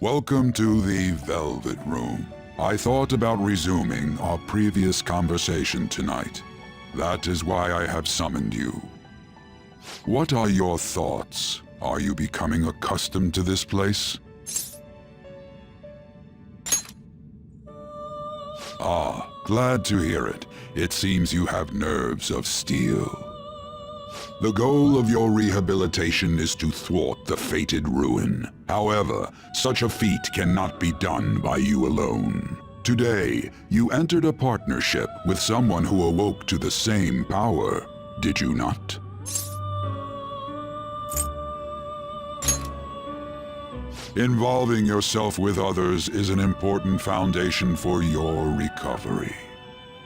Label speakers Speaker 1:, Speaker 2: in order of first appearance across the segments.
Speaker 1: Welcome to the Velvet Room. I thought about resuming our previous conversation tonight. That is why I have summoned you. What are your thoughts? Are you becoming accustomed to this place? Ah, glad to hear it. It seems you have nerves of steel. The goal of your rehabilitation is to thwart the fated ruin. However, such a feat cannot be done by you alone. Today, you entered a partnership with someone who awoke to the same power, did you not? Involving yourself with others is an important foundation for your recovery.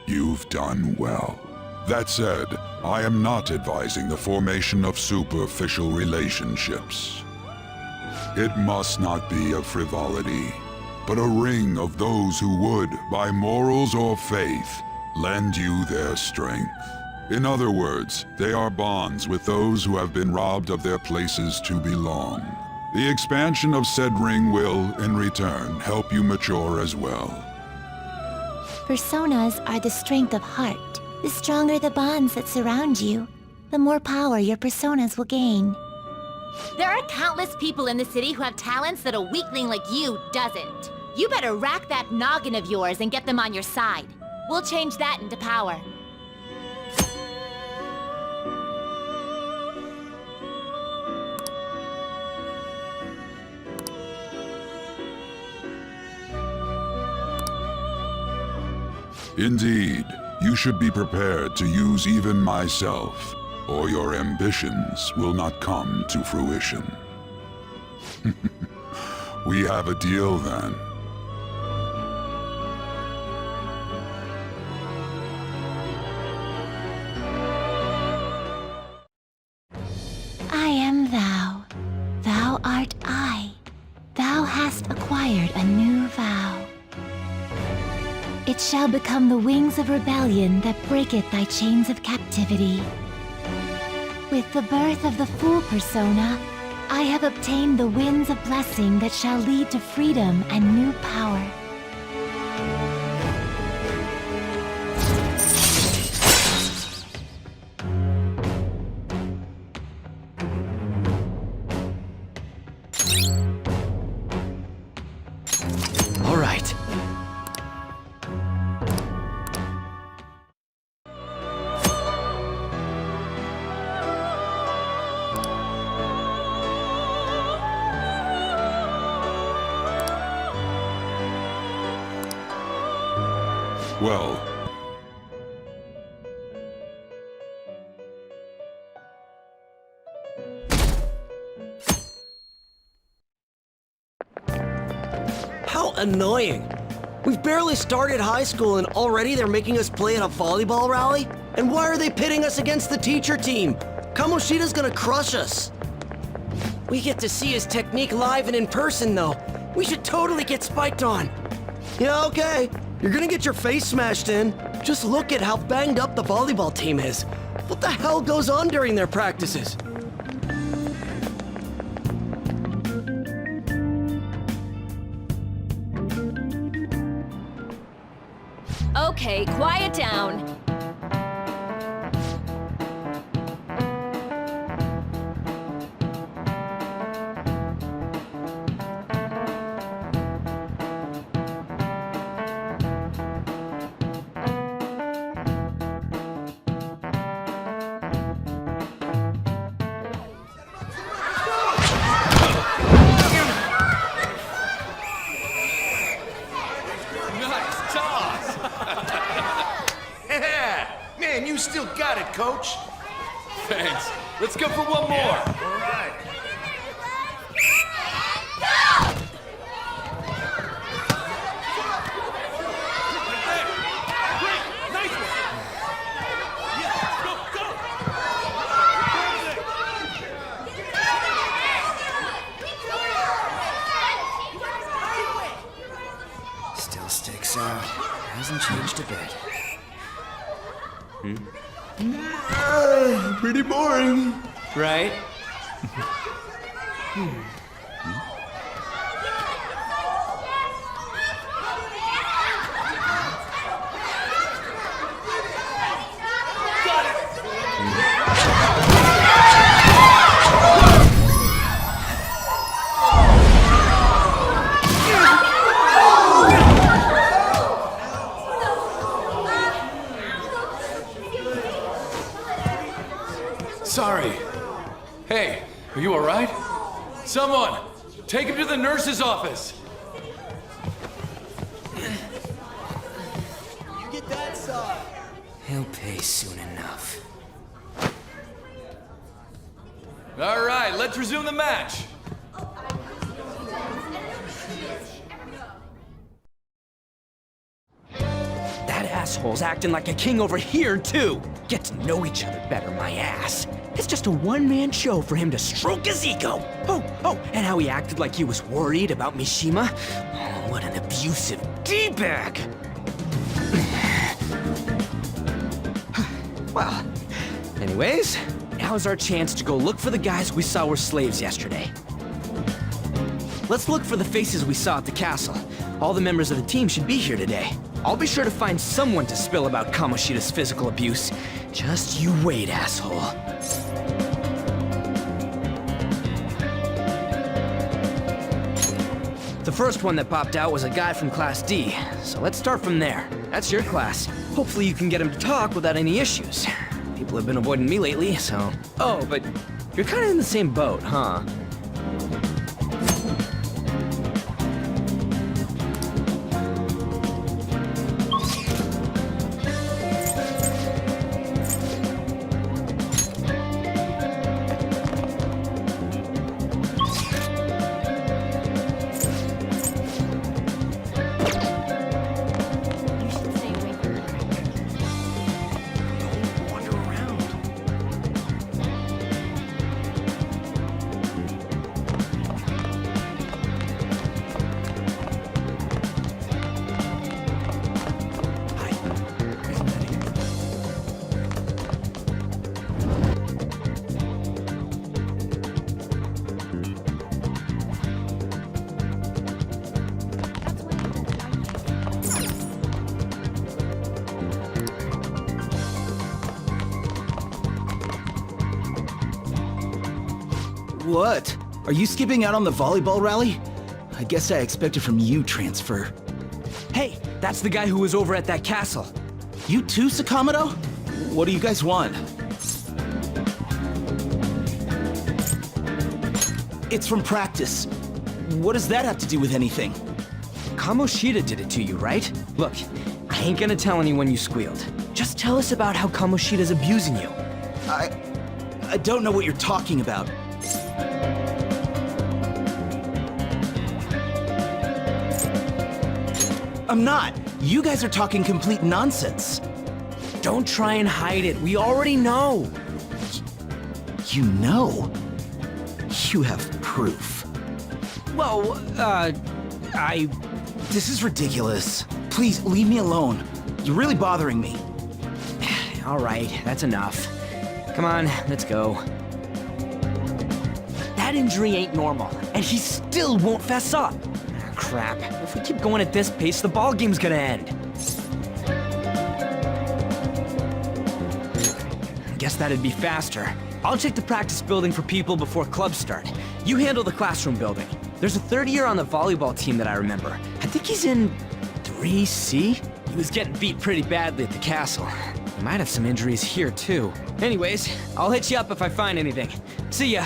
Speaker 1: You've done well. That said, I am not advising the formation of superficial relationships. It must not be a frivolity, but a ring of those who would, by morals or faith, lend you their strength. In other words, they are bonds with those who have been robbed of their places to belong. The expansion of said ring will, in return, help you mature as well.
Speaker 2: Personas are the strength of heart. The stronger the bonds that surround you, the more power your personas will gain.
Speaker 3: There are countless people in the city who have talents that a weakling like you doesn't. You better rack that noggin of yours and get them on your side. We'll change that into power.
Speaker 1: Indeed, you should be prepared to use even myself, or your ambitions will not come to fruition. We have a deal then.
Speaker 2: art I. Thou hast acquired a new vow. It shall become the wings of rebellion that breaketh thy chains of captivity. With the birth of the Fool persona, I have obtained the winds of blessing that shall lead to freedom and new power.
Speaker 4: All right.
Speaker 1: Well,
Speaker 4: How annoying. We've barely started high school and already they're making us play at a volleyball rally? And why are they pitting us against the teacher team? Kamoshida's gonna crush us. We get to see his technique live and in person, though. We should totally get spiked on. Yeah, okay. You're gonna get your face smashed in. Just look at how banged up the volleyball team is. What the hell goes on during their practices?
Speaker 3: Okay, quiet down.
Speaker 5: Nice toss! Yeah! Man, you still got it, coach.
Speaker 6: Thanks. Let's go for one more.
Speaker 5: All right.
Speaker 7: Still sticks out. Hasn't changed a bit.
Speaker 4: Pretty boring. Right?
Speaker 6: Sorry. Hey, are you all right? Someone, take him to the nurse's office.
Speaker 7: He'll pay soon enough.
Speaker 6: All right, let's resume the match.
Speaker 4: That asshole's acting like a king over here, too. Get to know each other better, my ass. It's just a one-man show for him to stroke his ego. Oh, and how he acted like he was worried about Mishima. Oh, what an abusive D-bag. Well, anyways, now's our chance to go look for the guys we saw were slaves yesterday. Let's look for the faces we saw at the castle. All the members of the team should be here today. I'll be sure to find someone to spill about Kamoshida's physical abuse. Just you wait, asshole. The first one that popped out was a guy from Class D, so let's start from there. That's your class. Hopefully you can get him to talk without any issues. People have been avoiding me lately, so... Oh, but you're kind of in the same boat, huh?
Speaker 8: What? Are you skipping out on the volleyball rally? I guess I expected from you, Transfer.
Speaker 7: Hey, that's the guy who was over at that castle.
Speaker 8: You too, Sakamoto? What do you guys want? It's from practice. What does that have to do with anything?
Speaker 7: Kamoshida did it to you, right? Look, I ain't gonna tell anyone you squealed. Just tell us about how Kamoshida's abusing you.
Speaker 8: I don't know what you're talking about. I'm not. You guys are talking complete nonsense.
Speaker 7: Don't try and hide it. We already know.
Speaker 8: You know? You have proof.
Speaker 7: Well,
Speaker 8: This is ridiculous. Please, leave me alone. You're really bothering me.
Speaker 7: All right, that's enough. Come on, let's go. That injury ain't normal, and he still won't fess up. Ah, crap. If we keep going at this pace, the ball game's gonna end. Guess that'd be faster. I'll check the practice building for people before clubs start. You handle the classroom building. There's a third year on the volleyball team that I remember. I think he's in 3C? He was getting beat pretty badly at the castle. He might have some injuries here, too. Anyways, I'll hit you up if I find anything. See ya.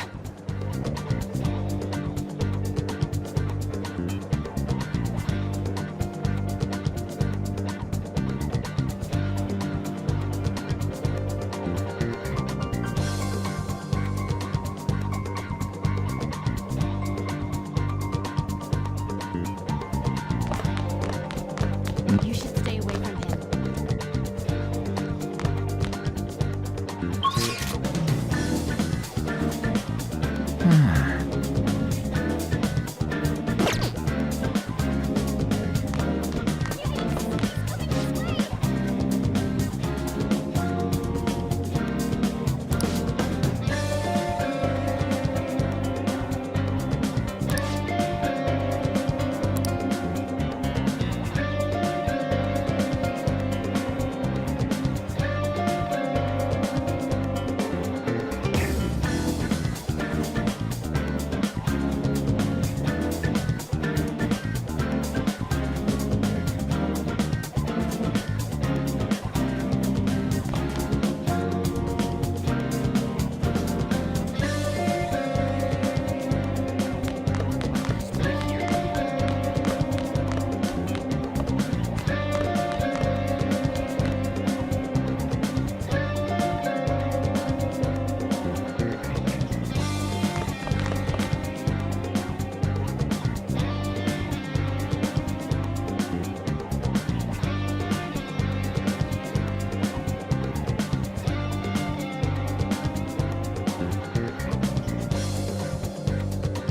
Speaker 2: You should stay away from him.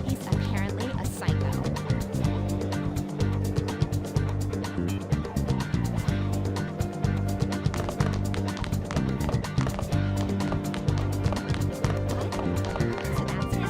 Speaker 2: He's apparently a psycho. So that's him?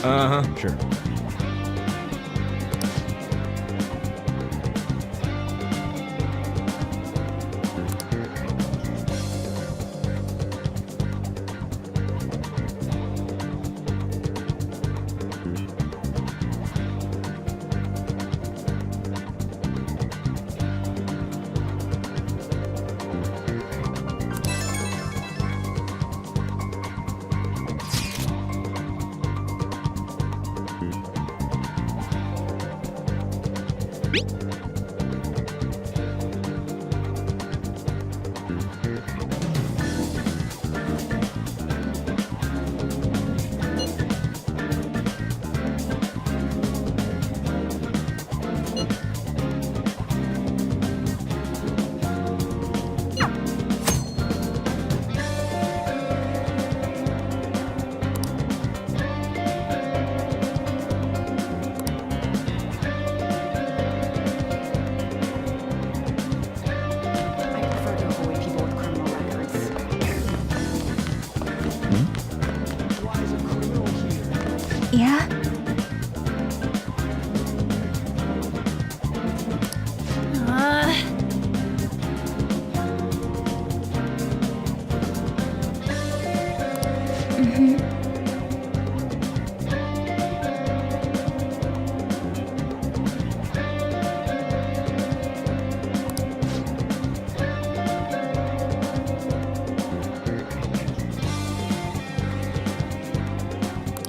Speaker 6: Uh-huh, sure.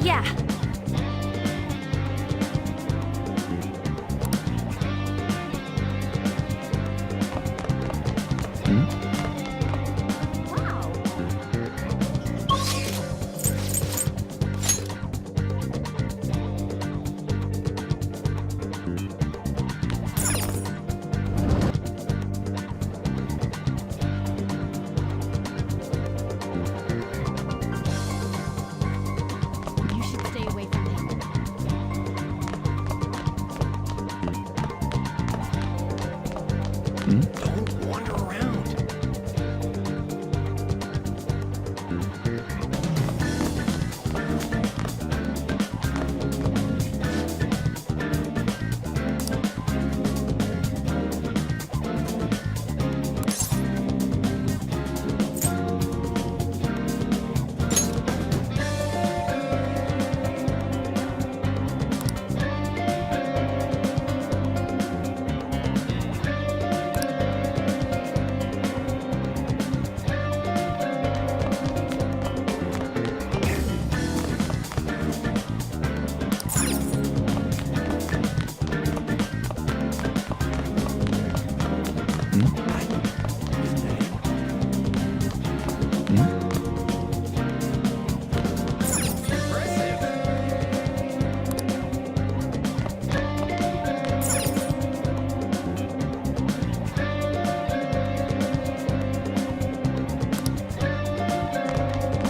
Speaker 9: Yeah.
Speaker 3: You should stay away from him.
Speaker 4: Don't wander around.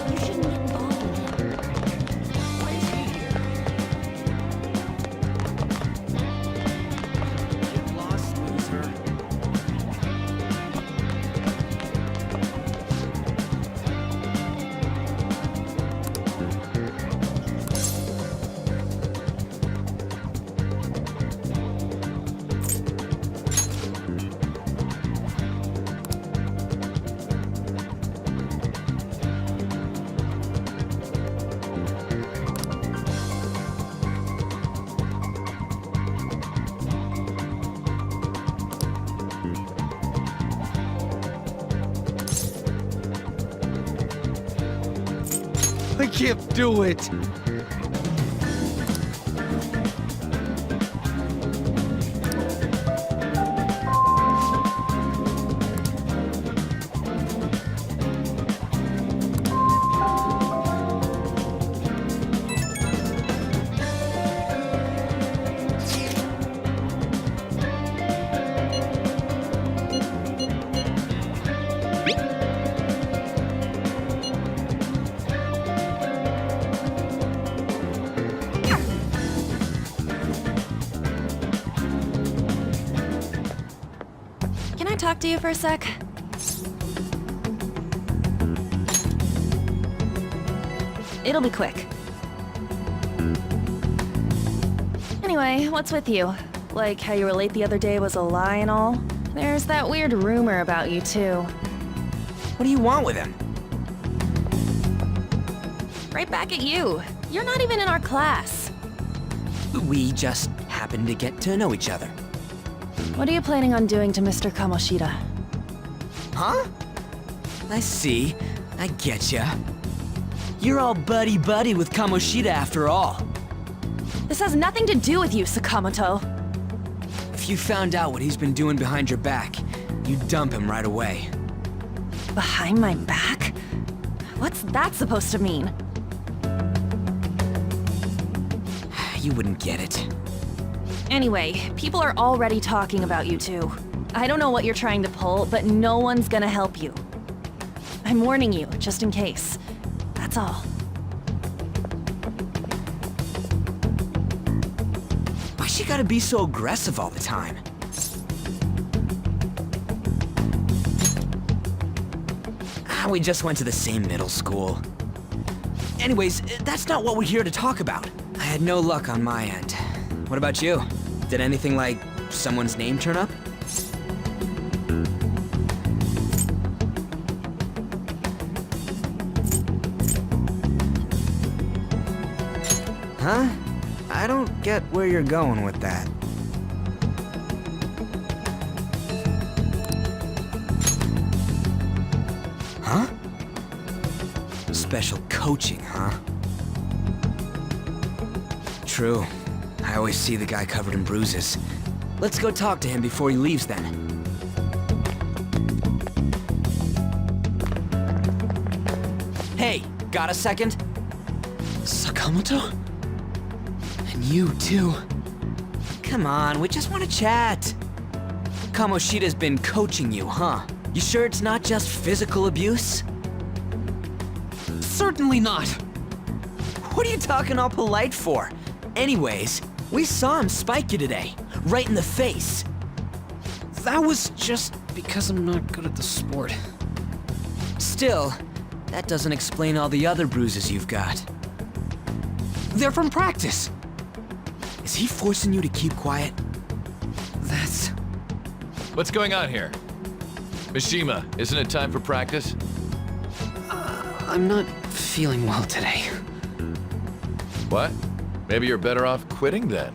Speaker 3: You shouldn't get involved with him.
Speaker 4: Why is he here? Get lost, loser.
Speaker 7: I can't do it.
Speaker 9: Can I talk to you for a sec? It'll be quick. Anyway, what's with you? Like how you were late the other day was a lie and all? There's that weird rumor about you too.
Speaker 7: What do you want with him?
Speaker 9: Right back at you. You're not even in our class.
Speaker 7: We just happened to get to know each other.
Speaker 9: What are you planning on doing to Mr. Kamoshida?
Speaker 7: Huh? I see. I getcha. You're all buddy-buddy with Kamoshida after all.
Speaker 9: This has nothing to do with you, Sakamoto.
Speaker 7: If you found out what he's been doing behind your back, you'd dump him right away.
Speaker 9: Behind my back? What's that supposed to mean?
Speaker 7: You wouldn't get it.
Speaker 9: Anyway, people are already talking about you two. I don't know what you're trying to pull, but no one's gonna help you. I'm warning you, just in case. That's all.
Speaker 7: Why she gotta be so aggressive all the time? We just went to the same middle school. Anyways, that's not what we're here to talk about. I had no luck on my end. What about you? Did anything like someone's name turn up? Huh? I don't get where you're going with that. Huh? Special coaching, huh? True. I always see the guy covered in bruises. Let's go talk to him before he leaves then. Hey, got a second? Sakamoto? And you too. Come on, we just want to chat. Kamoshida's been coaching you, huh? You sure it's not just physical abuse? Certainly not. What are you talking all polite for? Anyways, we saw him spike you today, right in the face.
Speaker 10: That was just because I'm not good at the sport.
Speaker 7: Still, that doesn't explain all the other bruises you've got. They're from practice. Is he forcing you to keep quiet?
Speaker 10: That's...
Speaker 6: What's going on here? Mishima, isn't it time for practice?
Speaker 10: I'm not feeling well today.
Speaker 6: What? Maybe you're better off quitting then.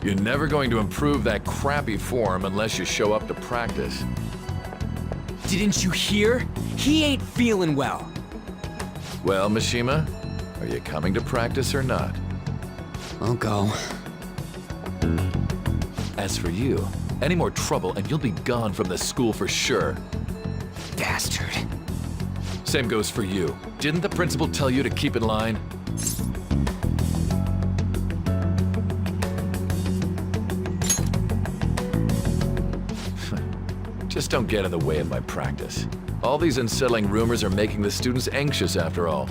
Speaker 6: You're never going to improve that crappy form unless you show up to practice.
Speaker 7: Didn't you hear? He ain't feeling well.
Speaker 6: Well, Mishima, are you coming to practice or not?
Speaker 10: I'll go.
Speaker 6: As for you, any more trouble and you'll be gone from this school for sure.
Speaker 7: Bastard.
Speaker 6: Same goes for you. Didn't the principal tell you to keep in line? Just don't get in the way of my practice. All these unsettling rumors are making the students anxious after all.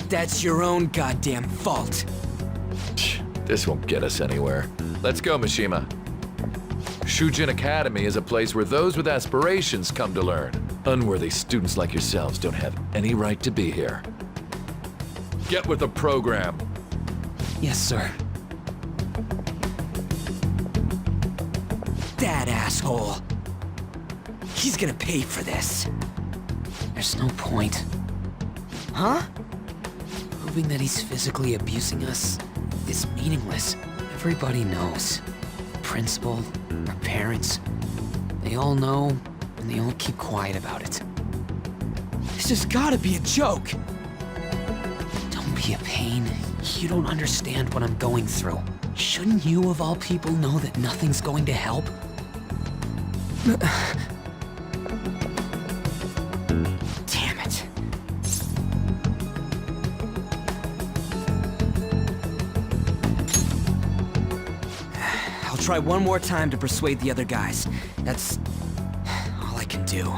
Speaker 7: That's your own goddamn fault.
Speaker 6: This won't get us anywhere. Let's go, Mishima. Shujin Academy is a place where those with aspirations come to learn. Unworthy students like yourselves don't have any right to be here. Get with the program.
Speaker 10: Yes, sir.
Speaker 7: That asshole. He's gonna pay for this.
Speaker 10: There's no point.
Speaker 7: Huh?
Speaker 10: Proving that he's physically abusing us is meaningless. Everybody knows. The principal, our parents, they all know, and they all keep quiet about it.
Speaker 7: This has gotta be a joke.
Speaker 10: Don't be a pain. You don't understand what I'm going through. Shouldn't you, of all people, know that nothing's going to help?
Speaker 7: Damn it. I'll try one more time to persuade the other guys. That's all I can do.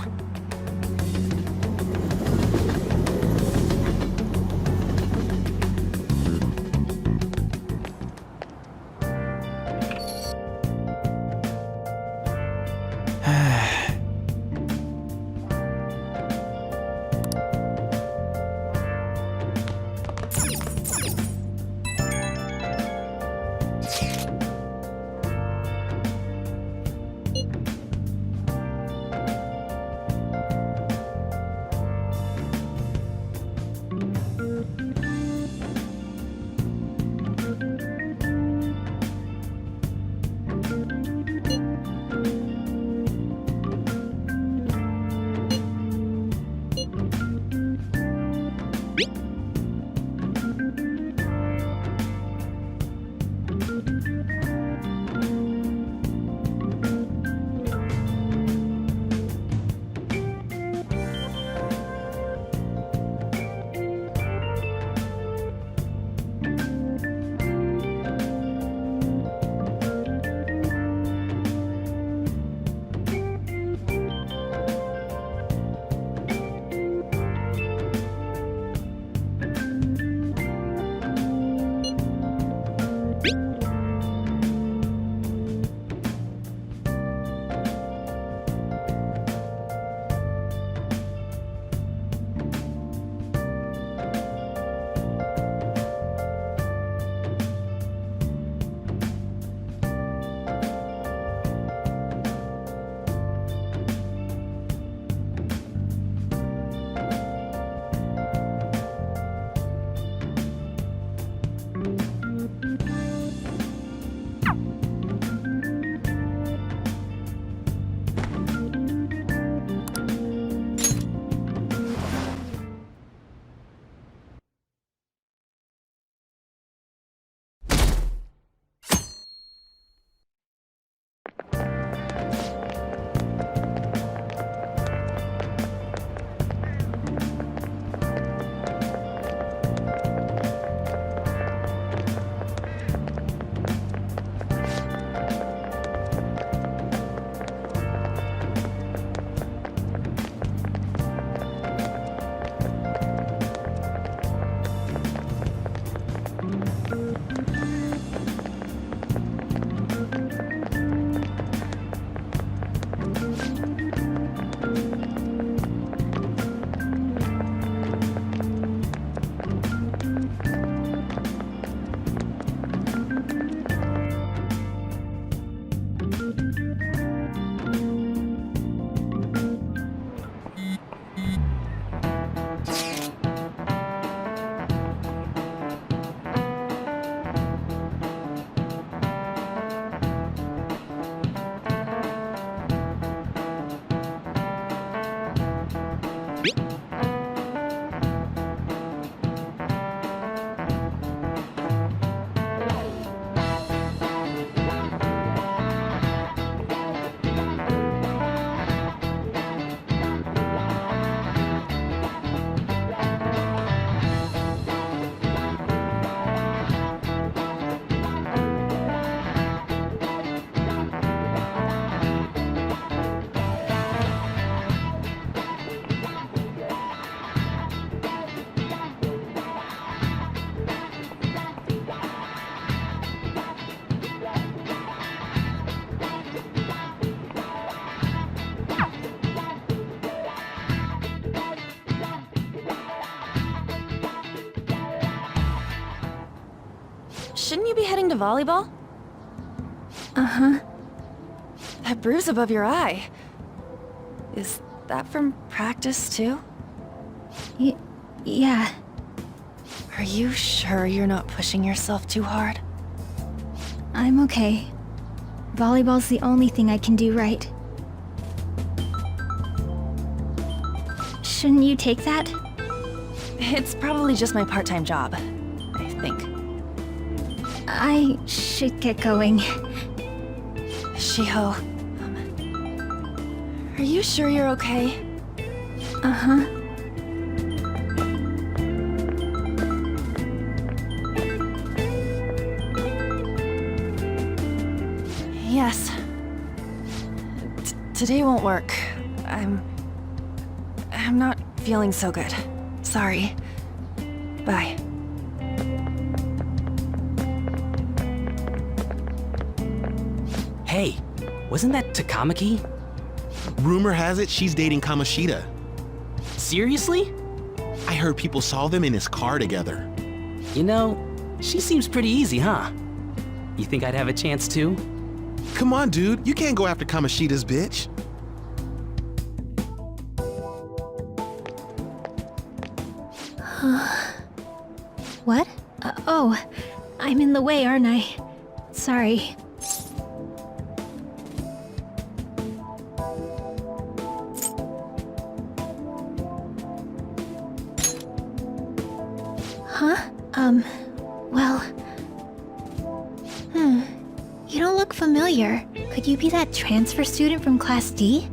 Speaker 9: Shouldn't you be heading to volleyball?
Speaker 2: Uh-huh.
Speaker 9: That bruise above your eye. Is that from practice, too?
Speaker 2: Yeah.
Speaker 9: Are you sure you're not pushing yourself too hard?
Speaker 2: I'm okay. Volleyball's the only thing I can do right. Shouldn't you take that?
Speaker 9: It's probably just my part-time job, I think.
Speaker 2: I should get going.
Speaker 9: Shiho, are you sure you're okay?
Speaker 2: Uh-huh.
Speaker 9: Yes. Today won't work. I'm not feeling so good. Sorry. Bye.
Speaker 8: Hey, wasn't that Takamaki?
Speaker 11: Rumor has it she's dating Kamoshida.
Speaker 8: Seriously?
Speaker 11: I heard people saw them in his car together.
Speaker 8: You know, she seems pretty easy, huh? You think I'd have a chance too?
Speaker 11: Come on, dude. You can't go after Kamoshida's bitch.
Speaker 2: What? Oh, I'm in the way, aren't I? Sorry. Huh? Well... You don't look familiar. Could you be that transfer student from Class D?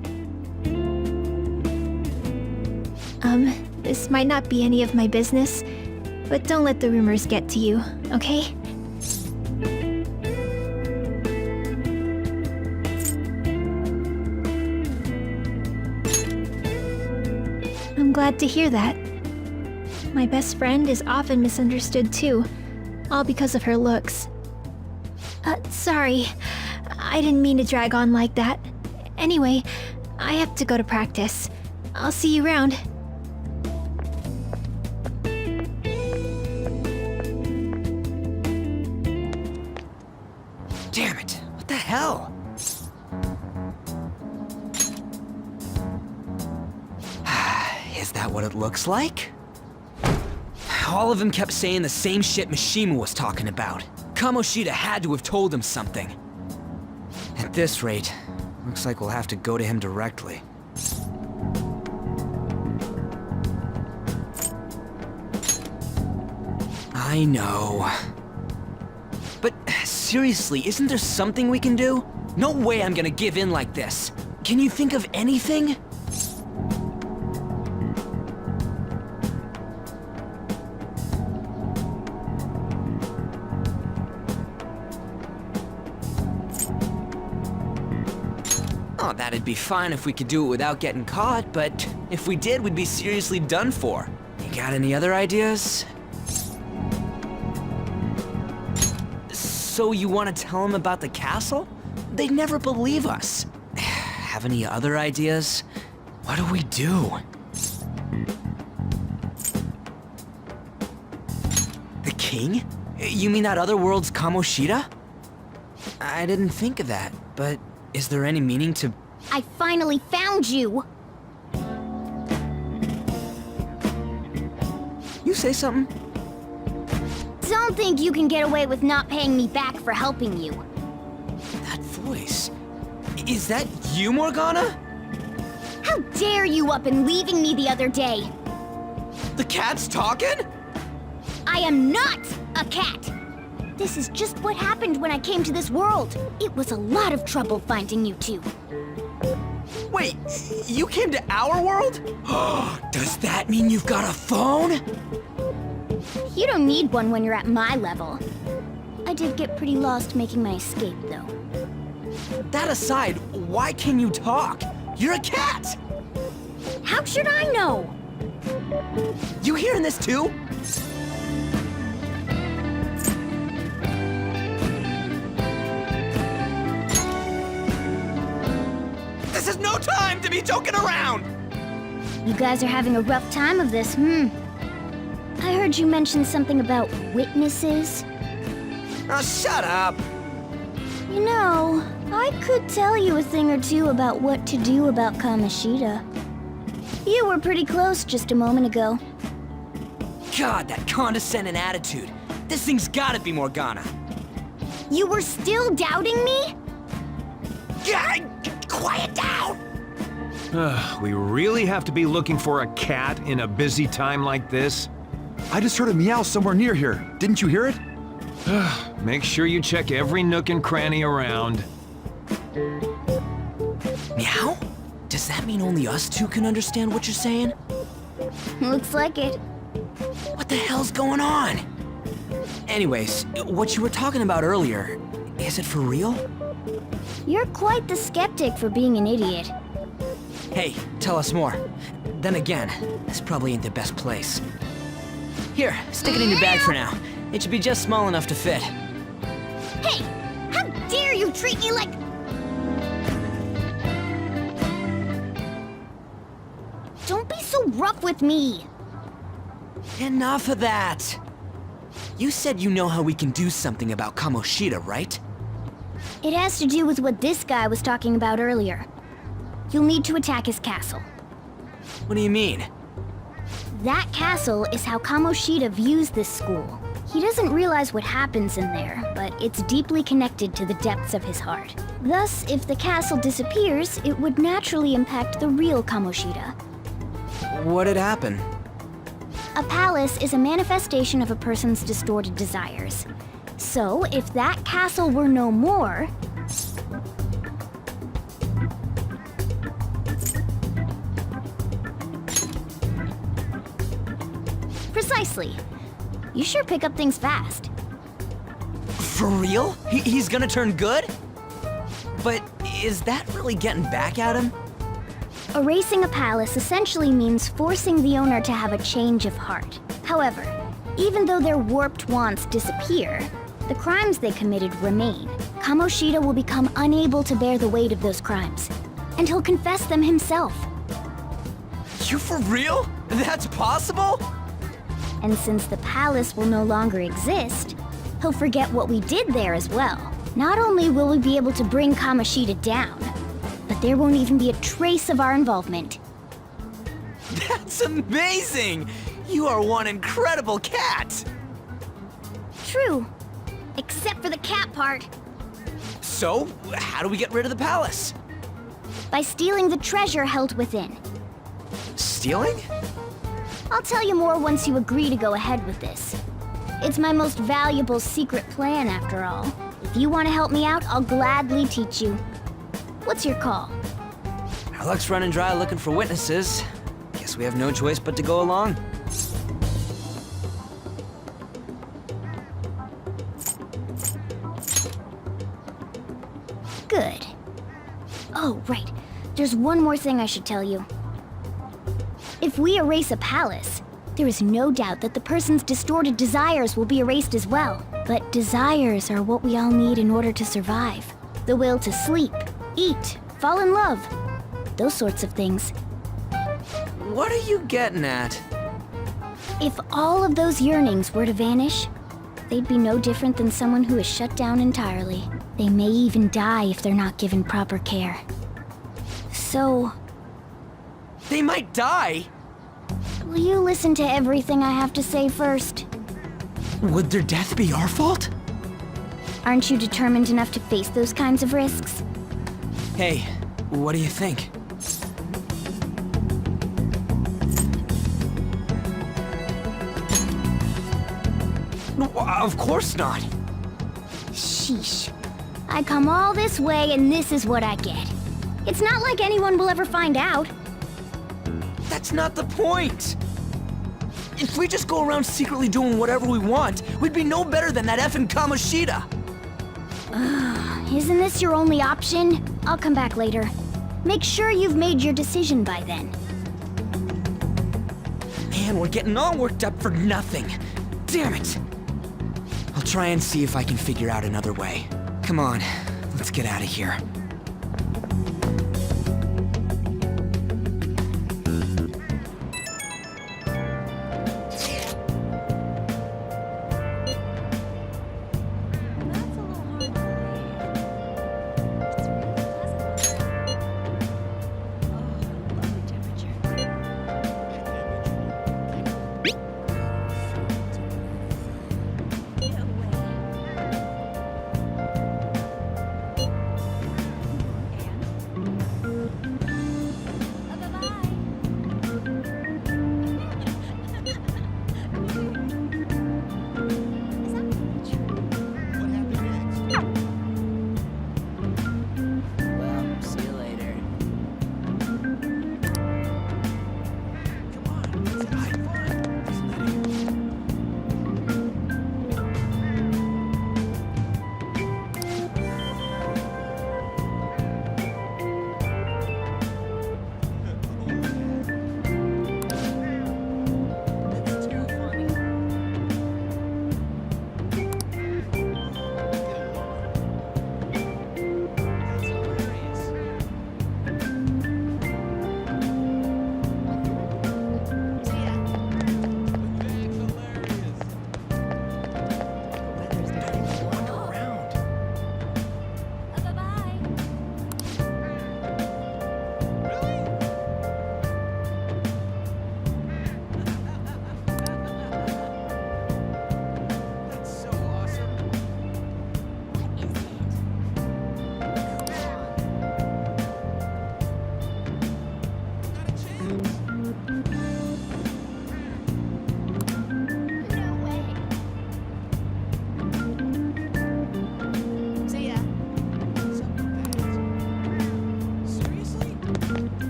Speaker 2: This might not be any of my business, but don't let the rumors get to you, okay? I'm glad to hear that. My best friend is often misunderstood too, all because of her looks. Sorry. I didn't mean to drag on like that. Anyway, I have to go to practice. I'll see you around.
Speaker 7: Damn it! What the hell? Is that what it looks like? All of them kept saying the same shit Mishima was talking about. Kamoshida had to have told him something. At this rate, looks like we'll have to go to him directly. I know. But seriously, isn't there something we can do? No way I'm gonna give in like this. Can you think of anything? Oh, that'd be fine if we could do it without getting caught, but if we did, we'd be seriously done for. You got any other ideas? So you want to tell them about the castle? They'd never believe us. Have any other ideas? What do we do? The king? You mean that other world's Kamoshida? I didn't think of that, but is there any meaning to...
Speaker 12: I finally found you!
Speaker 7: You say something?
Speaker 12: Don't think you can get away with not paying me back for helping you.
Speaker 7: That voice... Is that you, Morgana?
Speaker 12: How How dare you up and leaving me the other day?
Speaker 7: The cat's talking?
Speaker 12: I am not a cat! This is just what happened when I came to this world. It was a lot of trouble finding you two.
Speaker 7: Wait, you came to our world? Does that mean you've got a phone?
Speaker 12: You don't need one when you're at my level. I did get pretty lost making my escape, though.
Speaker 7: That aside, why can you talk? You're a cat!
Speaker 12: How should I know?
Speaker 7: You hearing this too? This is no time to be joking around!
Speaker 12: You guys are having a rough time of this, I heard you mention something about witnesses.
Speaker 7: Oh, shut up!
Speaker 12: You know, I could tell you a thing or two about what to do about Kamoshida. You were pretty close just a moment ago.
Speaker 7: God, that condescending attitude. This thing's gotta be Morgana.
Speaker 12: You were still doubting me?
Speaker 7: Quiet down!
Speaker 13: We really have to be looking for a cat in a busy time like this? I just heard a meow somewhere near here. Didn't you hear it? Make sure you check every nook and cranny around.
Speaker 7: Meow? Does that mean only us two can understand what you're saying?
Speaker 12: Looks like it.
Speaker 7: What the hell's going on? Anyways, what you were talking about earlier, is it for real?
Speaker 12: You're quite the skeptic for being an idiot.
Speaker 7: Hey, tell us more. Then again, this probably ain't the best place. Here, stick it in your bag for now. It should be just small enough to fit.
Speaker 12: Hey! How dare you treat me like... Don't be so rough with me!
Speaker 7: Enough of that! You said you know how we can do something about Kamoshida, right?
Speaker 12: It has to do with what this guy was talking about earlier. You'll need to attack his castle.
Speaker 7: What do you mean?
Speaker 12: That castle is how Kamoshida views this school. He doesn't realize what happens in there, but it's deeply connected to the depths of his heart. Thus, if the castle disappears, it would naturally impact the real Kamoshida.
Speaker 7: What'd happen?
Speaker 12: A palace is a manifestation of a person's distorted desires. So, if that castle were no more... Precisely. You sure pick up things fast.
Speaker 7: For real? He's gonna turn good? But is that really getting back at him?
Speaker 12: Erasing a palace essentially means forcing the owner to have a change of heart. However, even though their warped wants disappear, the crimes they committed remain. Kamoshida will become unable to bear the weight of those crimes, and he'll confess them himself.
Speaker 7: You for real? That's possible?
Speaker 12: And since the palace will no longer exist, he'll forget what we did there as well. Not only will we be able to bring Kamoshida down, but there won't even be a trace of our involvement.
Speaker 7: That's amazing! You are one incredible cat!
Speaker 12: True. Except for the cat part.
Speaker 7: So, how do we get rid of the palace?
Speaker 12: By stealing the treasure held within.
Speaker 7: Stealing?
Speaker 12: I'll tell you more once you agree to go ahead with this. It's my most valuable secret plan, after all. If you want to help me out, I'll gladly teach you. What's your call?
Speaker 7: Our luck's running dry looking for witnesses. Guess we have no choice but to go along.
Speaker 12: Good. Oh, right. There's one more thing I should tell you. If we erase a palace, there is no doubt that the person's distorted desires will be erased as well. But desires are what we all need in order to survive. The will to sleep, eat, fall in love. Those sorts of things.
Speaker 7: What are you getting at?
Speaker 12: If all of those yearnings were to vanish, they'd be no different than someone who is shut down entirely. They may even die if they're not given proper care. So...
Speaker 7: They might die?
Speaker 12: Will you listen to everything I have to say first?
Speaker 7: Would their death be our fault?
Speaker 12: Aren't you determined enough to face those kinds of risks?
Speaker 7: Hey, what do you think? No, of course not.
Speaker 12: Sheesh. I come all this way and this is what I get. It's not like anyone will ever find out.
Speaker 7: That's not the point. If we just go around secretly doing whatever we want, we'd be no better than that effing Kamoshida.
Speaker 12: Isn't this your only option? I'll come back later. Make sure you've made your decision by then.
Speaker 7: Man, we're getting all worked up for nothing. Damn it. I'll try and see if I can figure out another way. Come on, let's get out of here.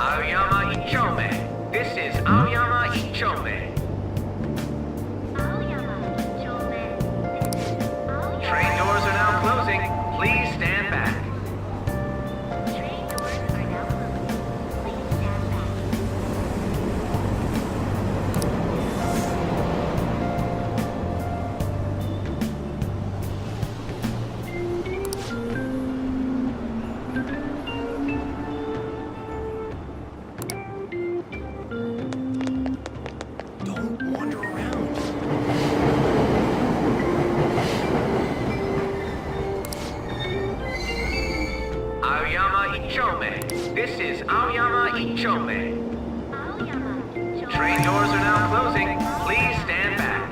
Speaker 14: Aoyama Ichome. This is Aoyama Ichome. Train doors are now closing. Please stand back. Aoyama Ichome. This is Aoyama Ichome. Train doors are now closing. Please stand back.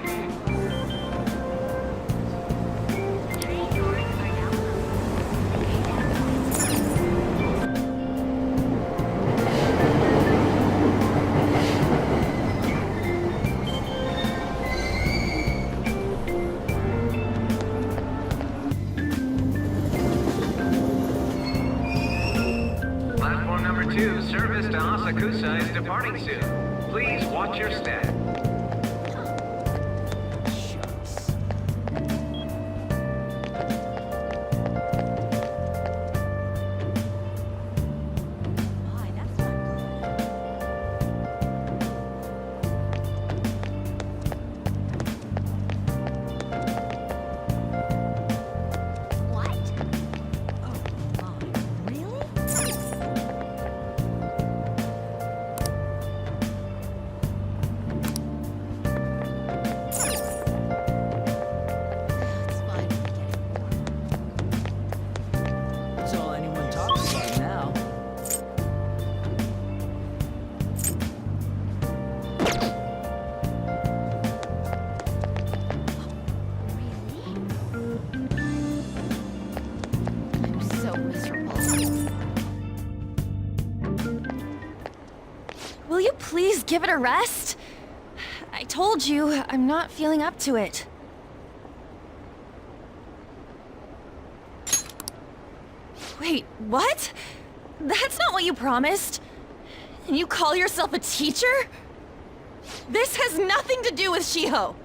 Speaker 14: Platform number 2, service to Asakusa is departing soon. Please watch your step.
Speaker 9: please give it a rest? I told you, I'm not feeling up to it. Wait, what? That's not what you promised. And you call yourself a teacher? This has nothing to do with Shiho.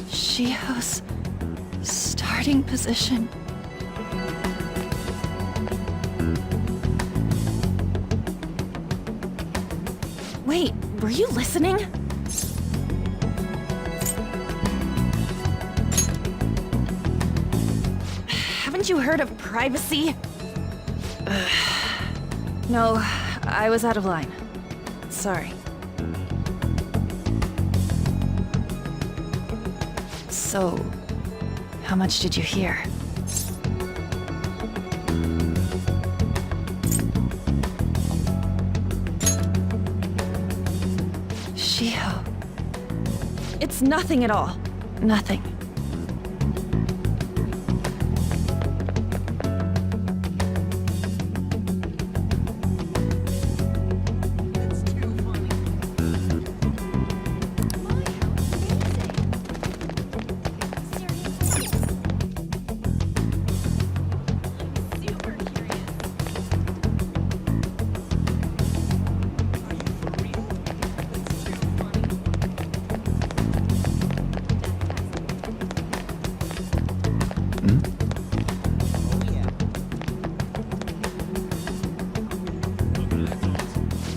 Speaker 9: Shiho's starting position. Wait, were you listening? Haven't you heard of privacy? No, I was out of line. Sorry. So, how much did you hear? Shiho. It's nothing at all. Nothing.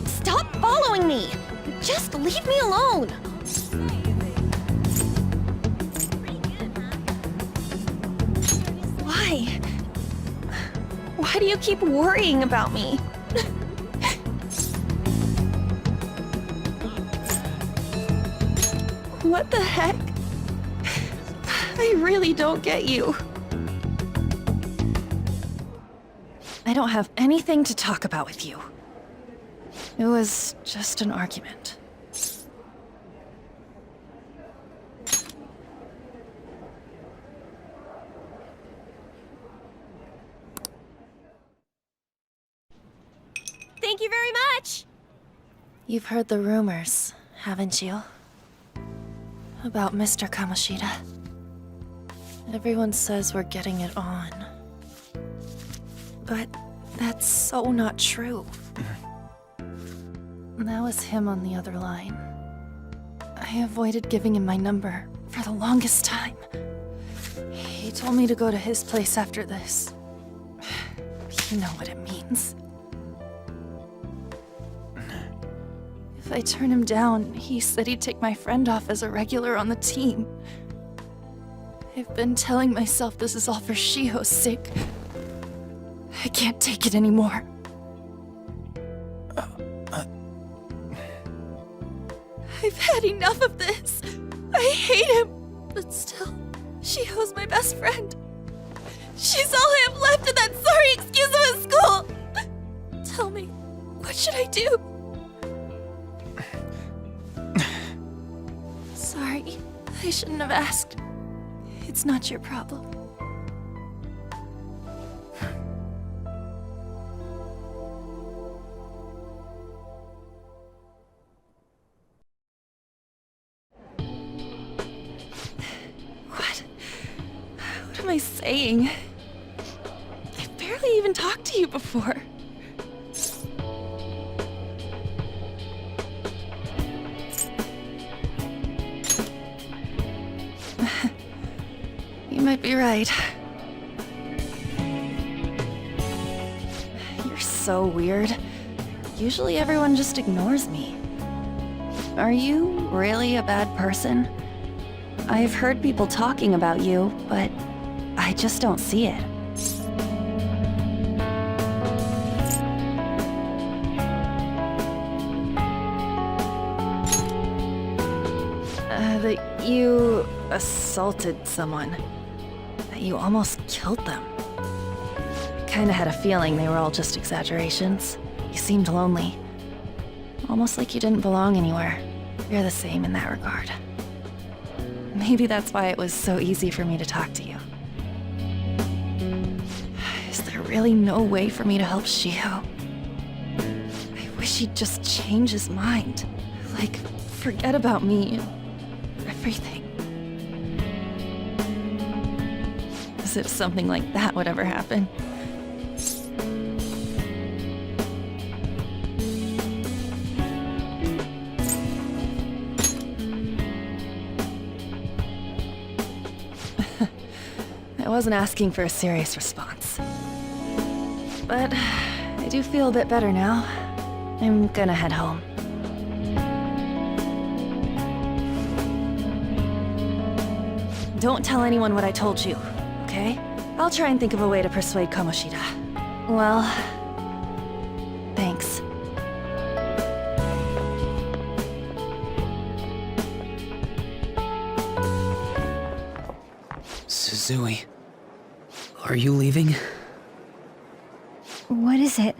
Speaker 9: Stop following me! Just leave me alone! Why? Why do you keep worrying about me? What the heck? I really don't get you. I don't have anything to talk about with you. It was just an argument.
Speaker 3: Thank you very much!
Speaker 9: You've heard the rumors, haven't you? About Mr. Kamoshida. Everyone says we're getting it on. But that's so not true. That was him on the other line. I avoided giving him my number for the longest time. He told me to go to his place after this. You know what it means. If I turn him down, he said he'd take my friend off as a regular on the team. I've been telling myself this is all for Shiho's sake. I can't take it anymore. I've had enough of this. I hate him. But still, Shiho's my best friend. She's all I have left in that sorry excuse of a school. Tell me, what should I do? Sorry, I shouldn't have asked. It's not your problem. What am I saying? I've barely even talked to you before. You might be right. You're so weird. Usually everyone just ignores me. Are you really a bad person? I've heard people talking about you, but I just don't see it. That you assaulted someone. That you almost killed them. I kinda had a feeling they were all just exaggerations. You seemed lonely. Almost like you didn't belong anywhere. You're the same in that regard. Maybe that's why it was so easy for me to talk to you. really no way for me to help Shiho. I wish he'd just change his mind. Like, forget about me and everything. As if something like that would ever happen. I wasn't asking for a serious response. But I do feel a bit better now. I'm gonna head home. Don't tell anyone what I told you, okay? I'll try and think of a way to persuade Kamoshida. Well, thanks.
Speaker 10: Suzui, are you leaving?
Speaker 12: What is it?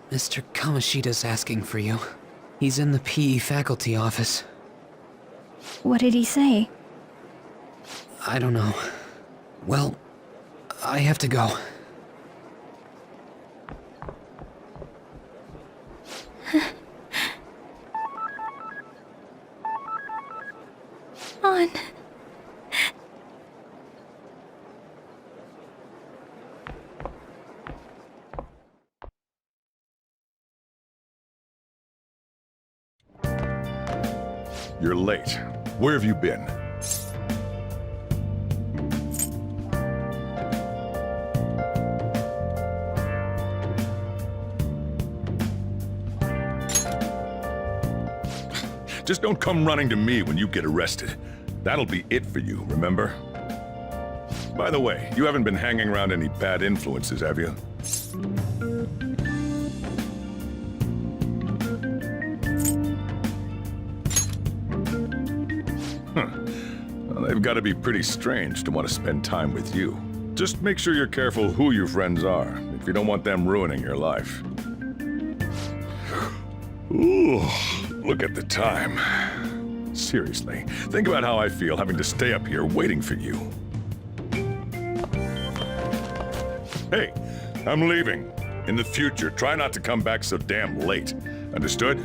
Speaker 10: Mr. Kamoshida's asking for you. He's in the PE faculty office.
Speaker 12: What did he say?
Speaker 10: I don't know. Well, I have to go.
Speaker 12: On.
Speaker 15: You're late. Where have you been? Just don't come running to me when you get arrested. That'll be it for you, remember? By the way, you haven't been hanging around any bad influences, have you? Well, they've got to be pretty strange to want to spend time with you. Just make sure you're careful who your friends are, if you don't want them ruining your life. Ooh, look at the time. Seriously, think about how I feel having to stay up here waiting for you. Hey, I'm leaving. In the future, try not to come back so damn late. Understood?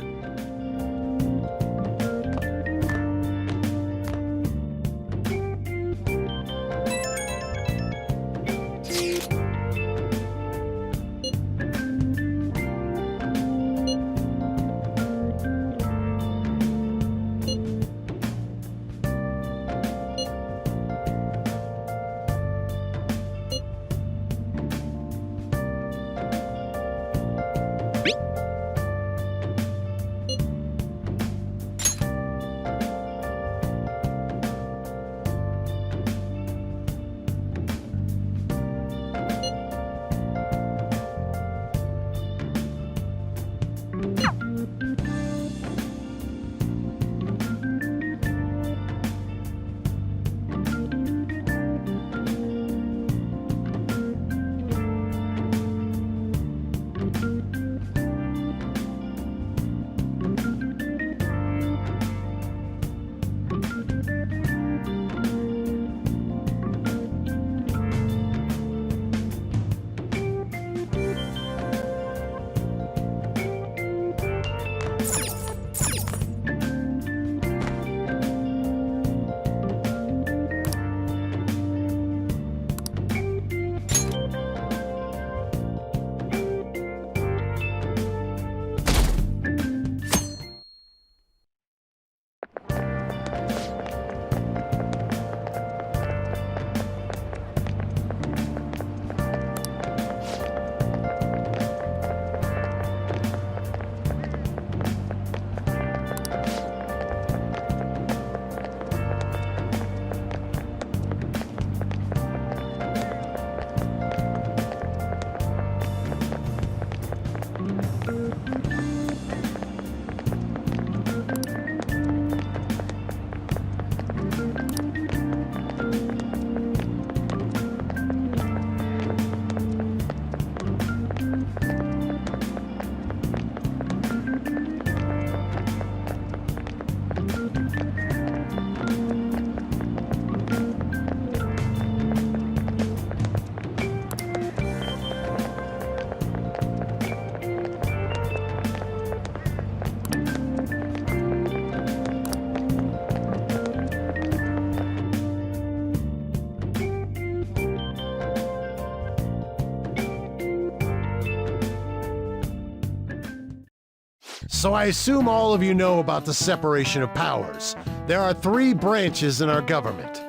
Speaker 16: So I assume all of you know about the separation of powers. There are 3 branches in our government.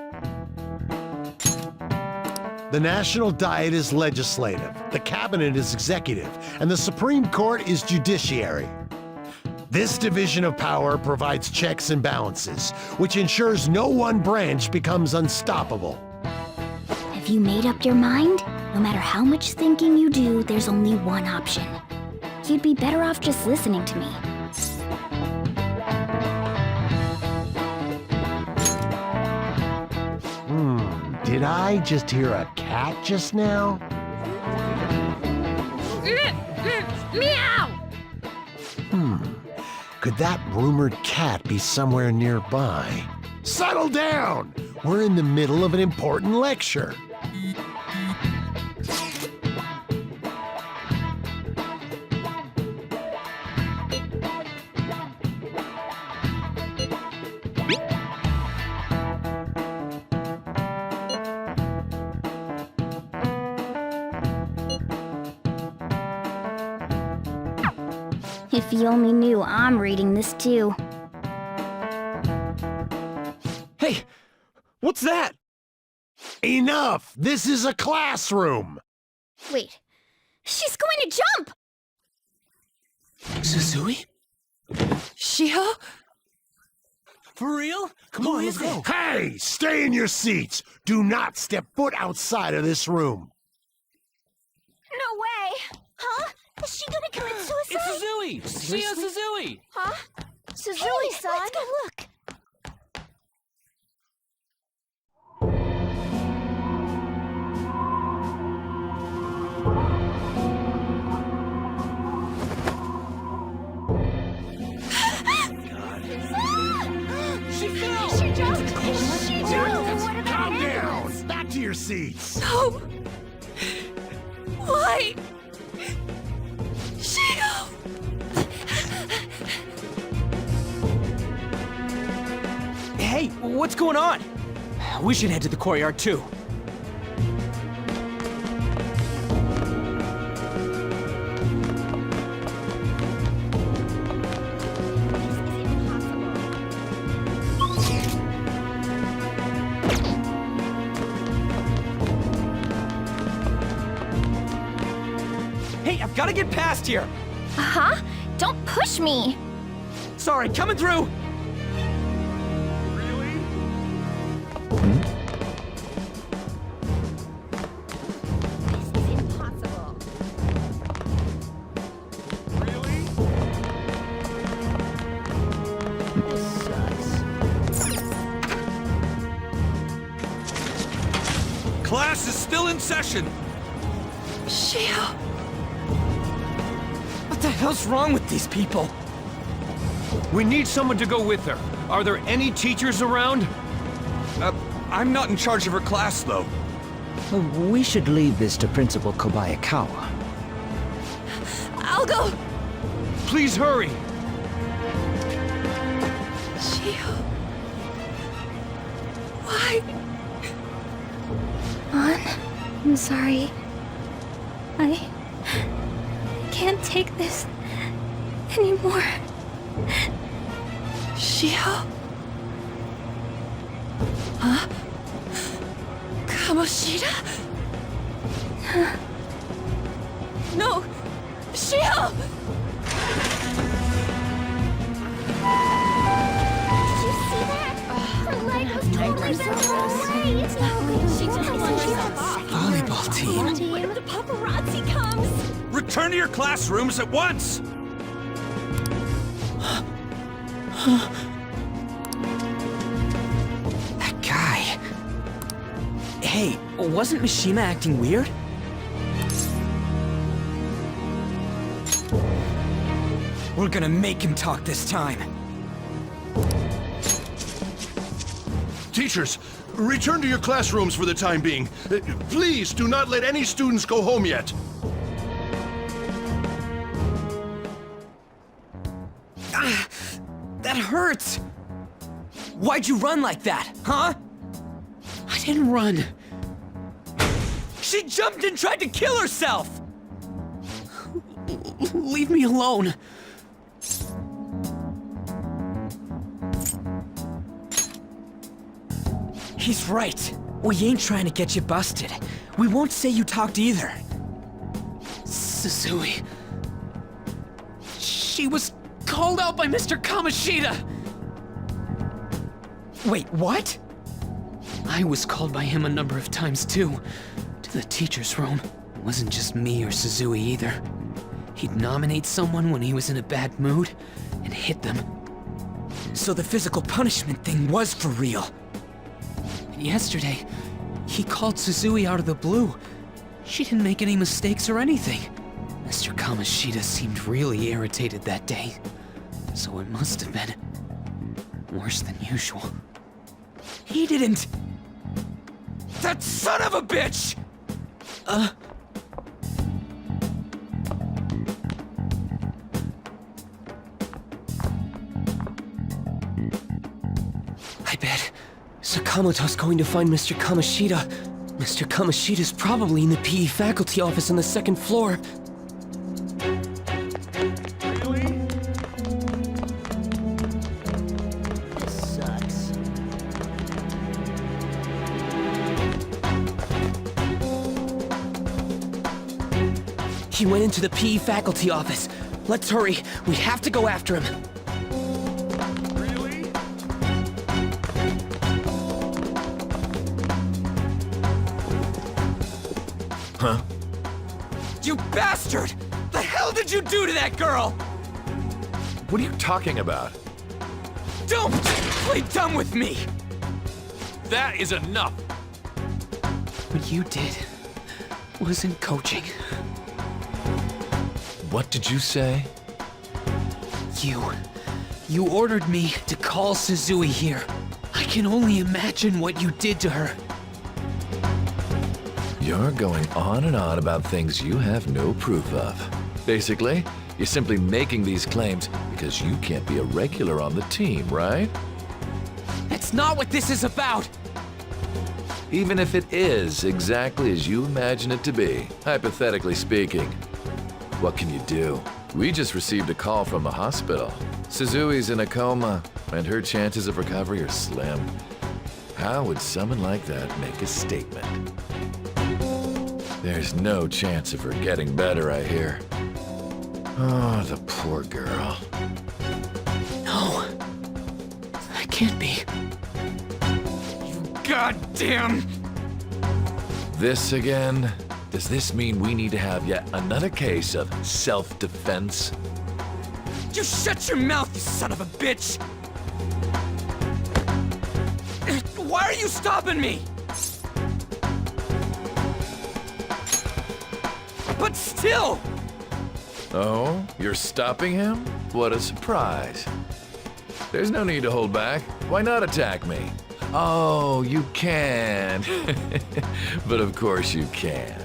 Speaker 16: The National Diet is legislative, the Cabinet is executive, and the Supreme Court is judiciary. This division of power provides checks and balances, which ensures no one branch becomes unstoppable.
Speaker 12: Have you made up your mind? No matter how much thinking you do, there's only one option. You'd be better off just listening to me.
Speaker 16: Did I just hear a cat just now?
Speaker 3: Meow!
Speaker 16: Could that rumored cat be somewhere nearby? Settle down! We're in the middle of an important lecture.
Speaker 12: If you only knew I'm reading this too.
Speaker 7: Hey, what's that?
Speaker 16: Enough! This is a classroom!
Speaker 12: Wait, she's going to jump!
Speaker 7: Suzui? Shiho? For real?
Speaker 16: Come on, let's go. Hey, stay in your seats! Do not step foot outside of this room.
Speaker 12: No way! Huh? Is she gonna commit suicide?
Speaker 10: It's Suzui! Shio Suzui!
Speaker 12: Huh? Suzui-san? Let's go look.
Speaker 10: She fell!
Speaker 12: She jumped!
Speaker 16: Calm down! Back to your seats!
Speaker 9: No! Why? Shio!
Speaker 7: Hey, what's going on? We should head to the courtyard too. Hey, I've got to get past here.
Speaker 12: Huh? Don't push me!
Speaker 7: Sorry, coming through.
Speaker 3: Impossible.
Speaker 13: Class is still in session.
Speaker 9: Shio!
Speaker 7: What the hell's wrong with these people?
Speaker 13: We need someone to go with her. Are there any teachers around? I'm not in charge of her class, though.
Speaker 8: We should leave this to Principal Kobayakawa.
Speaker 9: I'll go!
Speaker 13: Please hurry.
Speaker 9: Shio... Why? Mon, I'm sorry. I can't take this anymore. Shio? Huh? Kamoshida? No! Shio!
Speaker 12: Did you see that? Her leg was totally bent away! It's not good. She took herself off.
Speaker 8: Volleyball team.
Speaker 12: What if the paparazzi comes?
Speaker 13: Return to your classrooms at once!
Speaker 7: That guy. Hey, wasn't Mishima acting weird? We're gonna make him talk this time.
Speaker 5: Teachers, return to your classrooms for the time being. Please do not let any students go home yet.
Speaker 7: That hurts! Why'd you run like that, huh? I didn't run. She jumped and tried to kill herself! Leave me alone. He's right. We ain't trying to get you busted. We won't say you talked either.
Speaker 10: Suzui. She was called out by Mr. Kamoshida!
Speaker 7: Wait, what?
Speaker 10: I was called by him a number of times too. To the teacher's room. It wasn't just me or Suzui either. He'd nominate someone when he was in a bad mood and hit them.
Speaker 7: So the physical punishment thing was for real.
Speaker 10: And yesterday, he called Suzui out of the blue. She didn't make any mistakes or anything. Mr. Kamoshida seemed really irritated that day. So it must have been worse than usual.
Speaker 7: He didn't... That son of a bitch!
Speaker 4: I bet Sakamoto's going to find Mr. Kamoshida. Mr. Kamoshida's probably in the PE faculty office on the second floor.
Speaker 16: This sucks.
Speaker 4: He went into the PE faculty office. Let's hurry. We have to go after him.
Speaker 6: Huh?
Speaker 7: You bastard! The hell did you do to that girl?
Speaker 6: What are you talking about?
Speaker 7: Don't play dumb with me!
Speaker 6: That is enough!
Speaker 10: What you did wasn't coaching.
Speaker 6: What did you say?
Speaker 10: You ordered me to call Suzui here. I can only imagine what you did to her.
Speaker 6: You're going on and on about things you have no proof of. Basically, you're simply making these claims because you can't be a regular on the team, right?
Speaker 7: That's not what this is about!
Speaker 6: Even if it is exactly as you imagine it to be, hypothetically speaking, what can you do? We just received a call from the hospital. Suzui's in a coma, and her chances of recovery are slim. How would someone like that make a statement? There's no chance of her getting better, I hear. Oh, the poor girl.
Speaker 10: No. That can't be.
Speaker 7: Goddamn!
Speaker 6: This again? Does this mean we need to have yet another case of self-defense?
Speaker 7: You shut your mouth, you son of a bitch! Why are you stopping me? But still!
Speaker 6: Oh, you're stopping him? What a surprise. There's no need to hold back. Why not attack me? Oh, you can. But of course you can.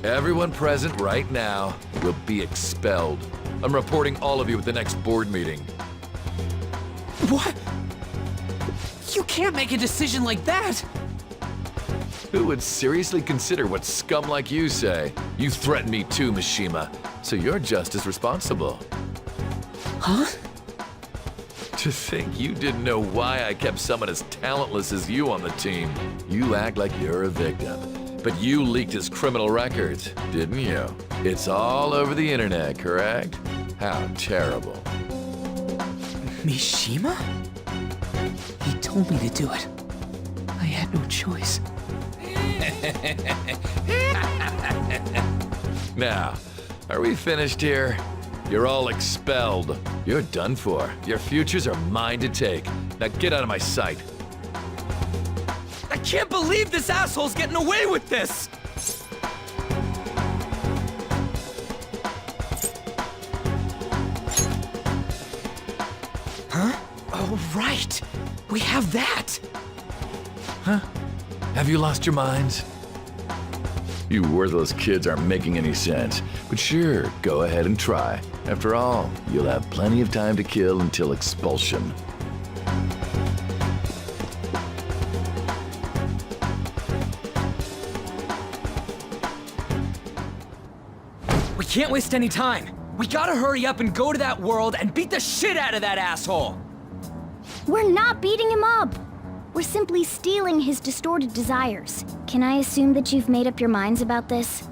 Speaker 6: Everyone present right now will be expelled. I'm reporting all of you at the next board meeting.
Speaker 10: What? You can't make a decision like that!
Speaker 6: Who would seriously consider what scum like you say? You threatened me too, Mishima, so you're just as responsible.
Speaker 10: Huh?
Speaker 6: To think you didn't know why I kept someone as talentless as you on the team. You act like you're a victim. But you leaked his criminal records, didn't you? It's all over the internet, correct? How terrible.
Speaker 10: Mishima? He told me to do it. I had no choice.
Speaker 6: Now, are we finished here? You're all expelled. You're done for. Your futures are mine to take. Now get out of my sight.
Speaker 7: I can't believe this asshole's getting away with this! Huh? Oh, right! We have that!
Speaker 6: Huh? Have you lost your minds? You worthless kids aren't making any sense. But sure, go ahead and try. After all, you'll have plenty of time to kill until expulsion.
Speaker 7: We can't waste any time. We gotta hurry up and go to that world and beat the shit out of that asshole!
Speaker 12: We're not beating him up. We're simply stealing his distorted desires. Can I assume that you've made up your minds about this?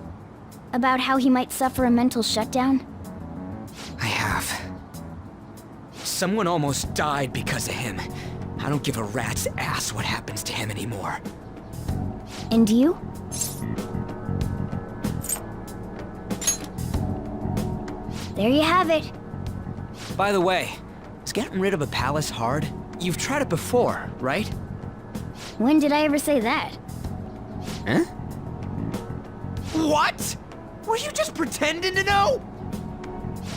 Speaker 12: About how he might suffer a mental shutdown?
Speaker 7: I have. Someone almost died because of him. I don't give a rat's ass what happens to him anymore.
Speaker 12: And you? There you have it.
Speaker 7: By the way, is getting rid of a palace hard? You've tried it before, right?
Speaker 12: When did I ever say that?
Speaker 7: Huh? What? Were you just pretending to know?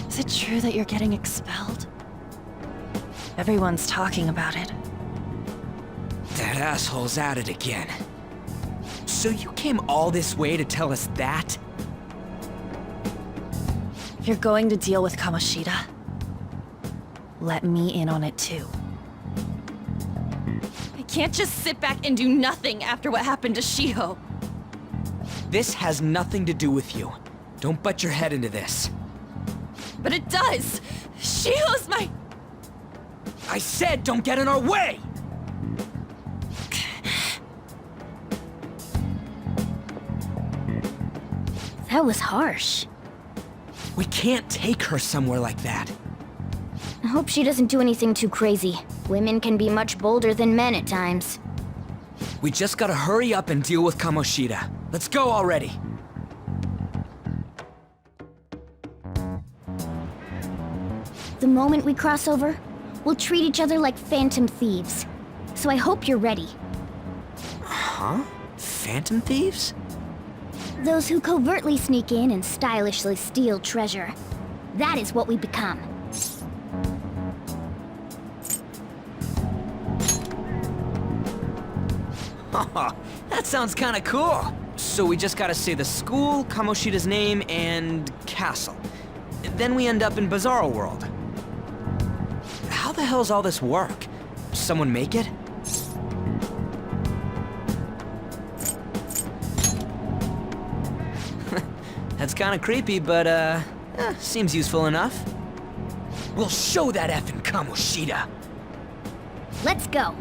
Speaker 9: Is it true that you're getting expelled? Everyone's talking about it.
Speaker 7: That asshole's at it again. So you came all this way to tell us that?
Speaker 9: If you're going to deal with Kamoshida, let me in on it too.
Speaker 3: I can't just sit back and do nothing after what happened to Shiho.
Speaker 7: This has nothing to do with you. Don't butt your head into this.
Speaker 3: But it does! Shiho's my...
Speaker 7: I said don't get in our way!
Speaker 12: That was harsh.
Speaker 7: We can't take her somewhere like that.
Speaker 12: I hope she doesn't do anything too crazy. Women can be much bolder than men at times.
Speaker 7: We just gotta hurry up and deal with Kamoshida. Let's go already.
Speaker 12: The moment we cross over, we'll treat each other like phantom thieves. So I hope you're ready.
Speaker 7: Huh? Phantom thieves?
Speaker 12: Those who covertly sneak in and stylishly steal treasure. That is what we become.
Speaker 7: That sounds kinda cool. So we just gotta say the school, Kamoshida's name, and castle. Then we end up in Bizarro World. How the hell's all this work? Someone make it? That's kinda creepy, but seems useful enough. We'll show that effing Kamoshida.
Speaker 12: Let's go.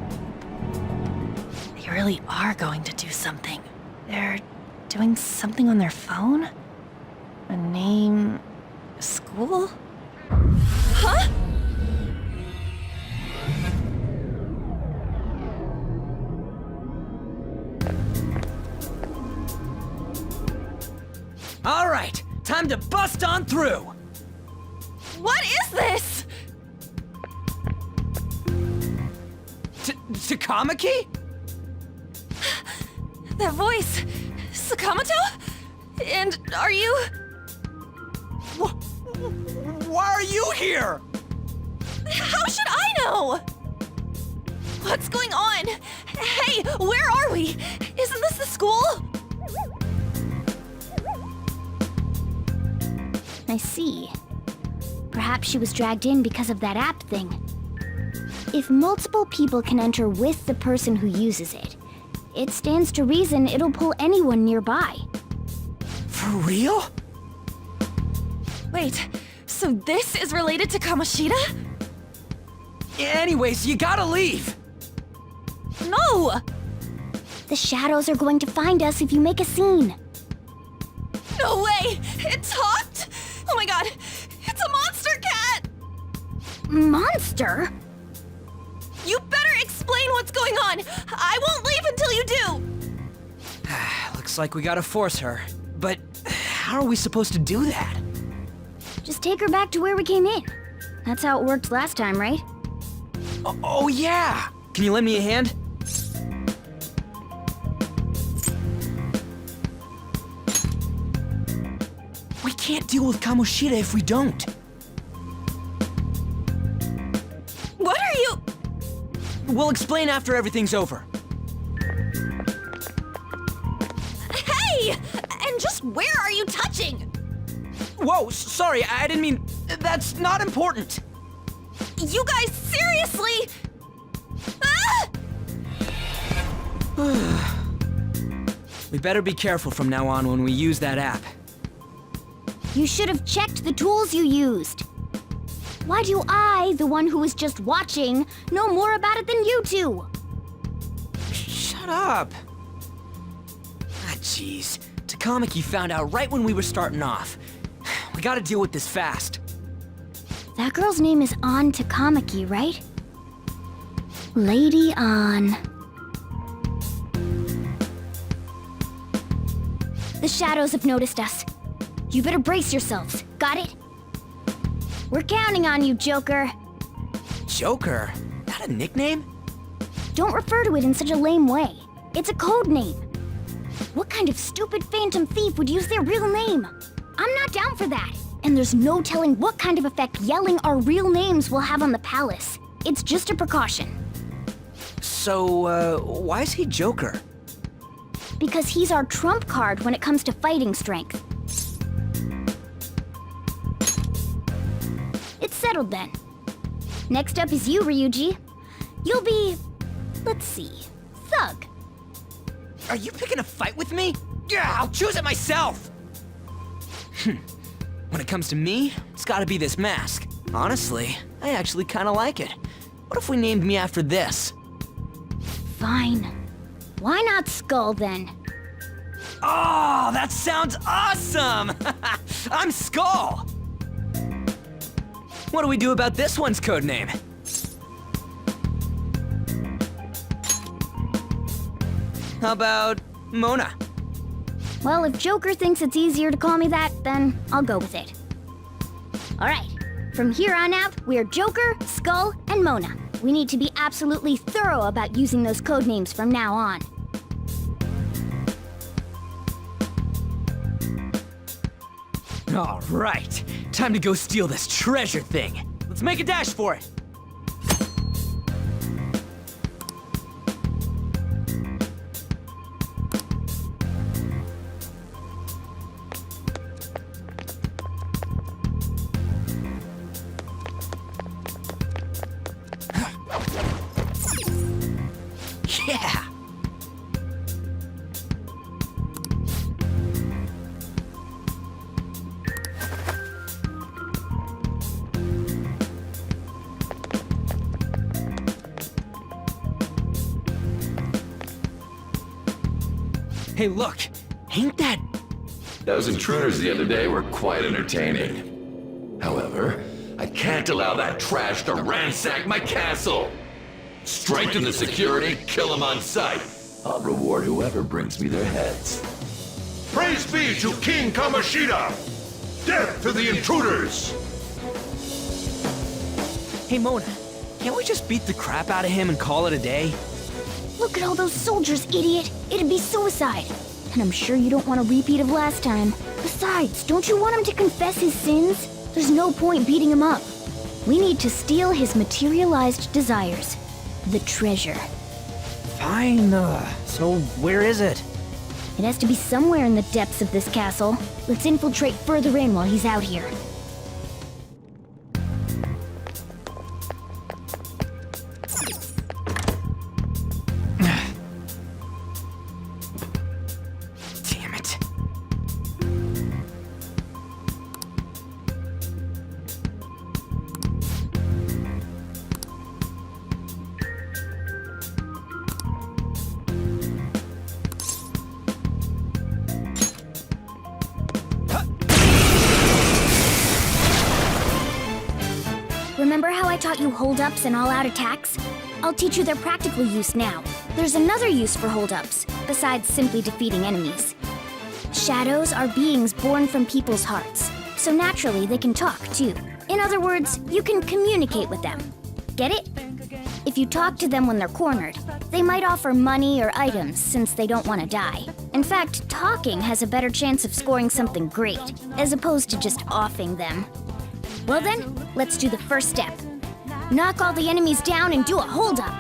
Speaker 9: They really are going to do something. They're doing something on their phone? A name... a school? Huh?
Speaker 7: All right, time to bust on through.
Speaker 3: What is this?
Speaker 7: Takamaki?
Speaker 3: That voice... Sakamoto? And are you...
Speaker 7: Why are you here?
Speaker 3: How should I know? What's going on? Hey, where are we? Isn't this the school?
Speaker 12: I see. Perhaps she was dragged in because of that app thing. If multiple people can enter with the person who uses it, it stands to reason it'll pull anyone nearby.
Speaker 7: For real?
Speaker 3: Wait, so this is related to Kamoshida?
Speaker 7: Anyways, you gotta leave.
Speaker 3: No!
Speaker 12: The shadows are going to find us if you make a scene.
Speaker 3: No way! It talked? Oh my god! It's a monster cat!
Speaker 12: Monster?
Speaker 3: You better explain what's going on! I won't leave until you do!
Speaker 7: Looks like we gotta force her. But how are we supposed to do that?
Speaker 12: Just take her back to where we came in. That's how it worked last time, right?
Speaker 7: Oh yeah! Can you lend me a hand? We can't deal with Kamoshida if we don't.
Speaker 3: What are you...
Speaker 7: We'll explain after everything's over.
Speaker 3: Hey! And just where are you touching?
Speaker 7: Whoa, sorry, I didn't mean... That's not important.
Speaker 3: You guys, seriously? Ah!
Speaker 7: We better be careful from now on when we use that app.
Speaker 12: You should have checked the tools you used. Why do I, the one who was just watching, know more about it than you two?
Speaker 7: Shut up. Jeez. Takamaki found out right when we were starting off. We gotta deal with this fast.
Speaker 12: That girl's name is An Takamaki, right? Lady An. The shadows have noticed us. You better brace yourselves. Got it? We're counting on you, Joker.
Speaker 7: Joker? That a nickname?
Speaker 12: Don't refer to it in such a lame way. It's a code name. What kind of stupid phantom thief would use their real name? I'm not down for that. And there's no telling what kind of effect yelling our real names will have on the palace. It's just a precaution.
Speaker 7: So, why is he Joker?
Speaker 12: Because he's our trump card when it comes to fighting strength. It's settled then. Next up is you, Ryuji. You'll be, let's see, Thug.
Speaker 7: Are you picking a fight with me? Yeah, I'll choose it myself! When it comes to me, it's gotta be this mask. Honestly, I actually kinda like it. What if we named me after this?
Speaker 12: Fine. Why not Skull then?
Speaker 7: Oh, that sounds awesome! I'm Skull! What do we do about this one's codename? How about Mona?
Speaker 12: Well, if Joker thinks it's easier to call me that, then I'll go with it. Alright, from here on out, we're Joker, Skull, and Mona. We need to be absolutely thorough about using those codenames from now on.
Speaker 7: All right, time to go steal this treasure thing. Let's make a dash for it. Yeah! Hey, look! Ain't that...
Speaker 6: Those intruders the other day were quite entertaining. However, I can't allow that trash to ransack my castle! Strengthen the security, kill them on sight. I'll reward whoever brings me their heads.
Speaker 5: Praise be to King Kamoshida! Death to the intruders!
Speaker 7: Hey, Mona, can't we just beat the crap out of him and call it a day?
Speaker 12: Look at all those soldiers, idiot! It'd be suicide. And I'm sure you don't want a repeat of last time. Besides, don't you want him to confess his sins? There's no point beating him up. We need to steal his materialized desires. The treasure.
Speaker 7: Fine, so where is it?
Speaker 12: It has to be somewhere in the depths of this castle. Let's infiltrate further in while he's out here.
Speaker 7: Damn it.
Speaker 12: Remember how I taught you hold-ups and all-out attacks? I'll teach you their practical use now. There's another use for hold-ups, besides simply defeating enemies. Shadows are beings born from people's hearts, so naturally they can talk too. In other words, you can communicate with them. Get it? If you talk to them when they're cornered, they might offer money or items since they don't want to die. In fact, talking has a better chance of scoring something great, as opposed to just offing them. Well then, let's do the first step. Knock all the enemies down and do a hold-up.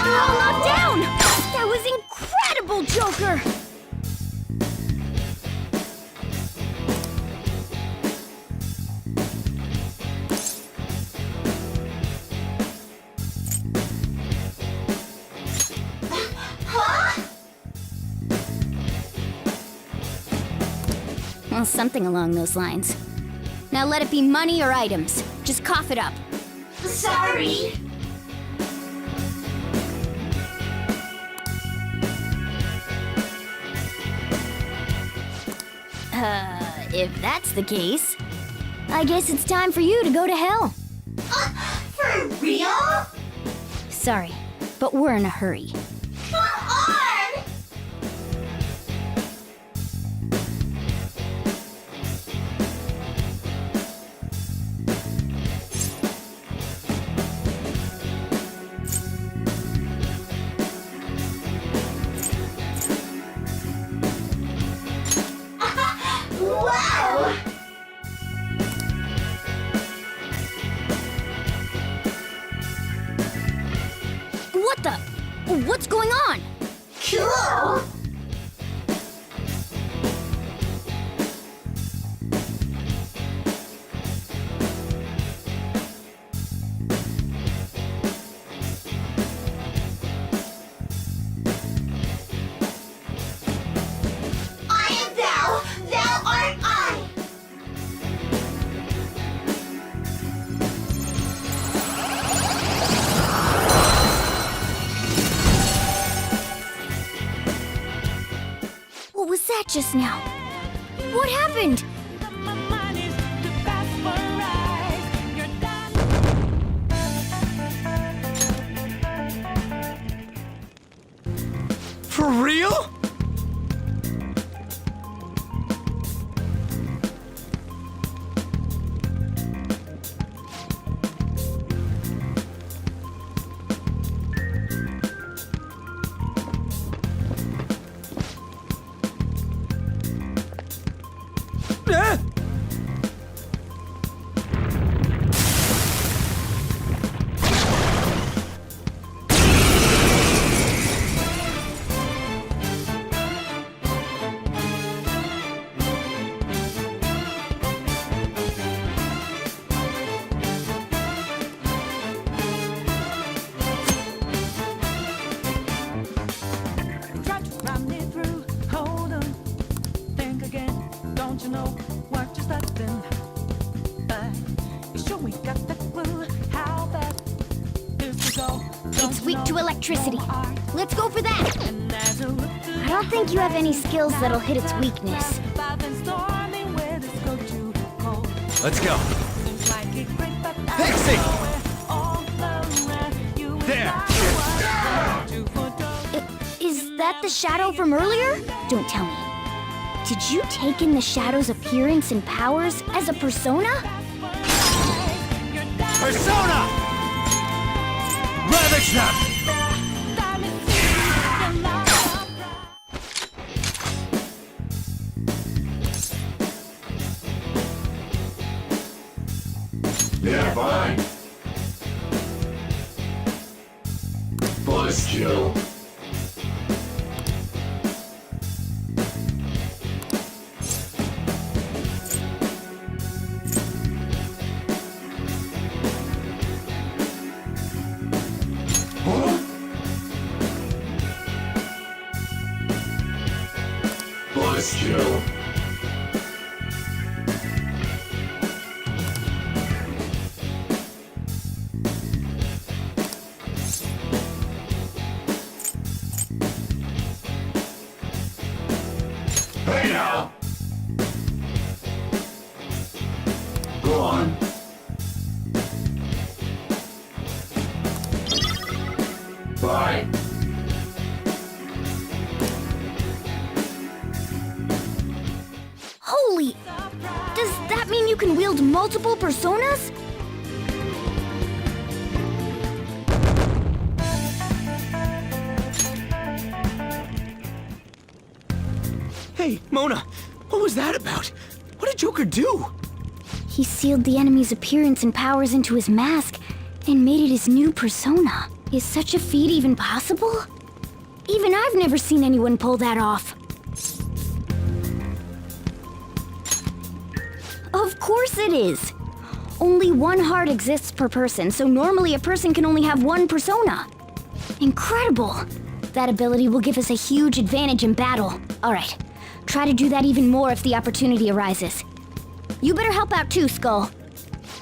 Speaker 12: They're all knocked down! That was incredible, Joker! Well, something along those lines. Now let it be money or items. Just cough it up.
Speaker 2: Sorry.
Speaker 12: If that's the case, I guess it's time for you to go to hell.
Speaker 2: For real?
Speaker 12: Sorry, but we're in a hurry.
Speaker 2: Come on! Wow!
Speaker 12: What the? What's going on?
Speaker 2: Cool! I am thou, thou art I!
Speaker 12: What was that just now? What happened?
Speaker 7: For real?
Speaker 12: It's weak to electricity. Let's go for that. I don't think you have any skills that'll hit its weakness.
Speaker 13: Let's go. Pixie! There!
Speaker 12: Is that the shadow from earlier? Don't tell me. Did you take in the shadow's appearance and powers as a persona?
Speaker 13: Persona! Ravage them!
Speaker 1: Yeah, fine. Buzz kill. Buzz kill. Hey now! Go on. Bye.
Speaker 12: Holy! Does that mean you can wield multiple personas?
Speaker 7: Hey, Mona, what was that about? What did Joker do?
Speaker 12: He sealed the enemy's appearance and powers into his mask and made it his new persona. Is such a feat even possible? Even I've never seen anyone pull that off. Of course it is. Only one heart exists per person, so normally a person can only have one persona. Incredible! That ability will give us a huge advantage in battle. All right, try to do that even more if the opportunity arises. You better help out too, Skull.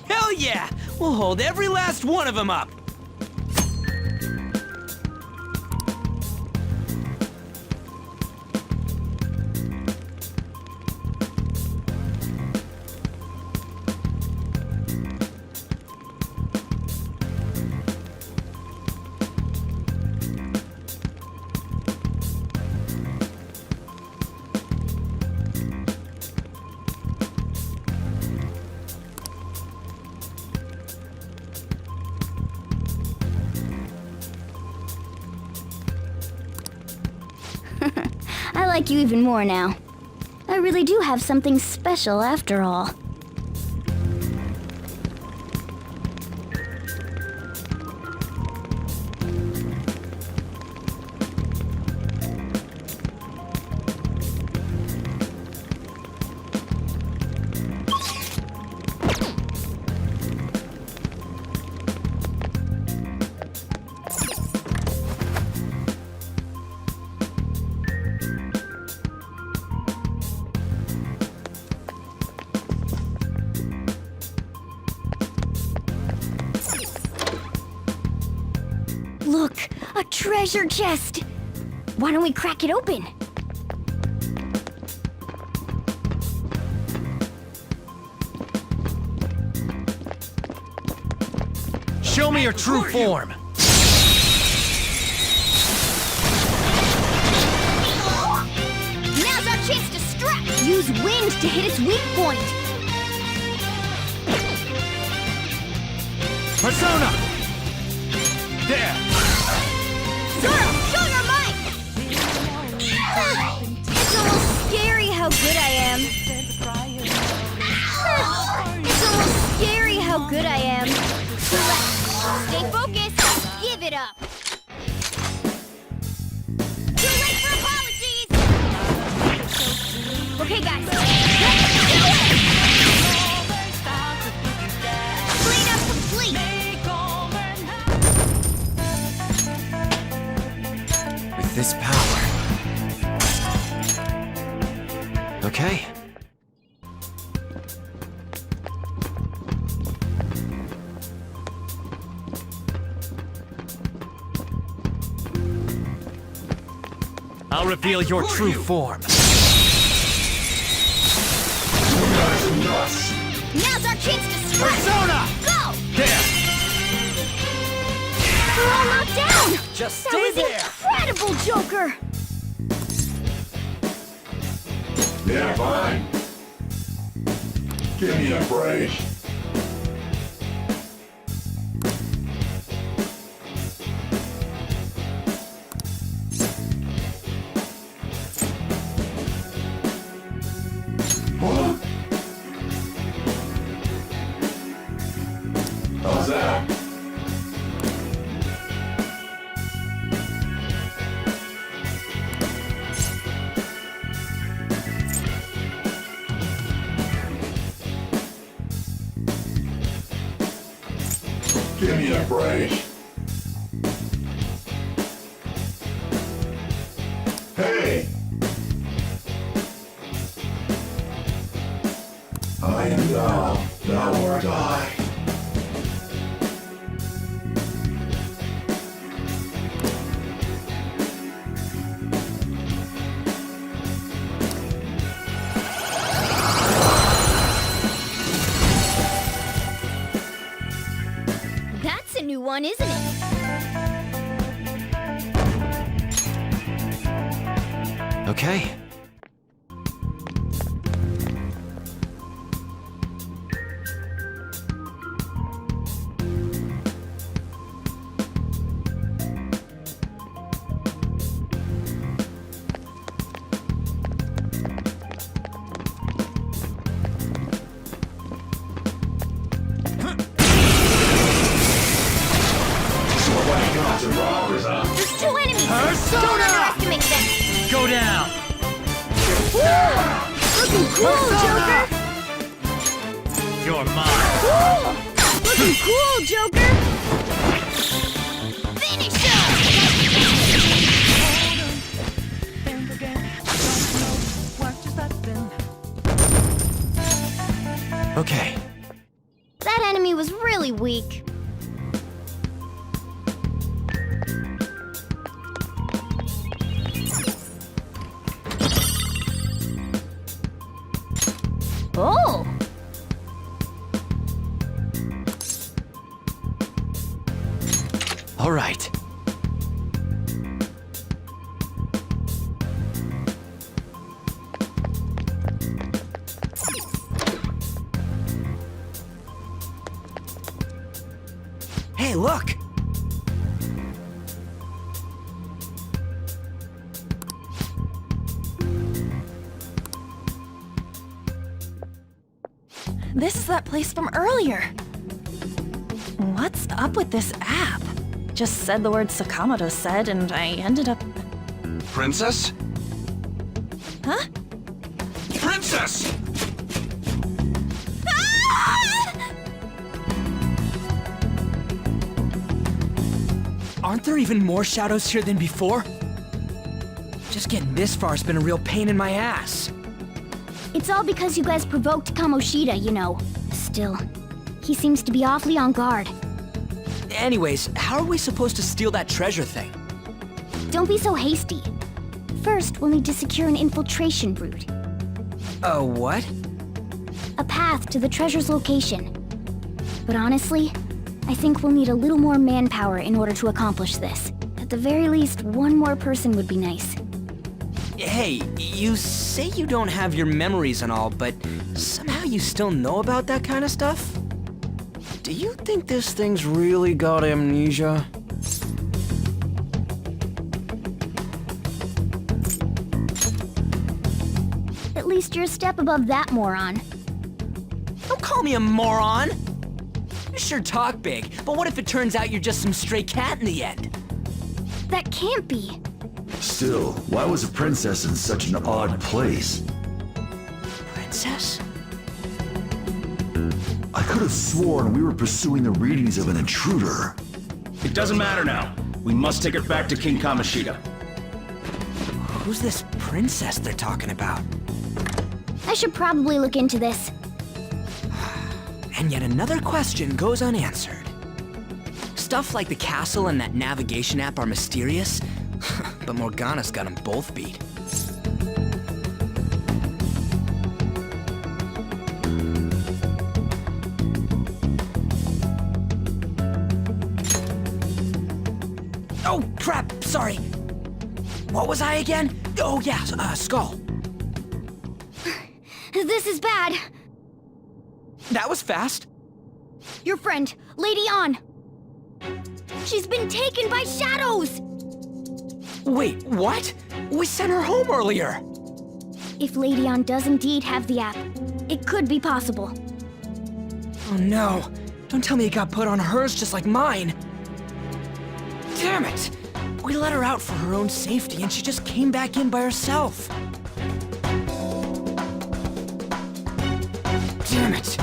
Speaker 7: Hell yeah! We'll hold every last one of them up!
Speaker 12: I like you even more now. I really do have something special after all. Look, a treasure chest! Why don't we crack it open?
Speaker 7: Show me your true form!
Speaker 12: Now's our chance to strike! Use wind to hit its weak point!
Speaker 7: Persona! There!
Speaker 12: Zoro, show your might! It's almost scary how good I am. It's almost scary how good I am. Stay focused. Give it up. Too late for apologies. Okay, guys. Let's do it! Clean up complete.
Speaker 7: With this power. Okay. I'll reveal your true form.
Speaker 12: Now's our chance to strike.
Speaker 7: Persona!
Speaker 12: Go!
Speaker 7: There!
Speaker 12: We're all knocked down.
Speaker 7: Just
Speaker 12: That
Speaker 7: stay
Speaker 12: was
Speaker 7: there!
Speaker 12: incredible, Joker.
Speaker 1: Yeah, fine. Give me a break. Huh? How's that? Give me a break. Hey! I am thou or die.
Speaker 12: That's a new one, isn't it?
Speaker 7: Okay.
Speaker 12: There's two enemies. Don't underestimate them.
Speaker 7: Go down!
Speaker 12: Looking cool, Joker.
Speaker 7: You're mine!
Speaker 12: Looking cool, Joker. Finish him.
Speaker 7: look!
Speaker 9: This is that place from earlier. What's up with this app? Just said the word Sakamoto said, and I ended up...
Speaker 17: Princess?
Speaker 9: Huh?
Speaker 17: Princess!
Speaker 7: Aren't there even more shadows here than before? Just getting this far has been a real pain in my ass.
Speaker 12: It's all because you guys provoked Kamoshida, you know. Still, he seems to be awfully on guard.
Speaker 7: Anyways, how are we supposed to steal that treasure thing?
Speaker 12: Don't be so hasty. First, we'll need to secure an infiltration route.
Speaker 7: A what?
Speaker 12: A path to the treasure's location. But honestly, I think we'll need a little more manpower in order to accomplish this. At the very least, one more person would be nice.
Speaker 7: Hey, you say you don't have your memories and all, but somehow you still know about that kind of stuff? Do you think this thing's really got amnesia?
Speaker 12: At least you're a step above that moron.
Speaker 7: Don't call me a moron! You sure talk big, but what if it turns out you're just some stray cat in the end?
Speaker 12: That can't be.
Speaker 18: Still, why was a princess in such an odd place?
Speaker 7: Princess?
Speaker 18: I could have sworn we were pursuing the readings of an intruder.
Speaker 17: It doesn't matter now. We must take her back to King Kamoshida.
Speaker 7: Who's this princess they're talking about?
Speaker 12: I should probably look into this.
Speaker 7: And yet another question goes unanswered. Stuff like the castle and that navigation app are mysterious, but Morgana's got them both beat. Oh, crap, sorry. What was I again? Oh, yeah, Skull.
Speaker 12: This is bad.
Speaker 7: That was fast.
Speaker 12: Your friend, Lady An. She's been taken by shadows!
Speaker 7: Wait, what? We sent her home earlier.
Speaker 12: If Lady An does indeed have the app, it could be possible.
Speaker 7: Oh no. Don't tell me it got put on hers just like mine. Damn it! We let her out for her own safety and she just came back in by herself. Damn it!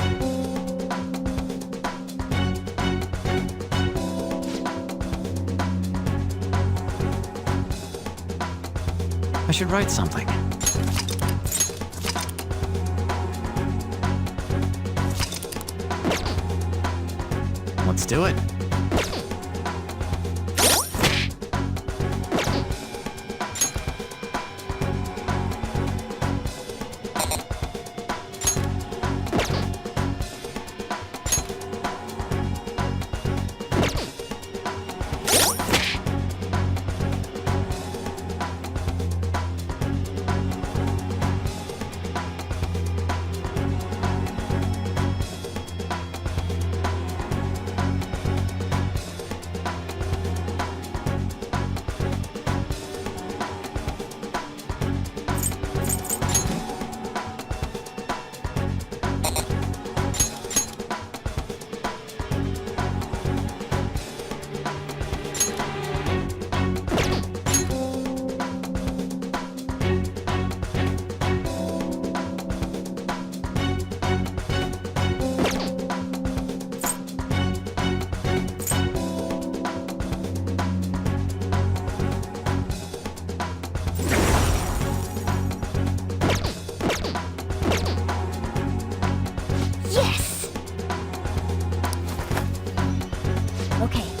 Speaker 10: I should write something. Let's do it.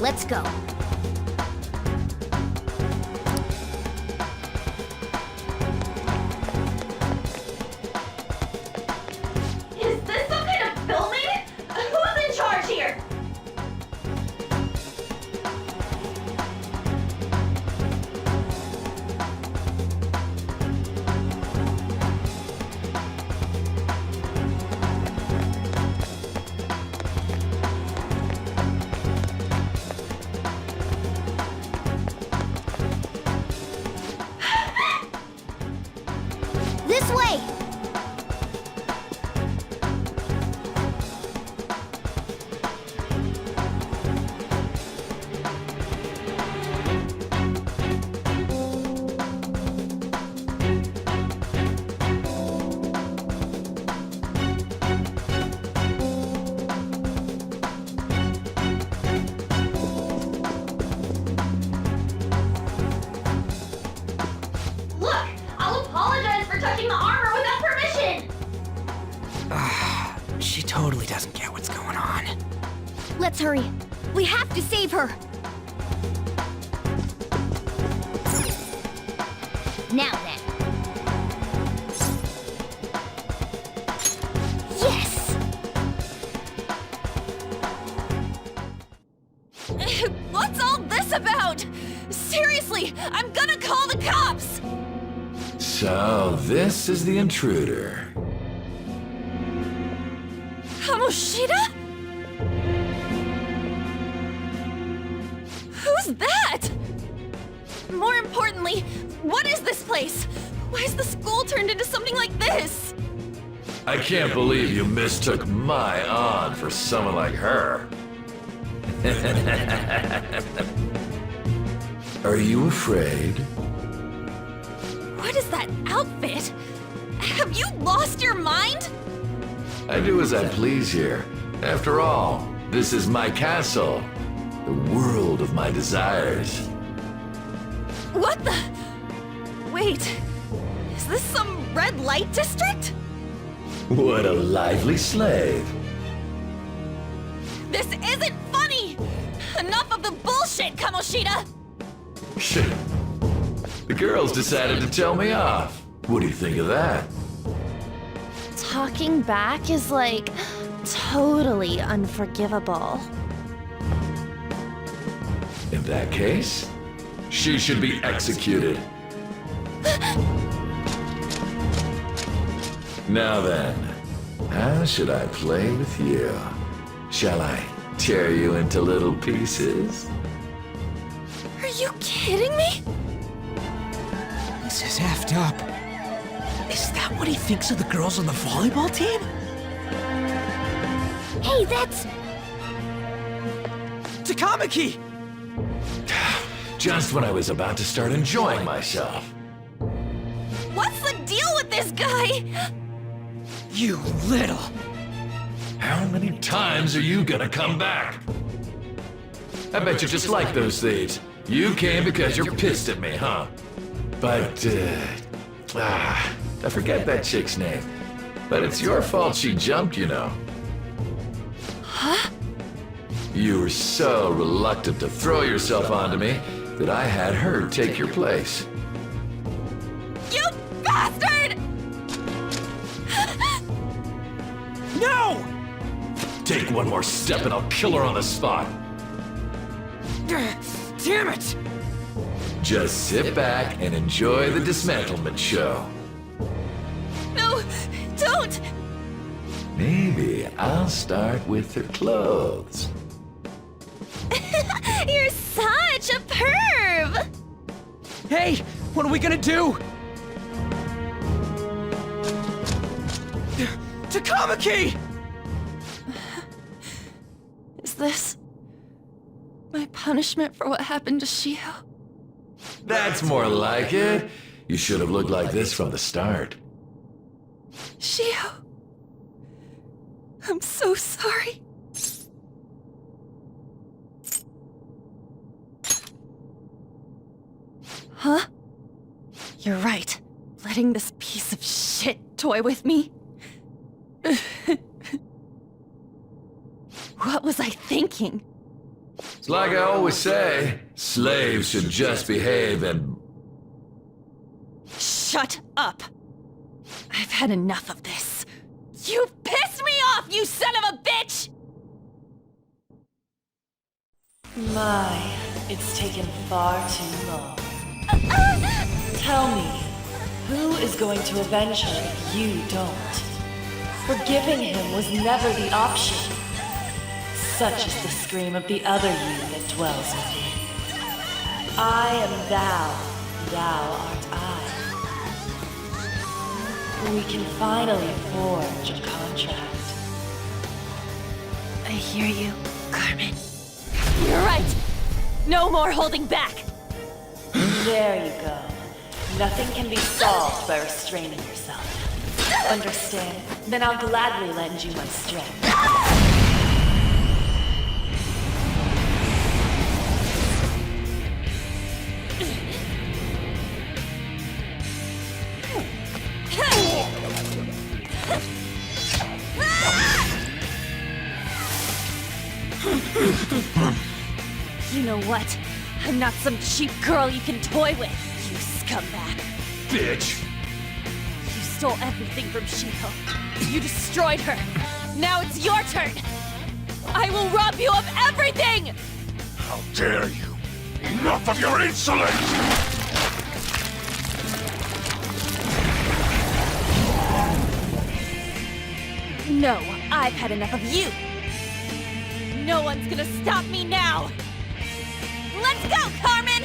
Speaker 12: Let's go.
Speaker 3: Is this some kind of building? Who's in charge here?
Speaker 12: This way!
Speaker 3: Look! I'll apologize for touching the armor without permission!
Speaker 7: She totally doesn't get what's going on.
Speaker 12: Let's hurry. We have to save her. Now then. Yes!
Speaker 9: What's all this about? Seriously, I'm gonna call the cops!
Speaker 6: So, this is the intruder.
Speaker 9: Kamoshida? Who's that? More importantly, what is this place? Why is the school turned into something like this?
Speaker 6: I can't believe you mistook my aunt for someone like her. Are you afraid?
Speaker 9: What is that outfit? Have you lost your mind?
Speaker 6: I do as I please here. After all, this is my castle. The world of my desires.
Speaker 9: What the? Wait, is this some red light district?
Speaker 6: What a lively slave.
Speaker 9: This isn't funny! Enough of the bullshit, Kamoshida!
Speaker 6: Shit. The girls decided to tell me off. What do you think of that?
Speaker 9: Talking back is like totally unforgivable.
Speaker 6: In that case, she should be executed. Now then, how should I play with you? Shall I tear you into little pieces?
Speaker 9: Are you kidding me?
Speaker 7: This is effed up. Is that what he thinks of the girls on the volleyball team?
Speaker 12: Hey, that's...
Speaker 7: Takamaki!
Speaker 6: Just when I was about to start enjoying myself.
Speaker 9: What's the deal with this guy?
Speaker 7: You little...
Speaker 6: How many times are you gonna come back? I bet you just like those thieves. You came because you're pissed at me, huh? But, I forget that chick's name. But it's your fault she jumped, you know.
Speaker 9: Huh?
Speaker 6: You were so reluctant to throw yourself onto me that I had her take your place.
Speaker 9: You bastard!
Speaker 7: No!
Speaker 6: Take one more step and I'll kill her on the spot.
Speaker 7: Damn it!
Speaker 6: Just sit back and enjoy the dismantlement show.
Speaker 9: No, don't!
Speaker 6: Maybe I'll start with her clothes.
Speaker 9: You're such a perv!
Speaker 7: Hey, what are we gonna do? Takamaki!
Speaker 9: Is this my punishment for what happened to Shiho?
Speaker 6: That's more like it. You should have looked like this from the start.
Speaker 9: Shiho, I'm so sorry. Huh? You're right. Letting this piece of shit toy with me? What was I thinking?
Speaker 6: It's like I always say, slaves should just behave and...
Speaker 9: Shut up! I've had enough of this. You pissed me off, you son of a bitch!
Speaker 19: My, it's taken far too long. Tell me, who is going to avenge her if you don't? Forgiving him was never the option. Such is the scream of the other you that dwells within. I am thou, thou art I. we can finally forge a contract.
Speaker 9: I hear you, Carmen.
Speaker 3: You're right! No more holding back!
Speaker 19: There you go. Nothing can be solved by restraining yourself. Understand? Then I'll gladly lend you my strength.
Speaker 3: You know what? I'm not some cheap girl you can toy with, you scumbag.
Speaker 13: Bitch!
Speaker 3: You stole everything from Shiho. You destroyed her. Now it's your turn. I will rob you of everything!
Speaker 15: How dare you! Enough of your insolence!
Speaker 3: No, I've had enough of you. No one's gonna stop me now. Let's go, Carmen!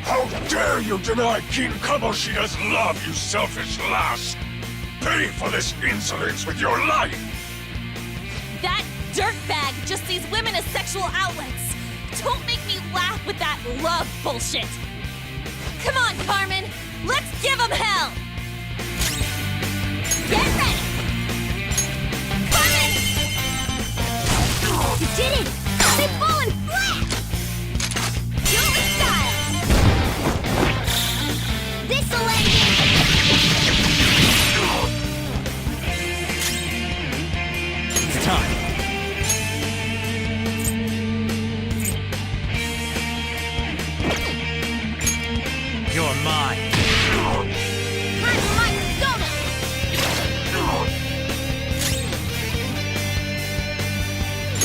Speaker 15: How dare you deny King Kamoshida's love, you selfish lass! Pay for this insolence with your life!
Speaker 3: That dirtbag just sees women as sexual outlets. Don't make me laugh with that love bullshit. Come on, Carmen! Let's give him hell! Get ready! Carmen!
Speaker 12: You did it! They've fallen flat!
Speaker 3: Show me style!
Speaker 12: This'll end it!
Speaker 7: It's time. You're mine.
Speaker 12: Time for my persona!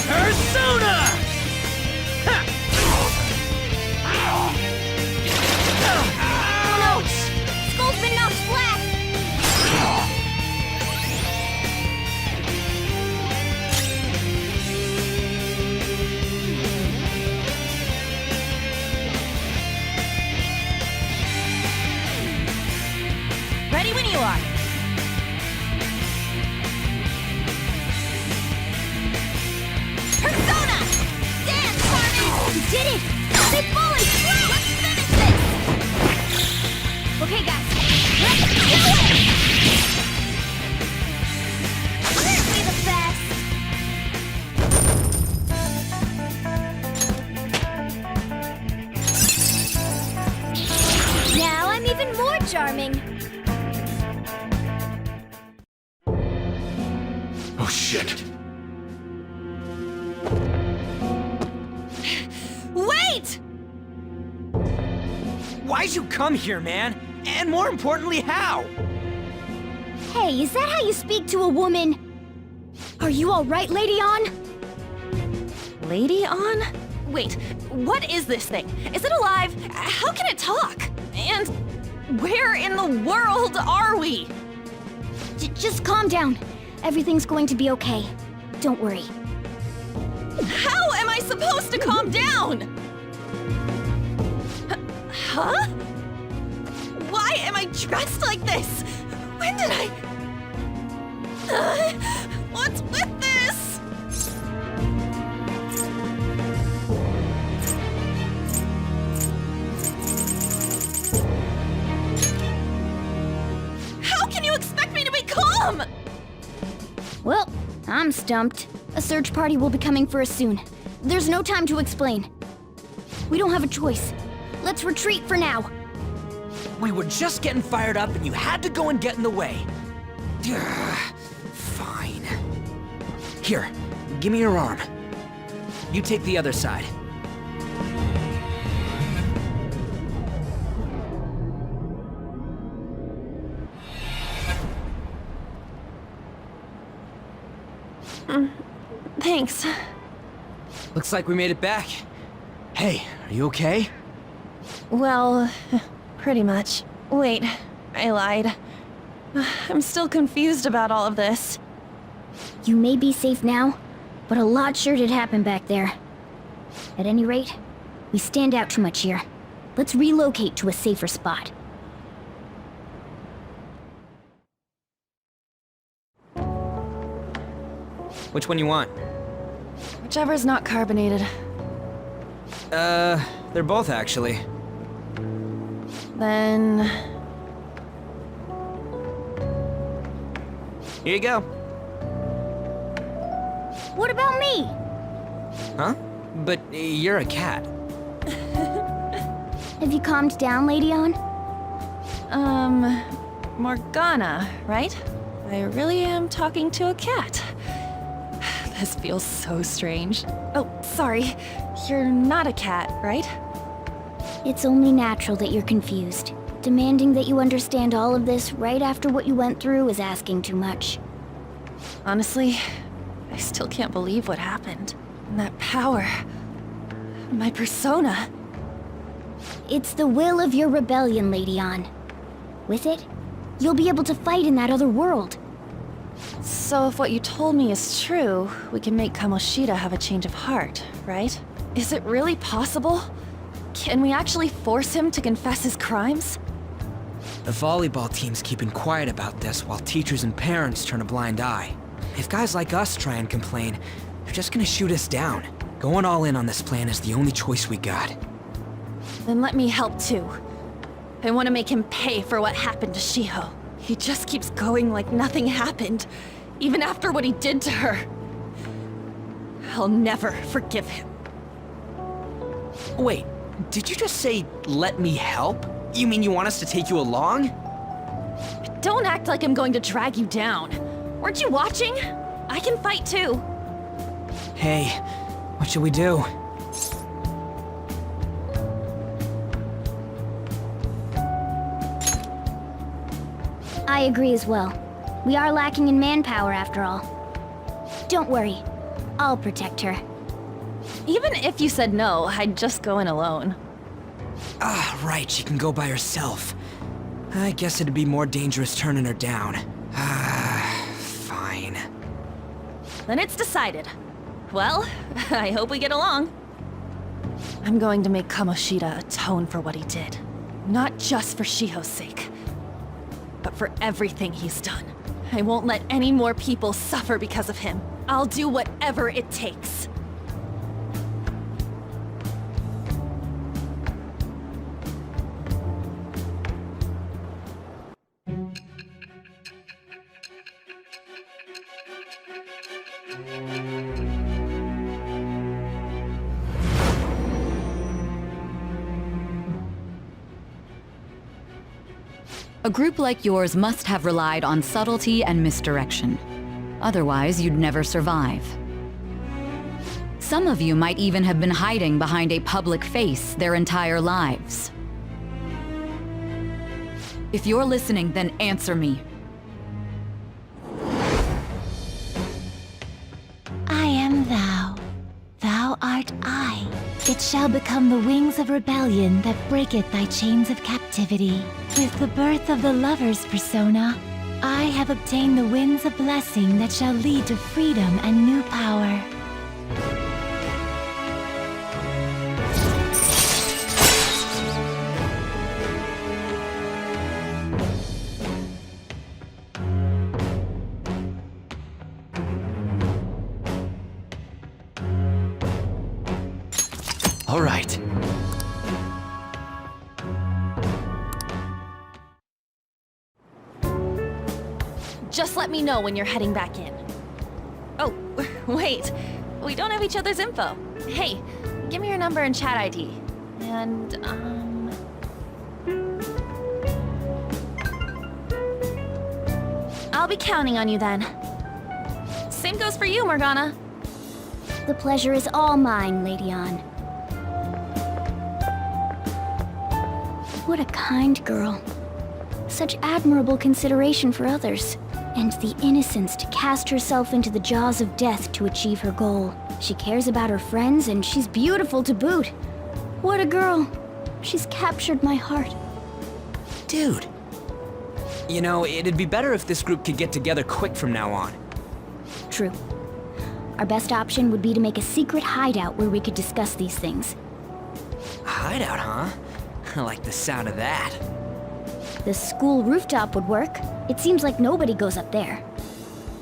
Speaker 7: Persona!
Speaker 12: Oh no! Skull's been knocked flat!
Speaker 3: Ready when you are. Persona! Dance, Carmen!
Speaker 12: You did it! They've fallen flat!
Speaker 3: Let's finish this!
Speaker 12: Okay, guys, let's do it! Aren't we the best? Now I'm even more charming.
Speaker 15: Oh shit!
Speaker 3: Wait!
Speaker 7: Why'd you come here, man? And more importantly, how?
Speaker 12: Hey, is that how you speak to a woman? Are you all right, Lady On?
Speaker 3: Lady On? Wait, what is this thing? Is it alive? How can it talk? And where in the world are we?
Speaker 12: Just calm down. Everything's going to be okay. Don't worry.
Speaker 3: How am I supposed to calm down? Huh? Why am I dressed like this? When did I... what's with this? How can you expect me to be calm?
Speaker 12: Well, I'm stumped. A search party will be coming for us soon. There's no time to explain. We don't have a choice. Let's retreat for now.
Speaker 7: We were just getting fired up and you had to go and get in the way. Fine. Here, give me your arm. You take the other side.
Speaker 9: Thanks.
Speaker 7: Looks like we made it back. Hey, are you okay?
Speaker 9: Well, pretty much. Wait, I lied. I'm still confused about all of this.
Speaker 12: You may be safe now, but a lot sure did happen back there. At any rate, we stand out too much here. Let's relocate to a safer spot.
Speaker 7: Which one you want?
Speaker 9: Whichever's not carbonated.
Speaker 7: They're both actually.
Speaker 9: Then...
Speaker 7: Here you go.
Speaker 12: What about me?
Speaker 7: Huh? But you're a cat.
Speaker 12: Have you calmed down, Lady Ann?
Speaker 9: Morgana, right? I really am talking to a cat. This feels so strange. Oh, sorry. You're not a cat, right?
Speaker 12: It's only natural that you're confused. Demanding that you understand all of this right after what you went through is asking too much.
Speaker 9: Honestly, I still can't believe what happened. And that power... my persona...
Speaker 12: It's the will of your rebellion, Lady Ann. With it, you'll be able to fight in that other world.
Speaker 9: So if what you told me is true, we can make Kamoshida have a change of heart, right? Is it really possible? Can we actually force him to confess his crimes?
Speaker 7: The volleyball team's keeping quiet about this while teachers and parents turn a blind eye. If guys like us try and complain, they're just gonna shoot us down. Going all in on this plan is the only choice we got.
Speaker 9: Then let me help too. I want to make him pay for what happened to Shiho. He just keeps going like nothing happened, even after what he did to her. I'll never forgive him.
Speaker 7: Wait, did you just say, let me help? You mean you want us to take you along?
Speaker 9: Don't act like I'm going to drag you down. Weren't you watching? I can fight too.
Speaker 7: Hey, what should we do?
Speaker 12: I agree as well. We are lacking in manpower after all. Don't worry. I'll protect her.
Speaker 9: Even if you said no, I'd just go in alone.
Speaker 7: Ah, right, she can go by herself. I guess it'd be more dangerous turning her down. Ah, fine.
Speaker 9: Then it's decided. Well, I hope we get along. I'm going to make Kamoshida atone for what he did. Not just for Shiho's sake, but for everything he's done. I won't let any more people suffer because of him. I'll do whatever it takes.
Speaker 20: A group like yours must have relied on subtlety and misdirection. Otherwise, you'd never survive. Some of you might even have been hiding behind a public face their entire lives. If you're listening, then answer me.
Speaker 2: I am thou. Thou art I. It shall become the wings of rebellion that breaketh thy chains of captivity. With the birth of the lover's persona, I have obtained the winds of blessing that shall lead to freedom and new power.
Speaker 7: All right.
Speaker 9: Just let me know when you're heading back in. Oh, wait. We don't have each other's info. Hey, give me your number and chat ID. And, I'll be counting on you then. Same goes for you, Morgana.
Speaker 12: The pleasure is all mine, Lady Ann. What a kind girl. Such admirable consideration for others. And the innocence to cast herself into the jaws of death to achieve her goal. She cares about her friends, and she's beautiful to boot. What a girl. She's captured my heart.
Speaker 7: Dude. You know, it'd be better if this group could get together quick from now on.
Speaker 12: True. our best option would be to make a secret hideout where we could discuss these things.
Speaker 7: A hideout, huh? I like the sound of that.
Speaker 12: The school rooftop would work. It seems like nobody goes up there.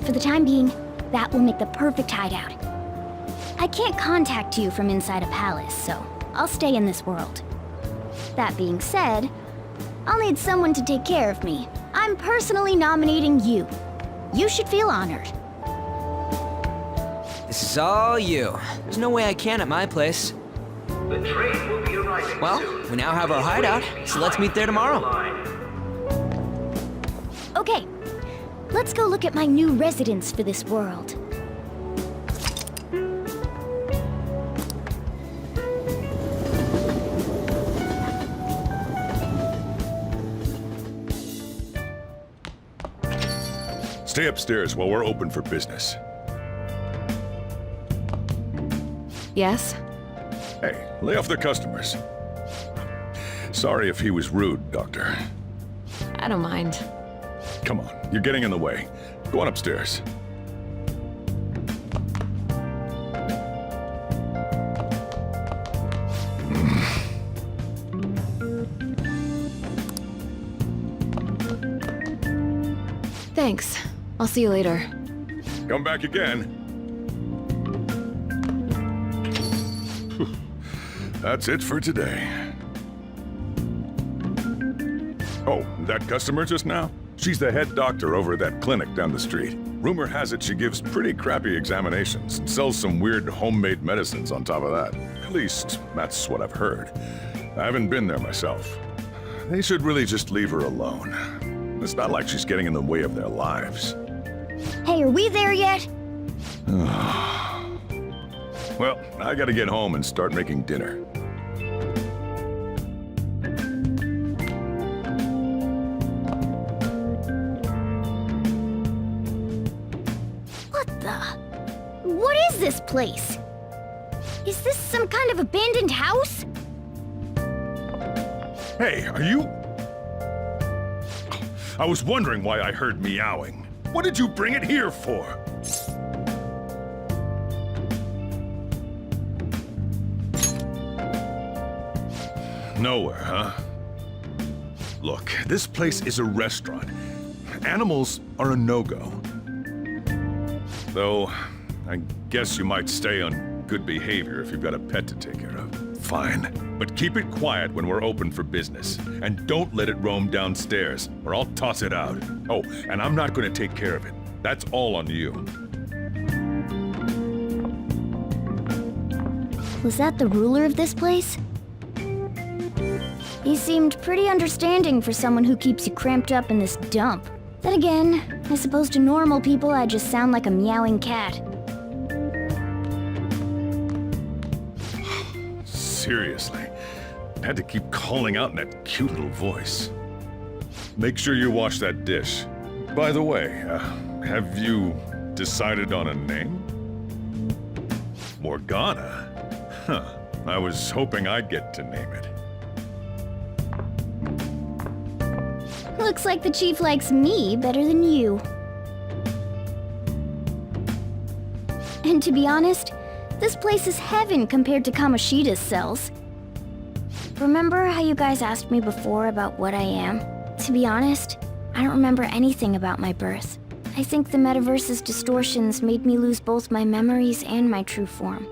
Speaker 12: For the time being, that will make the perfect hideout. I can't contact you from inside a palace, so I'll stay in this world. That being said, I'll need someone to take care of me. I'm personally nominating you. You should feel honored.
Speaker 7: This is all you. There's no way I can at my place.
Speaker 14: The train will be arriving
Speaker 7: Well,
Speaker 14: soon.
Speaker 7: we now have our hideout, so let's meet there tomorrow.
Speaker 12: Okay, let's go look at my new residence for this world.
Speaker 15: Stay upstairs while we're open for business.
Speaker 9: Yes?
Speaker 15: Hey, lay off the customers. Sorry if he was rude, Doctor.
Speaker 9: I don't mind.
Speaker 15: Come on, you're getting in the way. Go on upstairs.
Speaker 9: Thanks. I'll see you later.
Speaker 15: Come back again. That's it for today. Oh, that customer just now? She's the head doctor over at that clinic down the street. Rumor has it she gives pretty crappy examinations and sells some weird homemade medicines on top of that. At least, that's what I've heard. I haven't been there myself. They should really just leave her alone. It's not like she's getting in the way of their lives.
Speaker 12: Hey, are we there yet?
Speaker 15: Well, I gotta get home and start making dinner.
Speaker 12: What is this place? Is this some kind of abandoned house?
Speaker 15: Hey, are you... I was wondering why I heard meowing. What did you bring it here for? Nowhere, huh? Look, this place is a restaurant. Animals are a no-go. Though, I guess you might stay on good behavior if you've got a pet to take care of. Fine. But keep it quiet when we're open for business. And don't let it roam downstairs, or I'll toss it out. Oh, and I'm not going to take care of it. That's all on you.
Speaker 12: Was that the ruler of this place? He seemed pretty understanding for someone who keeps you cramped up in this dump. Then again, I suppose to normal people I just sound like a meowing cat.
Speaker 15: Seriously. Had to keep calling out in that cute little voice. Make sure you wash that dish. By the way, have you decided on a name? Morgana? Huh. I was hoping I'd get to name it.
Speaker 12: Looks like the chief likes me better than you. And to be honest, this place is heaven compared to Kamoshida's cells. Remember how you guys asked me before about what I am? To be honest, I don't remember anything about my birth. I think the metaverse's distortions made me lose both my memories and my true form.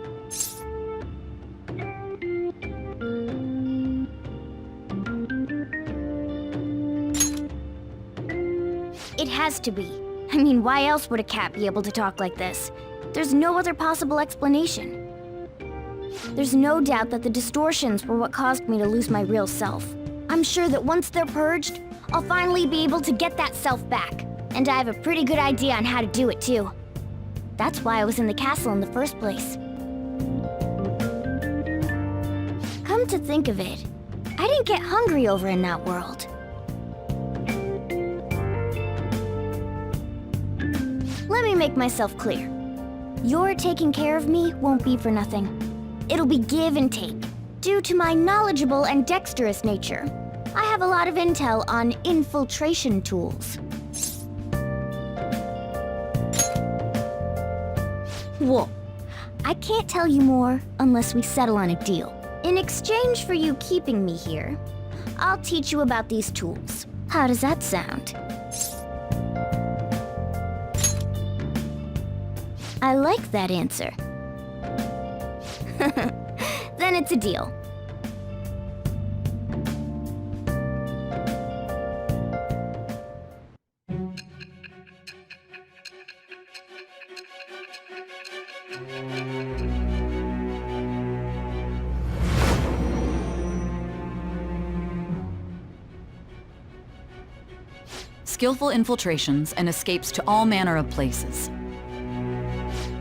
Speaker 12: It has to be. I mean, why else would a cat be able to talk like this? There's no other possible explanation. There's no doubt that the distortions were what caused me to lose my real self. I'm sure that once they're purged, I'll finally be able to get that self back. And I have a pretty good idea on how to do it, too. That's why I was in the castle in the first place. Come to think of it, I didn't get hungry over in that world. Let me make myself clear. Your taking care of me won't be for nothing. It'll be give and take. Due to my knowledgeable and dexterous nature, I have a lot of intel on infiltration tools. Cool. I can't tell you more unless we settle on a deal. In exchange for you keeping me here, I'll teach you about these tools. How does that sound? I like that answer. Then it's a deal.
Speaker 20: Skillful infiltrations and escapes to all manner of places.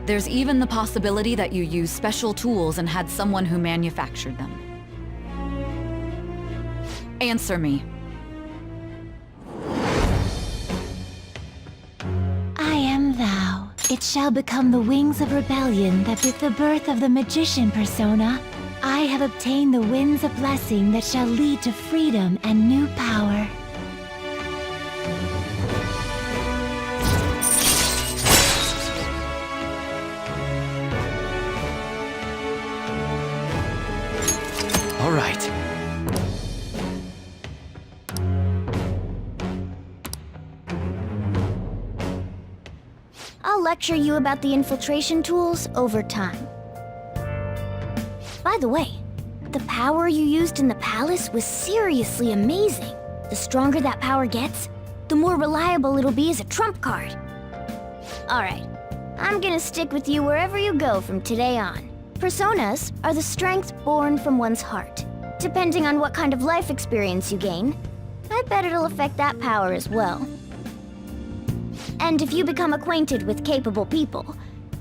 Speaker 20: There's even the possibility that you used special tools and had someone who manufactured them. Answer me.
Speaker 2: I am thou. It shall become the wings of rebellion that with the birth of the magician persona, I have obtained the winds of blessing that shall lead to freedom and new power.
Speaker 7: All right.
Speaker 12: I'll lecture you about the infiltration tools over time. By the way, the power you used in the palace was seriously amazing. The stronger that power gets, the more reliable it'll be as a trump card. Alright, I'm gonna stick with you wherever you go from today on. Personas are the strength born from one's heart. Depending on what kind of life experience you gain, I bet it'll affect that power as well. And if you become acquainted with capable people,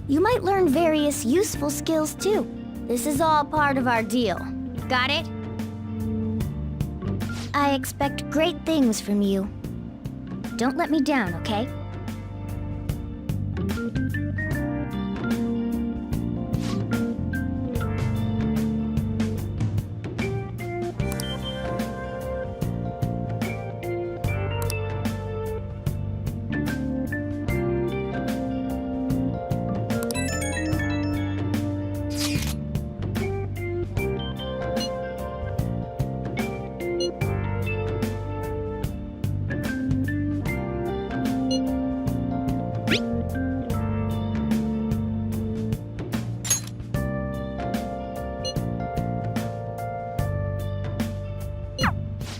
Speaker 12: you might learn various useful skills too. This is all part of our deal. Got it? I expect great things from you. Don't let me down, okay?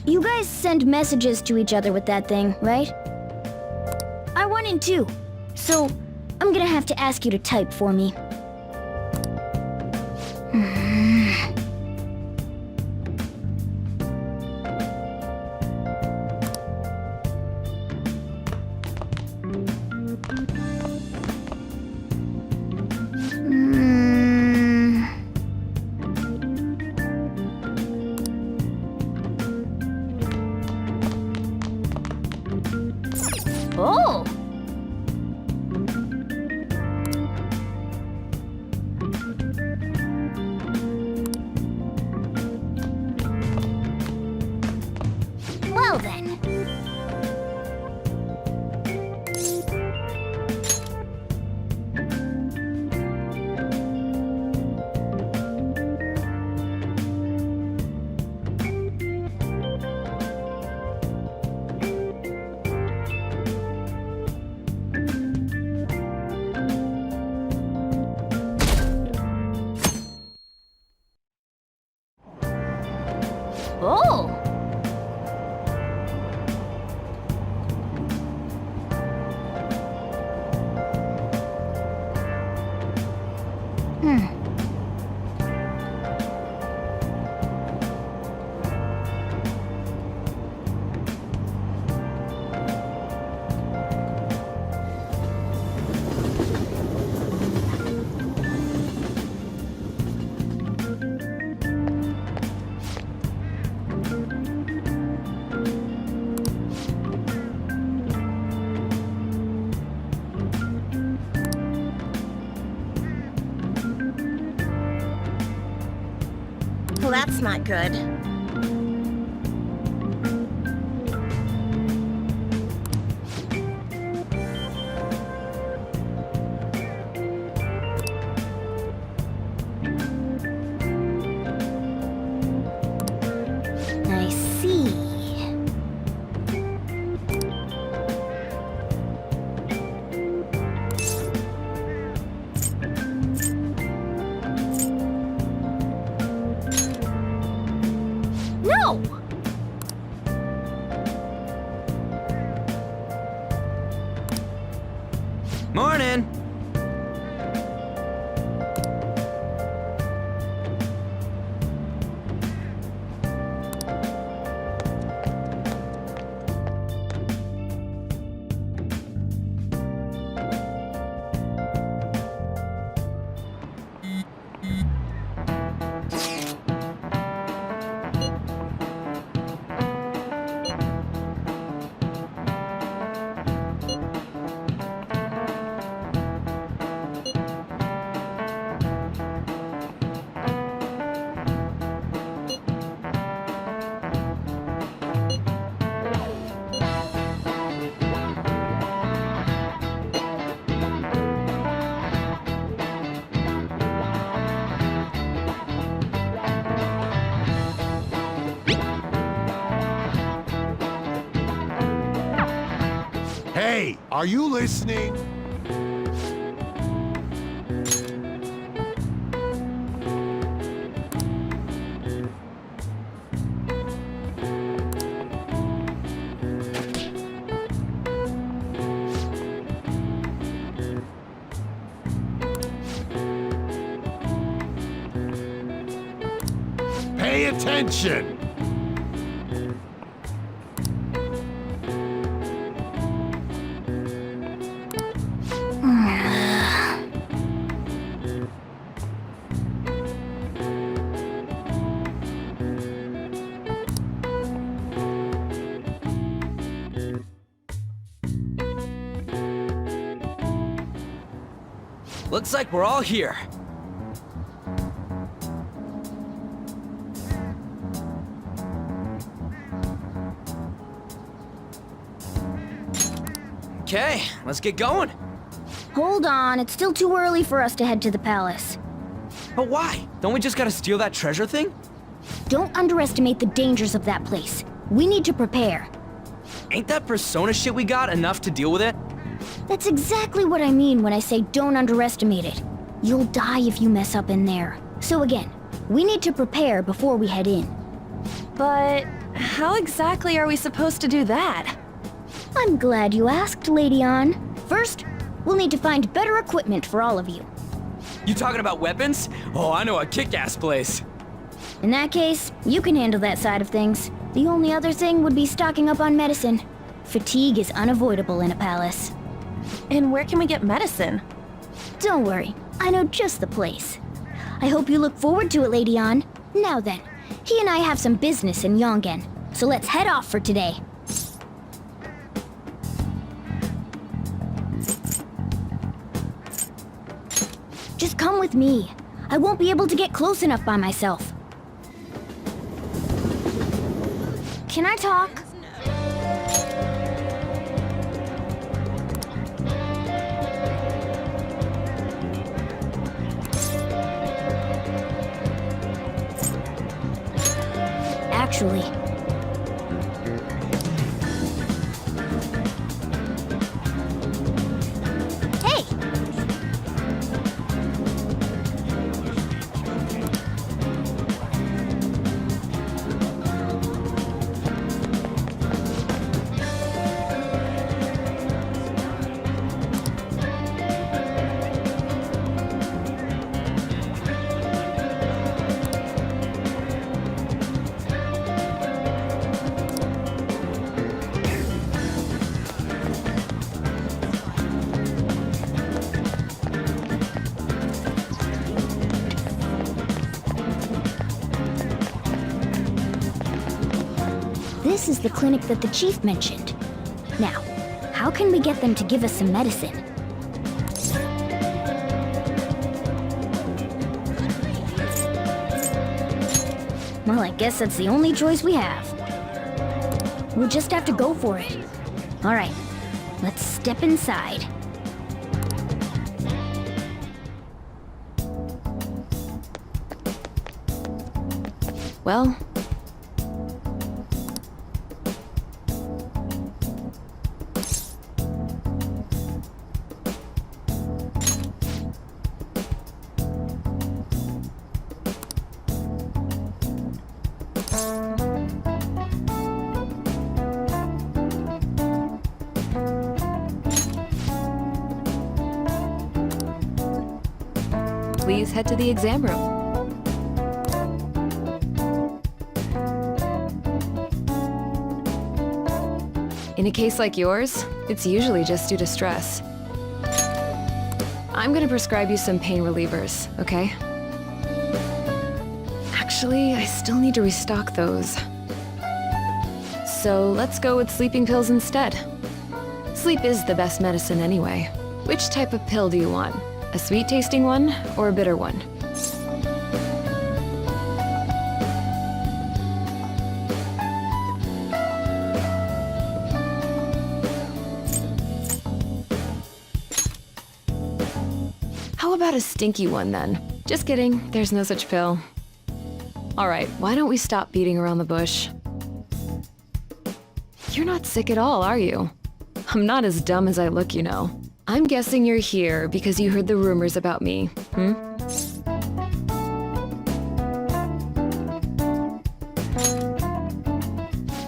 Speaker 12: You guys send messages to each other with that thing, right? I want in too, so I'm gonna have to ask you to type for me. Oh! Well then. Oh! Well, that's not good.
Speaker 3: No!
Speaker 7: Morning!
Speaker 16: Hey, are you listening? Pay attention!
Speaker 7: Looks like we're all here. Okay, let's get going.
Speaker 12: Hold on, it's still too early for us to head to the palace.
Speaker 7: But why? Don't we just gotta steal that treasure thing?
Speaker 12: Don't underestimate the dangers of that place. We need to prepare.
Speaker 7: Ain't that persona shit we got enough to deal with it?
Speaker 12: That's exactly what I mean when I say don't underestimate it. You'll die if you mess up in there. So again, we need to prepare before we head in.
Speaker 9: But how exactly are we supposed to do that?
Speaker 12: I'm glad you asked, Lady Ann. First, we'll need to find better equipment for all of you.
Speaker 7: You talking about weapons? Oh, I know a kick-ass place.
Speaker 12: In that case, you can handle that side of things. The only other thing would be stocking up on medicine. Fatigue is unavoidable in a palace.
Speaker 9: And where can we get medicine?
Speaker 12: Don't worry, I know just the place. I hope you look forward to it, Lady Ann. Now then, he and I have some business in Yongen, so let's head off for today. Just come with me. I won't be able to get close enough by myself. Can I talk? Actually, hey! This is the clinic that the chief mentioned. Now, how can we get them to give us some medicine? Well, I guess that's the only choice we have. We'll just have to go for it. All right, let's step inside.
Speaker 9: Well, please head to the exam room. In a case like yours, it's usually just due to stress. I'm gonna prescribe you some pain relievers, okay? Actually, I still need to restock those. So let's go with sleeping pills instead. Sleep is the best medicine anyway. Which type of pill do you want? A sweet-tasting one or a bitter one? How about a stinky one then? Just kidding, there's no such pill. Alright, why don't we stop beating around the bush? You're not sick at all, are you? I'm not as dumb as I look, you know. I'm guessing you're here because you heard the rumors about me, hmm?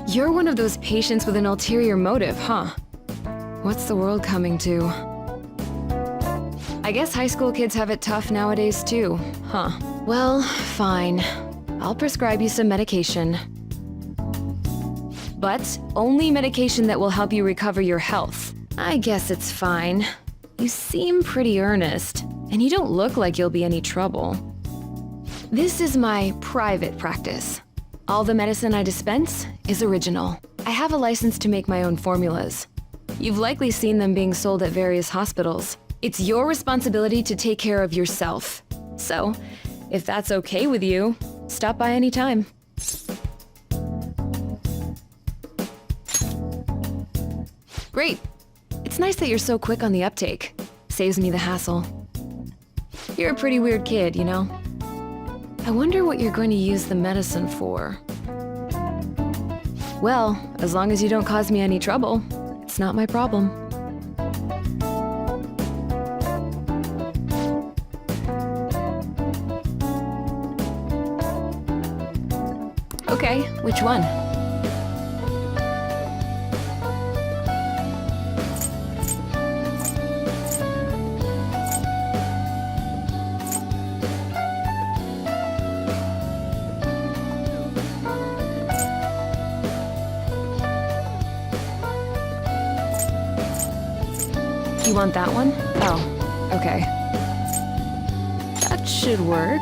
Speaker 9: You're one of those patients with an ulterior motive, huh? What's the world coming to? I guess high school kids have it tough nowadays too, huh? Well, fine. I'll prescribe you some medication. But only medication that will help you recover your health. I guess it's fine. You seem pretty earnest, and you don't look like you'll be any trouble. This is my private practice. All the medicine I dispense is original. I have a license to make my own formulas. You've likely seen them being sold at various hospitals. It's your responsibility to take care of yourself. So, if that's okay with you, stop by anytime. Great. It's nice that you're so quick on the uptake. Saves me the hassle. You're a pretty weird kid, you know? I wonder what you're going to use the medicine for. Well, as long as you don't cause me any trouble, it's not my problem. Okay, which one? You want that one? Oh, okay. That should work.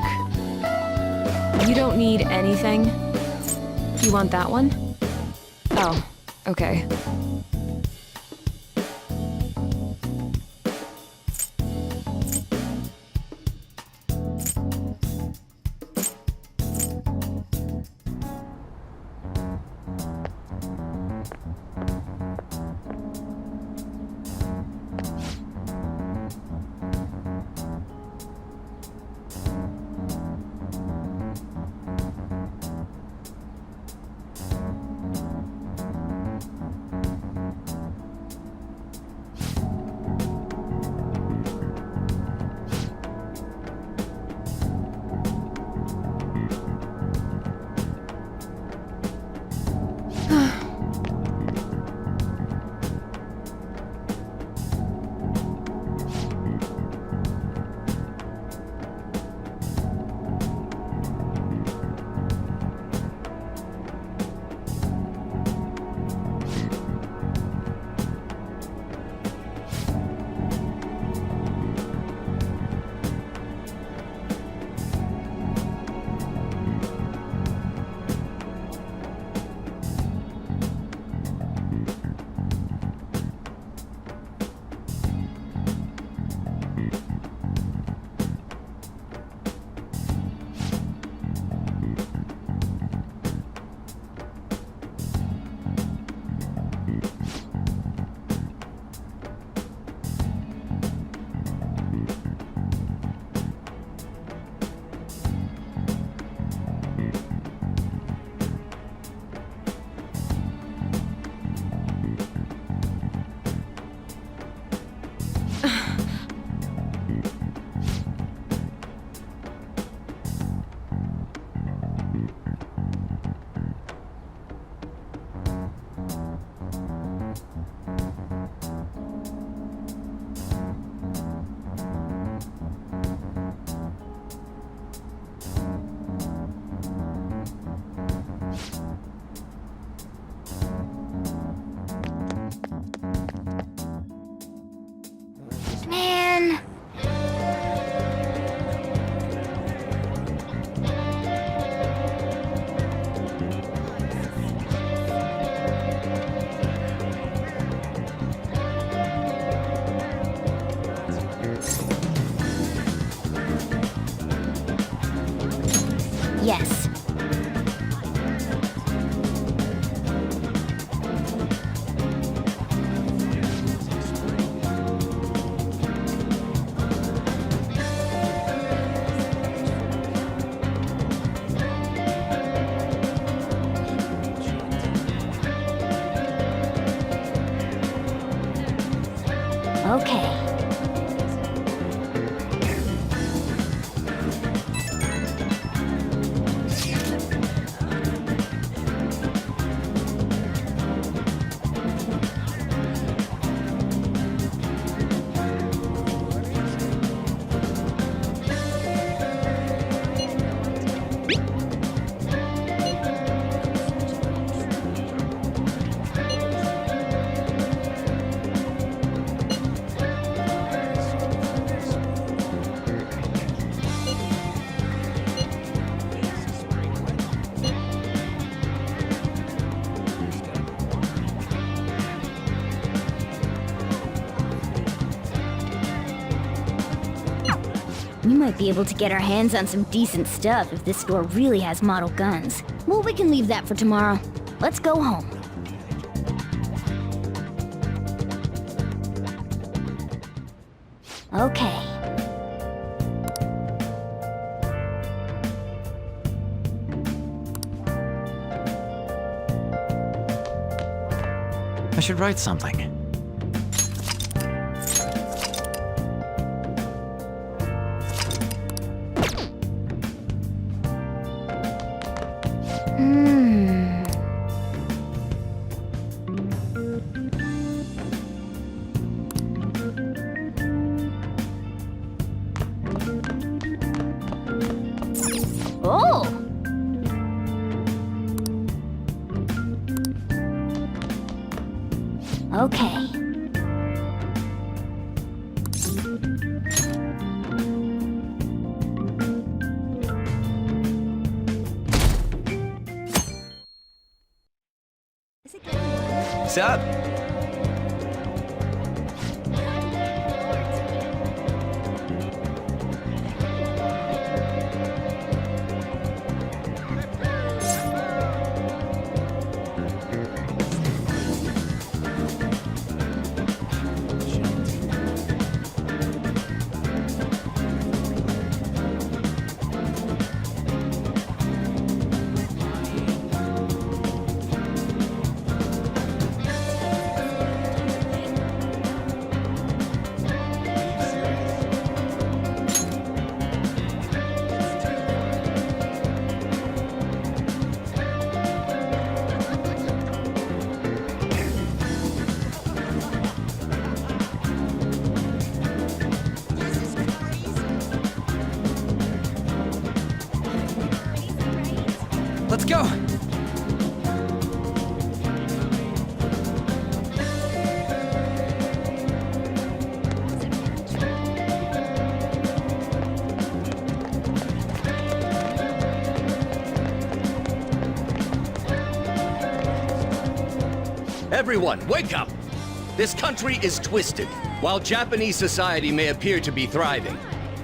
Speaker 9: You don't need anything? You want that one? Oh, okay.
Speaker 12: Yes. Okay. We might be able to get our hands on some decent stuff if this store really has model guns. Well, we can leave that for tomorrow. Let's go home. Okay.
Speaker 7: I should write something.
Speaker 12: Oh! Okay.
Speaker 7: Sup? Let's go!
Speaker 4: Everyone, wake up! This country is twisted. While Japanese society may appear to be thriving,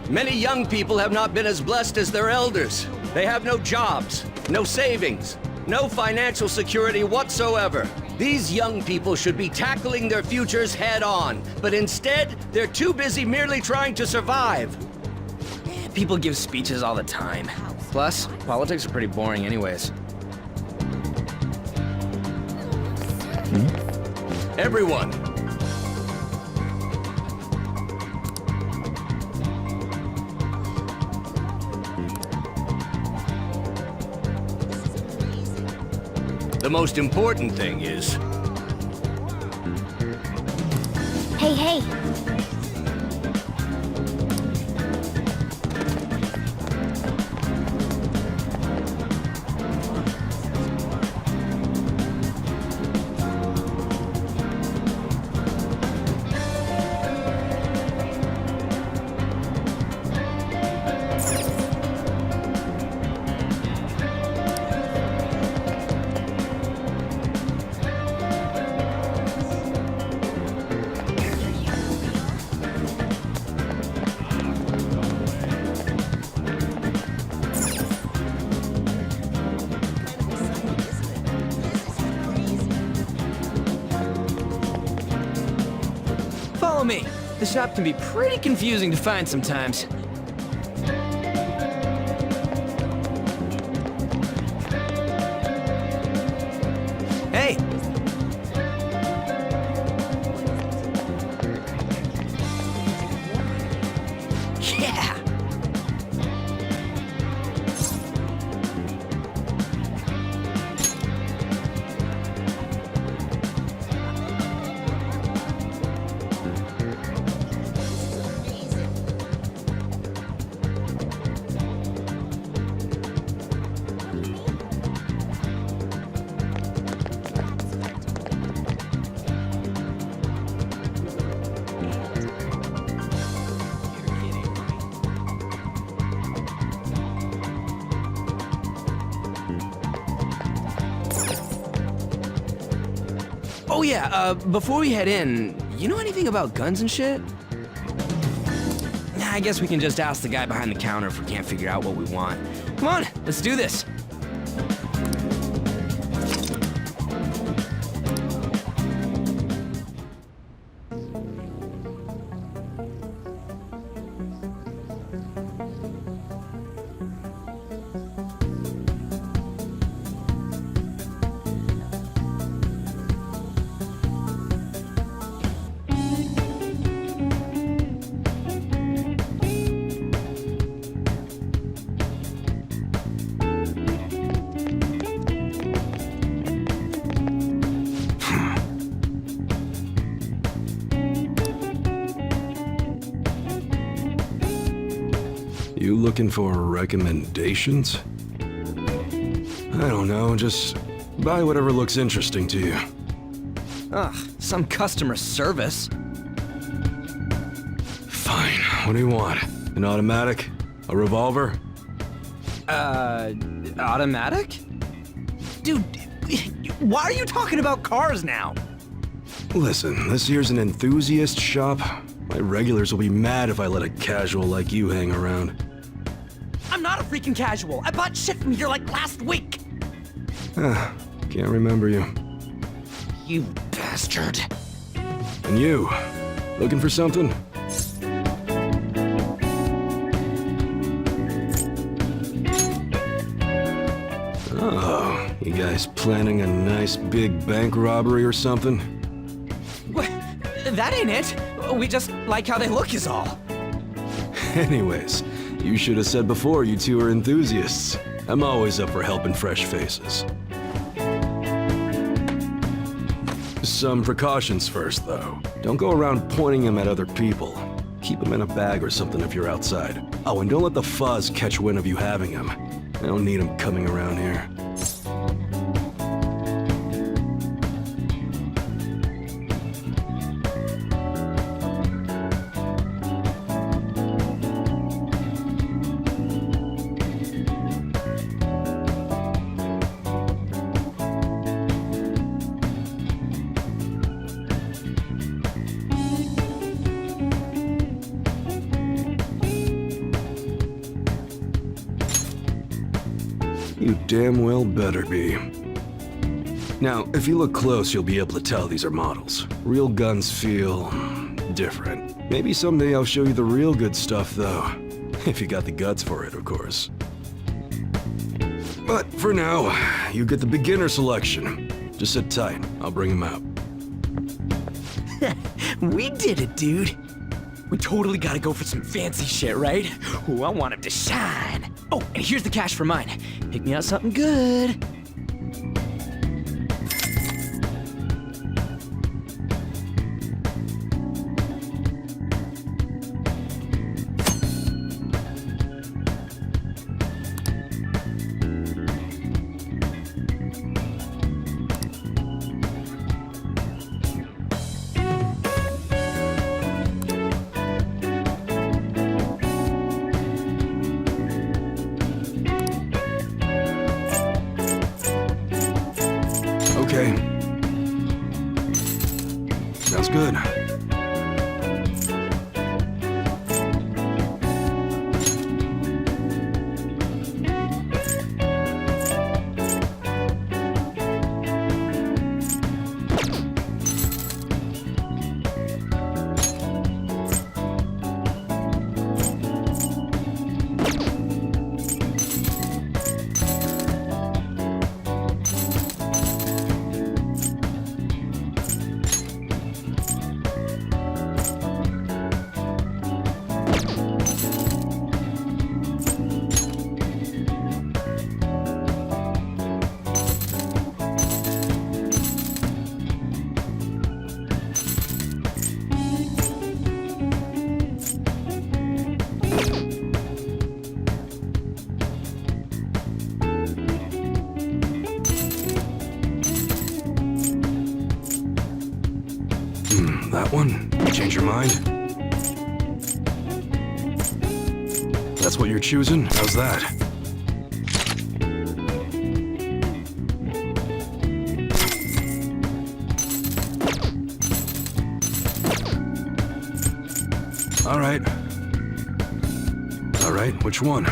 Speaker 4: many young people have not been as blessed as their elders. They have no jobs, no savings, no financial security whatsoever. These young people should be tackling their futures head on, but instead, they're too busy merely trying to survive.
Speaker 7: People give speeches all the time. Plus, politics are pretty boring anyways.
Speaker 4: Everyone, the most important thing is...
Speaker 12: Hey, hey!
Speaker 7: The shop can be pretty confusing to find sometimes. Hey! Yeah! Oh yeah, before we head in, you know anything about guns and shit? Nah, I guess we can just ask the guy behind the counter if we can't figure out what we want. Come on, let's do this.
Speaker 21: You looking for recommendations? I don't know, just buy whatever looks interesting to you.
Speaker 7: Ugh, some customer service.
Speaker 21: Fine, what do you want? An automatic? A revolver?
Speaker 7: Automatic? Dude, why are you talking about cars now?
Speaker 21: Listen, this here's an enthusiast shop. My regulars will be mad if I let a casual like you hang around.
Speaker 7: I'm not a freaking casual. I bought shit from here like last week.
Speaker 21: Can't remember you.
Speaker 7: You bastard.
Speaker 21: And you, looking for something? Oh, you guys planning a nice big bank robbery or something?
Speaker 7: What? That ain't it. We just like how they look is all.
Speaker 21: Anyways, you should have said before you two are enthusiasts. I'm always up for helping fresh faces. Some precautions first, though. Don't go around pointing them at other people. Keep them in a bag or something if you're outside. Oh, and don't let the fuzz catch wind of you having them. I don't need them coming around here. You damn well better be. Now, if you look close, you'll be able to tell these are models. Real guns feel different. Maybe someday I'll show you the real good stuff, though. If you got the guts for it, of course. But for now, you get the beginner selection. Just sit tight. I'll bring him out.
Speaker 7: We did it, dude. We totally gotta go for some fancy shit, right? Ooh, I want him to shine. Oh, and here's the cash for mine. Pick me out something good.
Speaker 21: Okay. Sounds good. mind? That's what you're choosing? How's that? All right. All right, which one?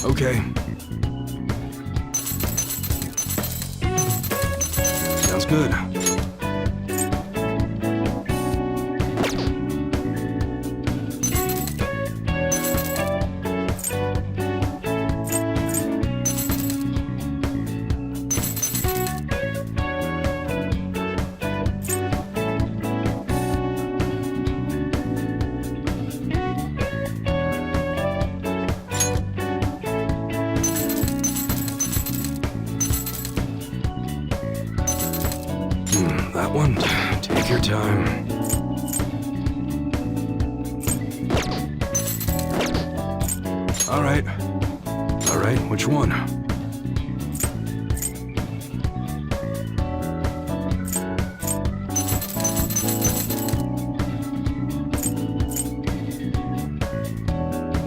Speaker 21: Okay. Sounds good. That one. Take your time. All right. All right, which one?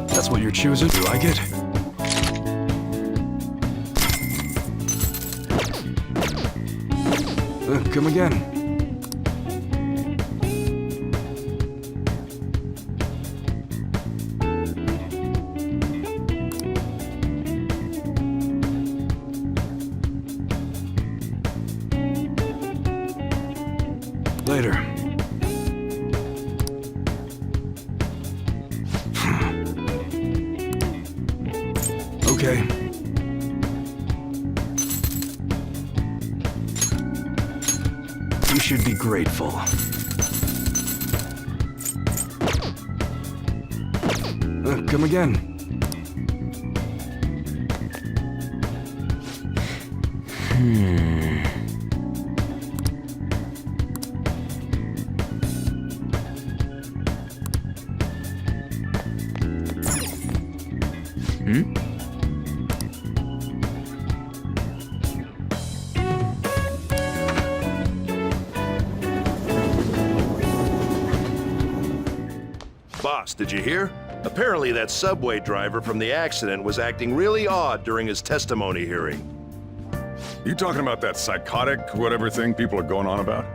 Speaker 21: That's what you're choosing? You like it? Come again. Later. Okay. You should be grateful. Come again.
Speaker 5: Boss, did you hear? Apparently that subway driver from the accident was acting really odd during his testimony hearing.
Speaker 15: You talking about that psychotic whatever thing people are going on about?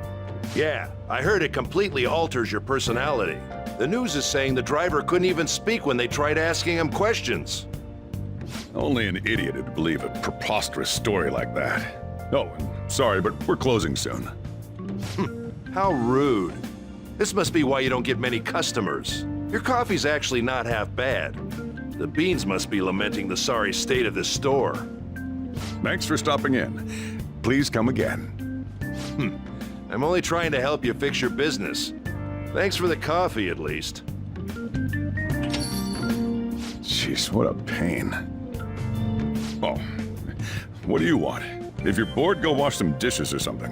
Speaker 5: Yeah, I heard it completely alters your personality. The news is saying the driver couldn't even speak when they tried asking him questions.
Speaker 15: Only an idiot would believe a preposterous story like that. Oh, and sorry, but we're closing soon.
Speaker 5: How rude. This must be why you don't get many customers. Your coffee's actually not half bad. The beans must be lamenting the sorry state of this store.
Speaker 15: Thanks for stopping in. Please come again.
Speaker 5: I'm only trying to help you fix your business. Thanks for the coffee, at least.
Speaker 15: Jeez, what a pain. Oh, what do you want? If you're bored, go wash some dishes or something.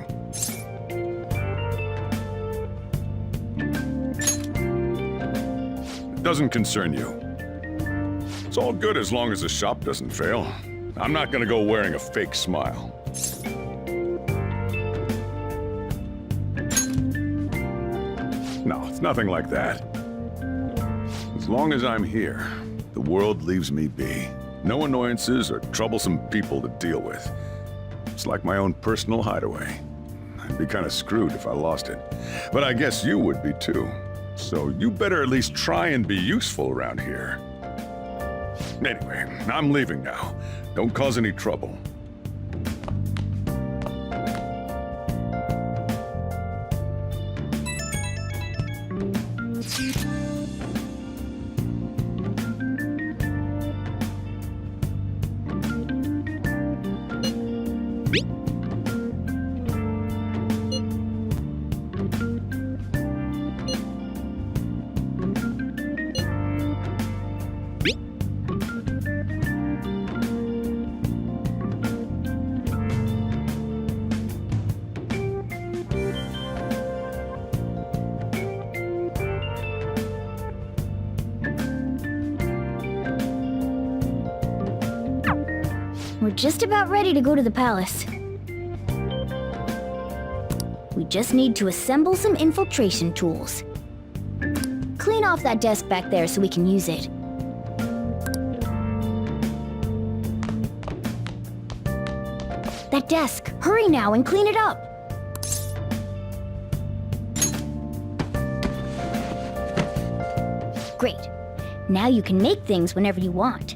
Speaker 15: It doesn't concern you. It's all good as long as the shop doesn't fail. I'm not gonna go wearing a fake smile. No, it's nothing like that. As long as I'm here, the world leaves me be. No annoyances or troublesome people to deal with. It's like my own personal hideaway. I'd be kind of screwed if I lost it. But I guess you would be too. So you better at least try and be useful around here. Anyway, I'm leaving now. Don't cause any trouble.
Speaker 12: We're just about ready to go to the palace. We just need to assemble some infiltration tools. Clean off that desk back there so we can use it. That desk! Hurry now and clean it up! Great. Now you can make things whenever you want.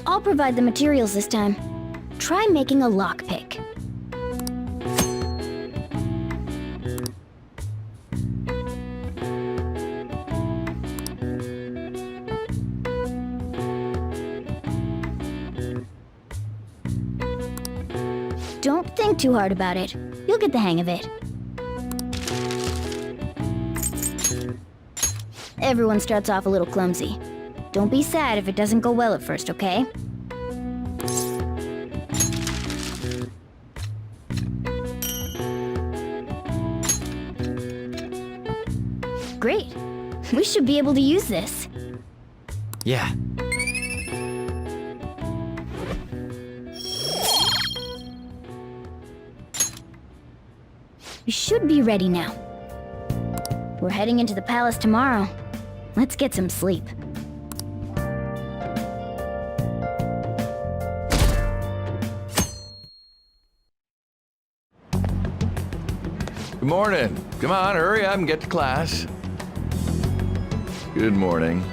Speaker 12: I'll provide the materials this time. Try making a lockpick. Don't think too hard about it. You'll get the hang of it. Everyone starts off a little clumsy. Don't be sad if it doesn't go well at first, okay? Great. We should be able to use this.
Speaker 7: Yeah.
Speaker 12: We should be ready now. We're heading into the palace tomorrow. Let's get some sleep.
Speaker 6: Good morning. Come on, hurry up and get to class. Good morning.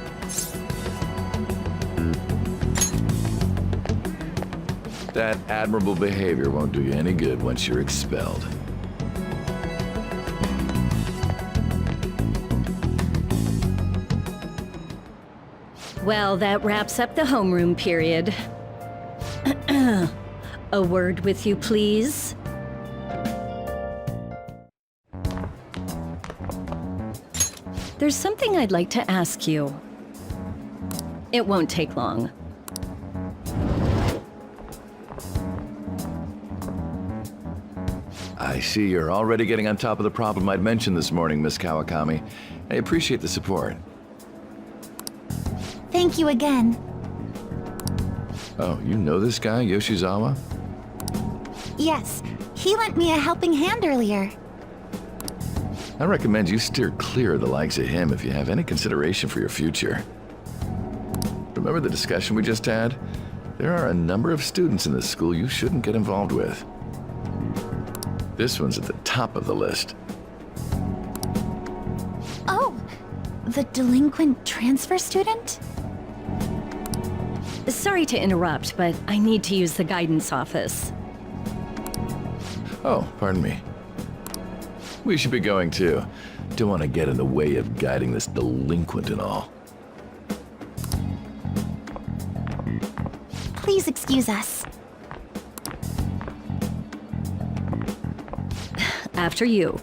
Speaker 6: That admirable behavior won't do you any good once you're expelled.
Speaker 11: Well, that wraps up the homeroom period. A word with you, please. There's something I'd like to ask you. It won't take long.
Speaker 6: I see you're already getting on top of the problem I'd mentioned this morning, Miss Kawakami. I appreciate the support.
Speaker 2: Thank you again.
Speaker 6: Oh, you know this guy, Yoshizawa?
Speaker 2: Yes, he lent me a helping hand earlier.
Speaker 6: I recommend you steer clear of the likes of him if you have any consideration for your future. Remember the discussion we just had? There are a number of students in this school you shouldn't get involved with. This one's at the top of the list.
Speaker 2: Oh, the delinquent transfer student?
Speaker 11: Sorry to interrupt, but I need to use the guidance office.
Speaker 6: Oh, pardon me. We should be going too. Don't want to get in the way of guiding this delinquent and all.
Speaker 2: Please excuse us.
Speaker 11: After you.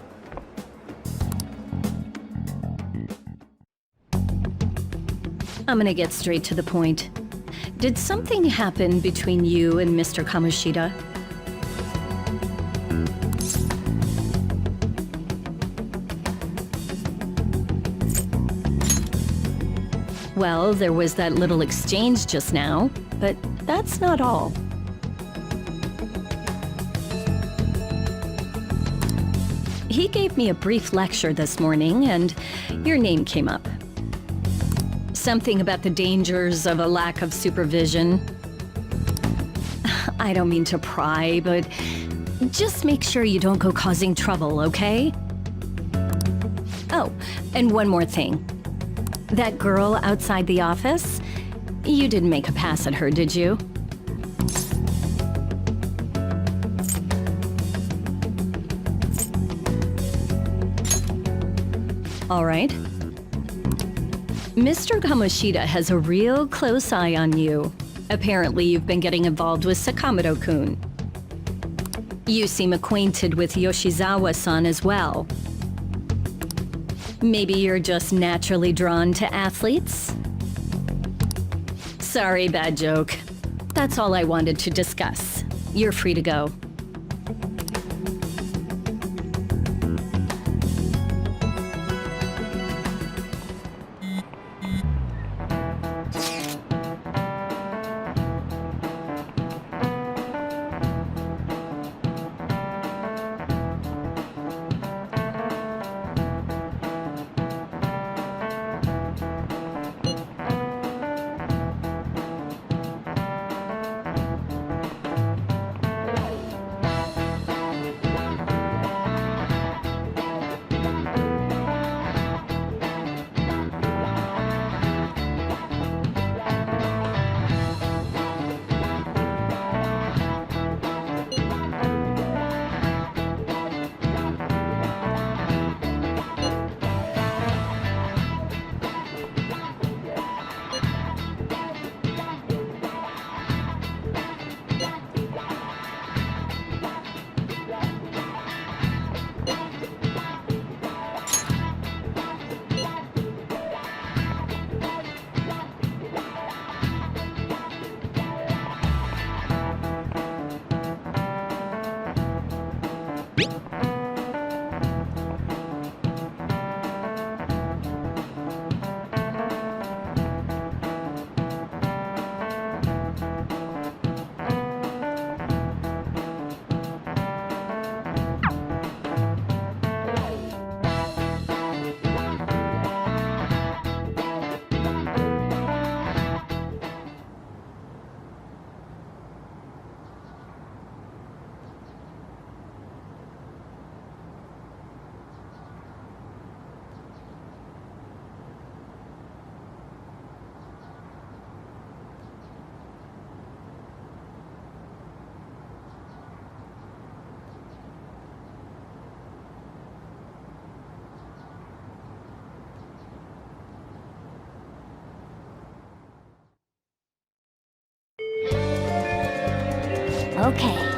Speaker 11: I'm gonna get straight to the point. Did something happen between you and Mr. Kamoshida? Well, there was that little exchange just now, but that's not all. He gave me a brief lecture this morning, and your name came up. Something about the dangers of a lack of supervision. I don't mean to pry, but just make sure you don't go causing trouble, okay? Oh, and one more thing. That girl outside the office, you didn't make a pass at her, did you? All right. Mr. Kamoshida has a real close eye on you. Apparently, you've been getting involved with Sakamoto-kun. You seem acquainted with Yoshizawa-san as well. Maybe you're just naturally drawn to athletes? Sorry, bad joke. That's all I wanted to discuss. You're free to go.
Speaker 12: Okay.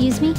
Speaker 12: Excuse me?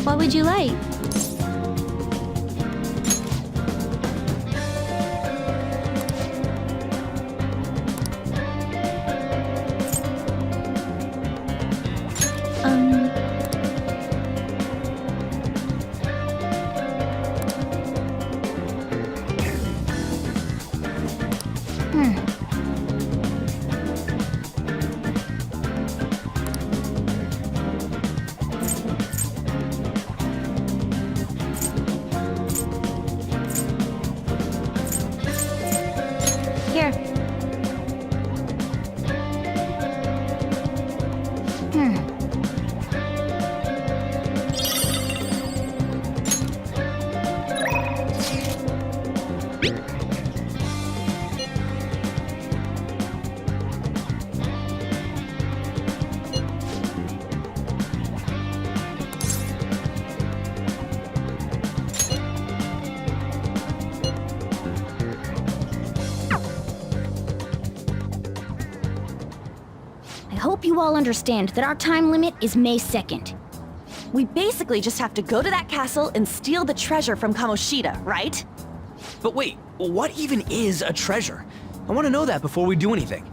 Speaker 12: What would you like? you all understand that our time limit is May 2nd.
Speaker 9: We basically just have to go to that castle and steal the treasure from Kamoshida, right?
Speaker 7: But wait, what even is a treasure? I want to know that before we do anything.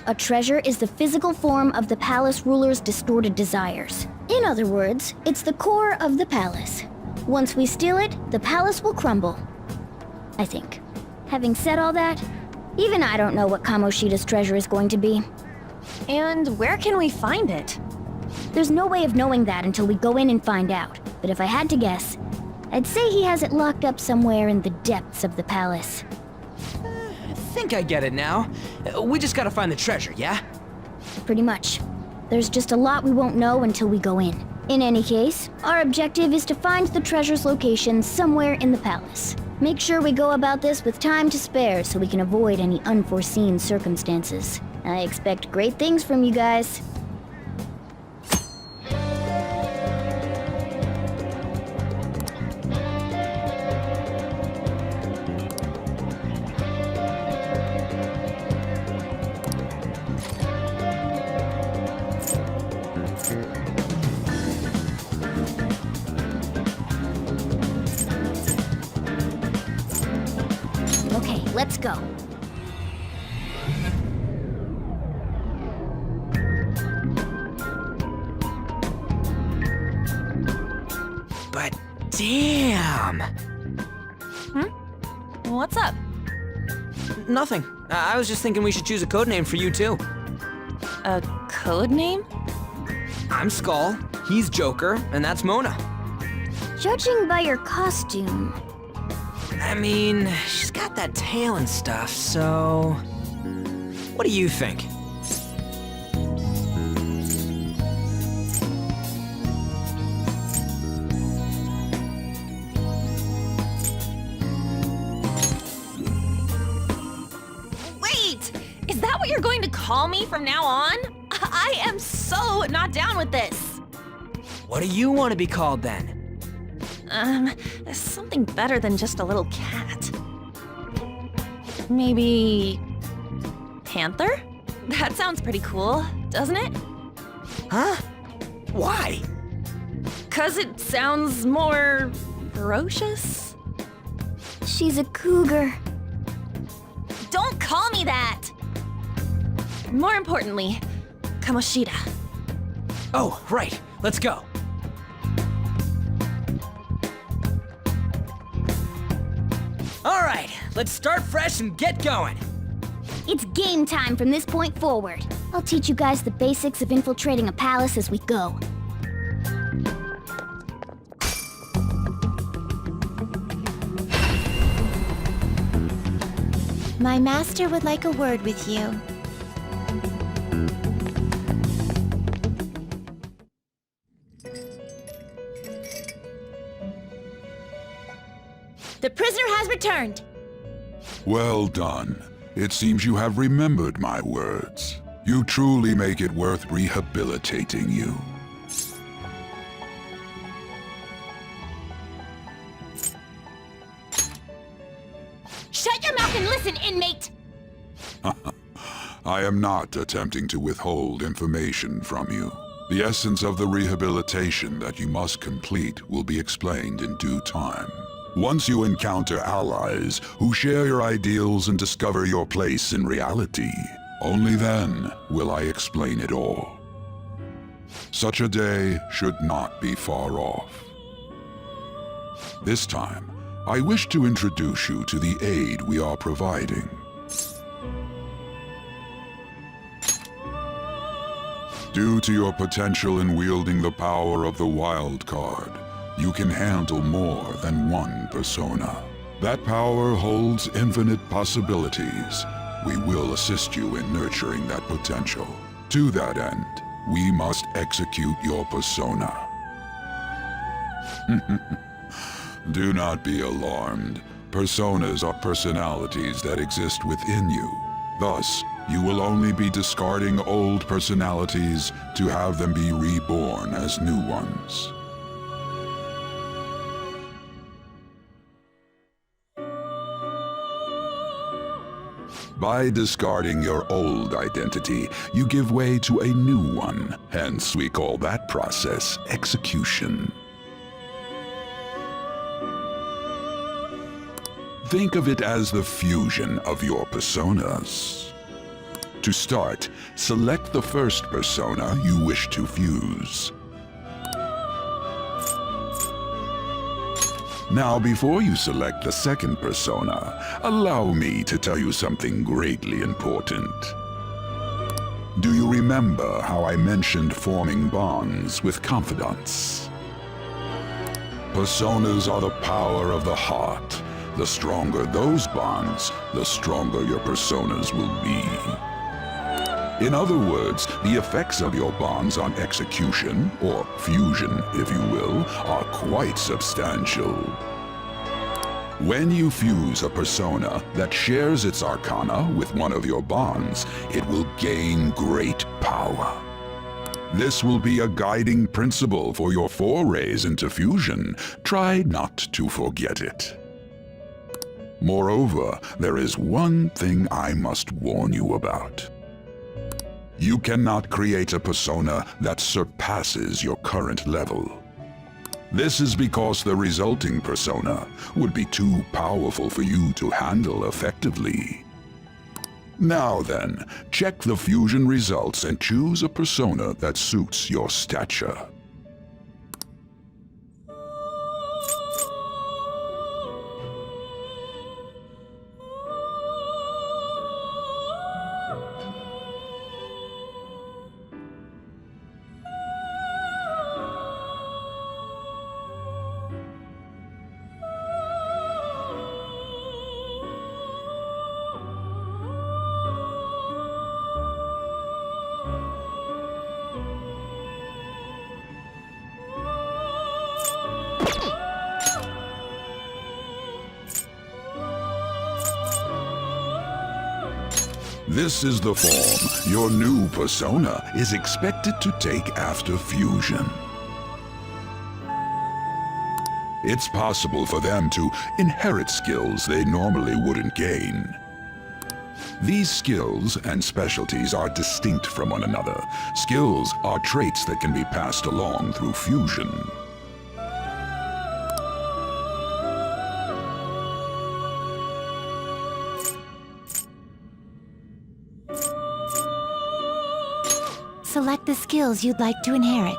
Speaker 12: A treasure is the physical form of the palace ruler's distorted desires. In other words, it's the core of the palace. Once we steal it, the palace will crumble. I think. Having said all that, even I don't know what Kamoshida's treasure is going to be.
Speaker 9: And where can we find it?
Speaker 12: There's no way of knowing that until we go in and find out. But if I had to guess, I'd say he has it locked up somewhere in the depths of the palace.
Speaker 7: I think I get it now. We just gotta find the treasure, yeah?
Speaker 12: Pretty much. There's just a lot we won't know until we go in. In any case, our objective is to find the treasure's location somewhere in the palace. Make sure we go about this with time to spare so we can avoid any unforeseen circumstances. I expect great things from you guys. Okay, let's go.
Speaker 7: But damn!
Speaker 9: What's up?
Speaker 7: Nothing. I was just thinking we should choose a code name for you too.
Speaker 9: A code name?
Speaker 7: I'm Skull, he's Joker, and that's Mona.
Speaker 12: Judging by your costume,
Speaker 7: I mean, she's got that tail and stuff, so... What do you think?
Speaker 9: Wait! Is that what you're going to call me from now on? I am so not down with this.
Speaker 7: What do you want to be called then?
Speaker 9: Something better than just a little cat. Maybe... Panther? That sounds pretty cool, doesn't it?
Speaker 7: Huh? Why?
Speaker 9: 'Cause it sounds more... ferocious?
Speaker 12: she's a cougar.
Speaker 9: Don't call me that! More importantly, Kamoshida.
Speaker 7: Oh, right. Let's go. All right, let's start fresh and get going.
Speaker 12: It's game time from this point forward. I'll teach you guys the basics of infiltrating a palace as we go.
Speaker 2: My master would like a word with you.
Speaker 3: The prisoner has returned.
Speaker 1: Well done. It seems you have remembered my words. You truly make it worth rehabilitating you.
Speaker 3: Shut your mouth and listen, inmate!
Speaker 1: I am not attempting to withhold information from you. The essence of the rehabilitation that you must complete will be explained in due time. Once you encounter allies who share your ideals and discover your place in reality, only then will I explain it all. Such a day should not be far off. This time, I wish to introduce you to the aid we are providing. Due to your potential in wielding the power of the wild card, you can handle more than one persona. That power holds infinite possibilities. We will assist you in nurturing that potential. To that end, we must execute your persona. Do not be alarmed. Personas are personalities that exist within you. Thus, you will only be discarding old personalities to have them be reborn as new ones. By discarding your old identity, you give way to a new one. Hence, we call that process execution. Think of it as the fusion of your personas. To start, select the first persona you wish to fuse. Now, before you select the second persona, allow me to tell you something greatly important. Do you remember how I mentioned forming bonds with confidants? Personas are the power of the heart. The stronger those bonds, the stronger your personas will be. In other words, the effects of your bonds on execution, or fusion, if you will, are quite substantial. When you fuse a persona that shares its arcana with one of your bonds, it will gain great power. This will be a guiding principle for your forays into fusion. Try not to forget it. Moreover, there is one thing I must warn you about. You cannot create a persona that surpasses your current level. This is because the resulting persona would be too powerful for you to handle effectively. Now then, check the fusion results and choose a persona that suits your stature. This is the form your new persona is expected to take after fusion. It's possible for them to inherit skills they normally wouldn't gain. These skills and specialties are distinct from one another. Skills are traits that can be passed along through fusion.
Speaker 2: Select the skills you'd like to inherit.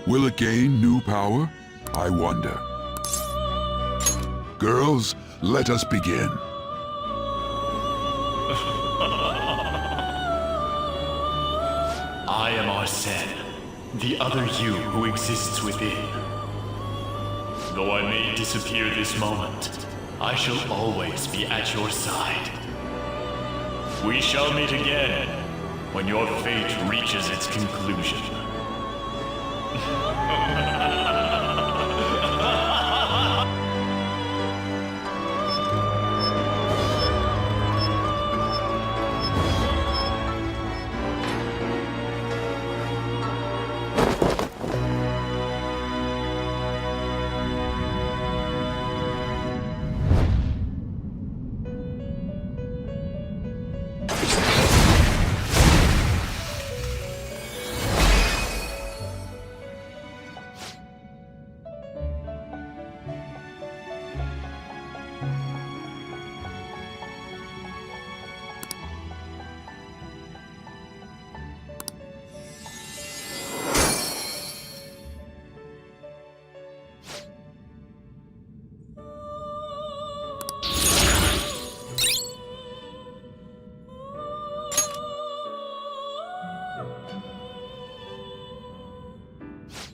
Speaker 1: Will it gain new power? I wonder. Girls, let us begin.
Speaker 8: I am Arsene, the other you who exists within. Though I may disappear this moment, I shall always be at your side. We shall meet again when your fate reaches its conclusion.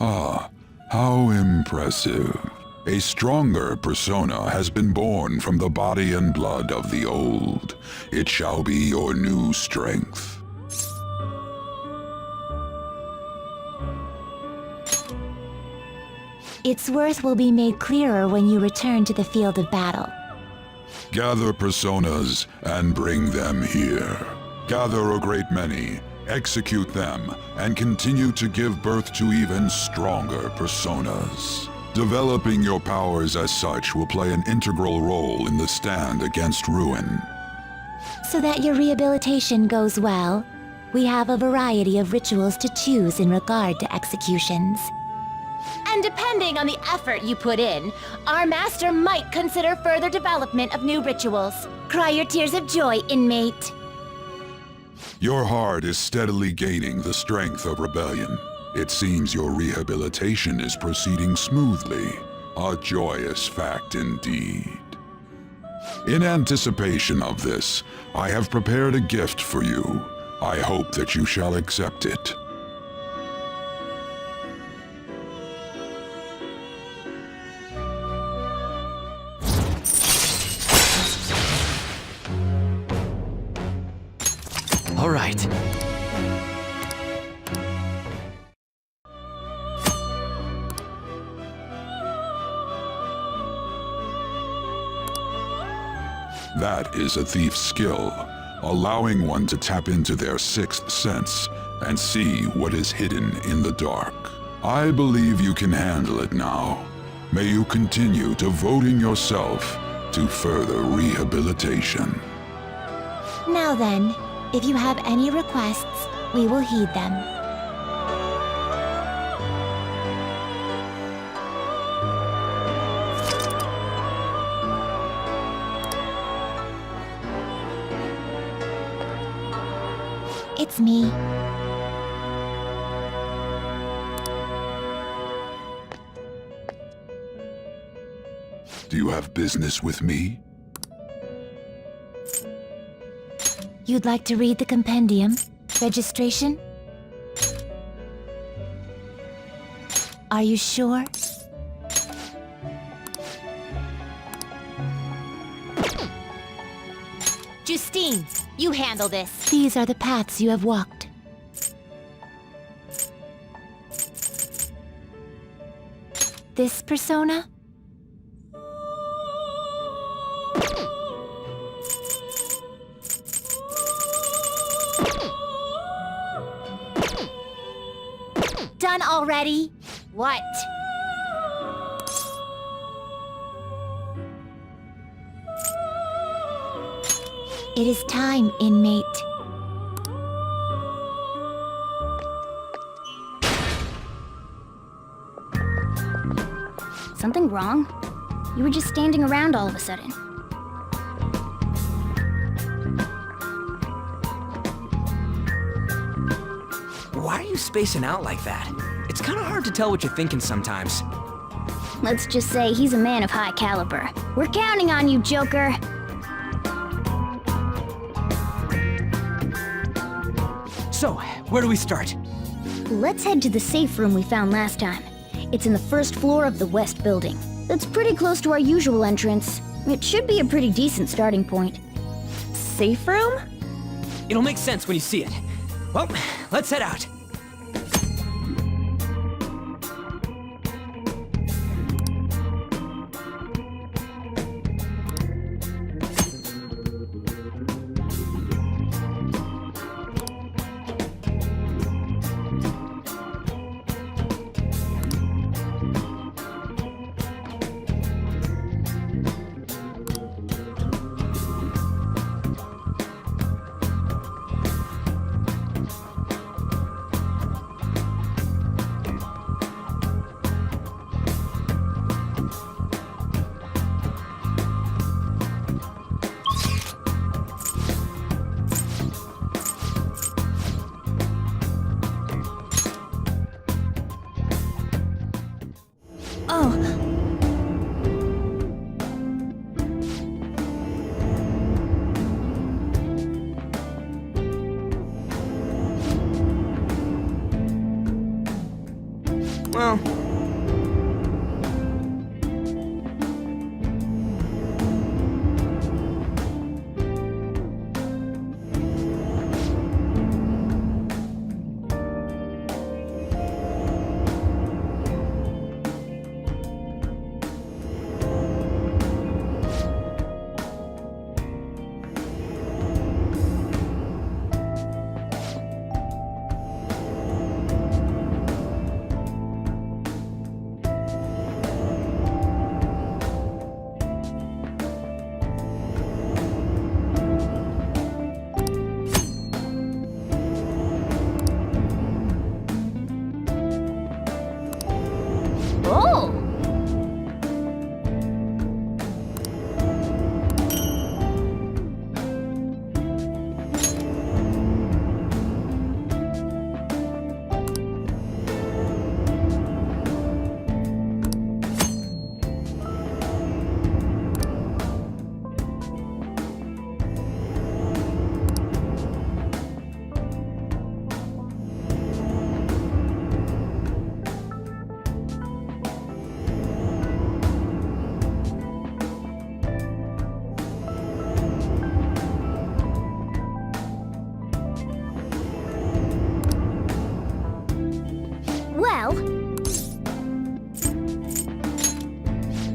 Speaker 1: Ah, how impressive. A stronger persona has been born from the body and blood of the old. It shall be your new strength.
Speaker 2: Its worth will be made clearer when you return to the field of battle.
Speaker 1: Gather personas and bring them here. Gather a great many, execute them, and continue to give birth to even stronger personas. Developing your powers as such will play an integral role in the stand against ruin.
Speaker 2: So that your rehabilitation goes well, we have a variety of rituals to choose in regard to executions.
Speaker 3: And depending on the effort you put in, our master might consider further development of new rituals.
Speaker 12: Cry your tears of joy, inmate.
Speaker 1: Your heart is steadily gaining the strength of rebellion. It seems your rehabilitation is proceeding smoothly. A joyous fact indeed. In anticipation of this, I have prepared a gift for you. I hope that you shall accept it.
Speaker 7: All right.
Speaker 1: That is a thief's skill, allowing one to tap into their sixth sense and see what is hidden in the dark. I believe you can handle it now. May you continue devoting yourself to further rehabilitation.
Speaker 2: Now then, if you have any requests, we will heed them. It's me.
Speaker 1: Do you have business with me?
Speaker 2: You'd like to read the compendium? Registration? Are you sure?
Speaker 3: Justine, you handle this.
Speaker 2: These are the paths you have walked. This persona?
Speaker 3: Done already? What?
Speaker 2: It is time, inmate.
Speaker 12: Something wrong? You were just standing around all of a sudden.
Speaker 7: Why are you spacing out like that? It's kind of hard to tell what you're thinking sometimes.
Speaker 12: Let's just say he's a man of high caliber. We're counting on you, Joker.
Speaker 7: So, where do we start?
Speaker 12: Let's head to the safe room we found last time. It's in the first floor of the west building. That's pretty close to our usual entrance. It should be a pretty decent starting point.
Speaker 9: Safe room?
Speaker 7: It'll make sense when you see it. Well, let's head out.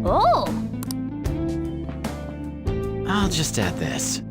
Speaker 12: Oh!
Speaker 18: I'll just add this.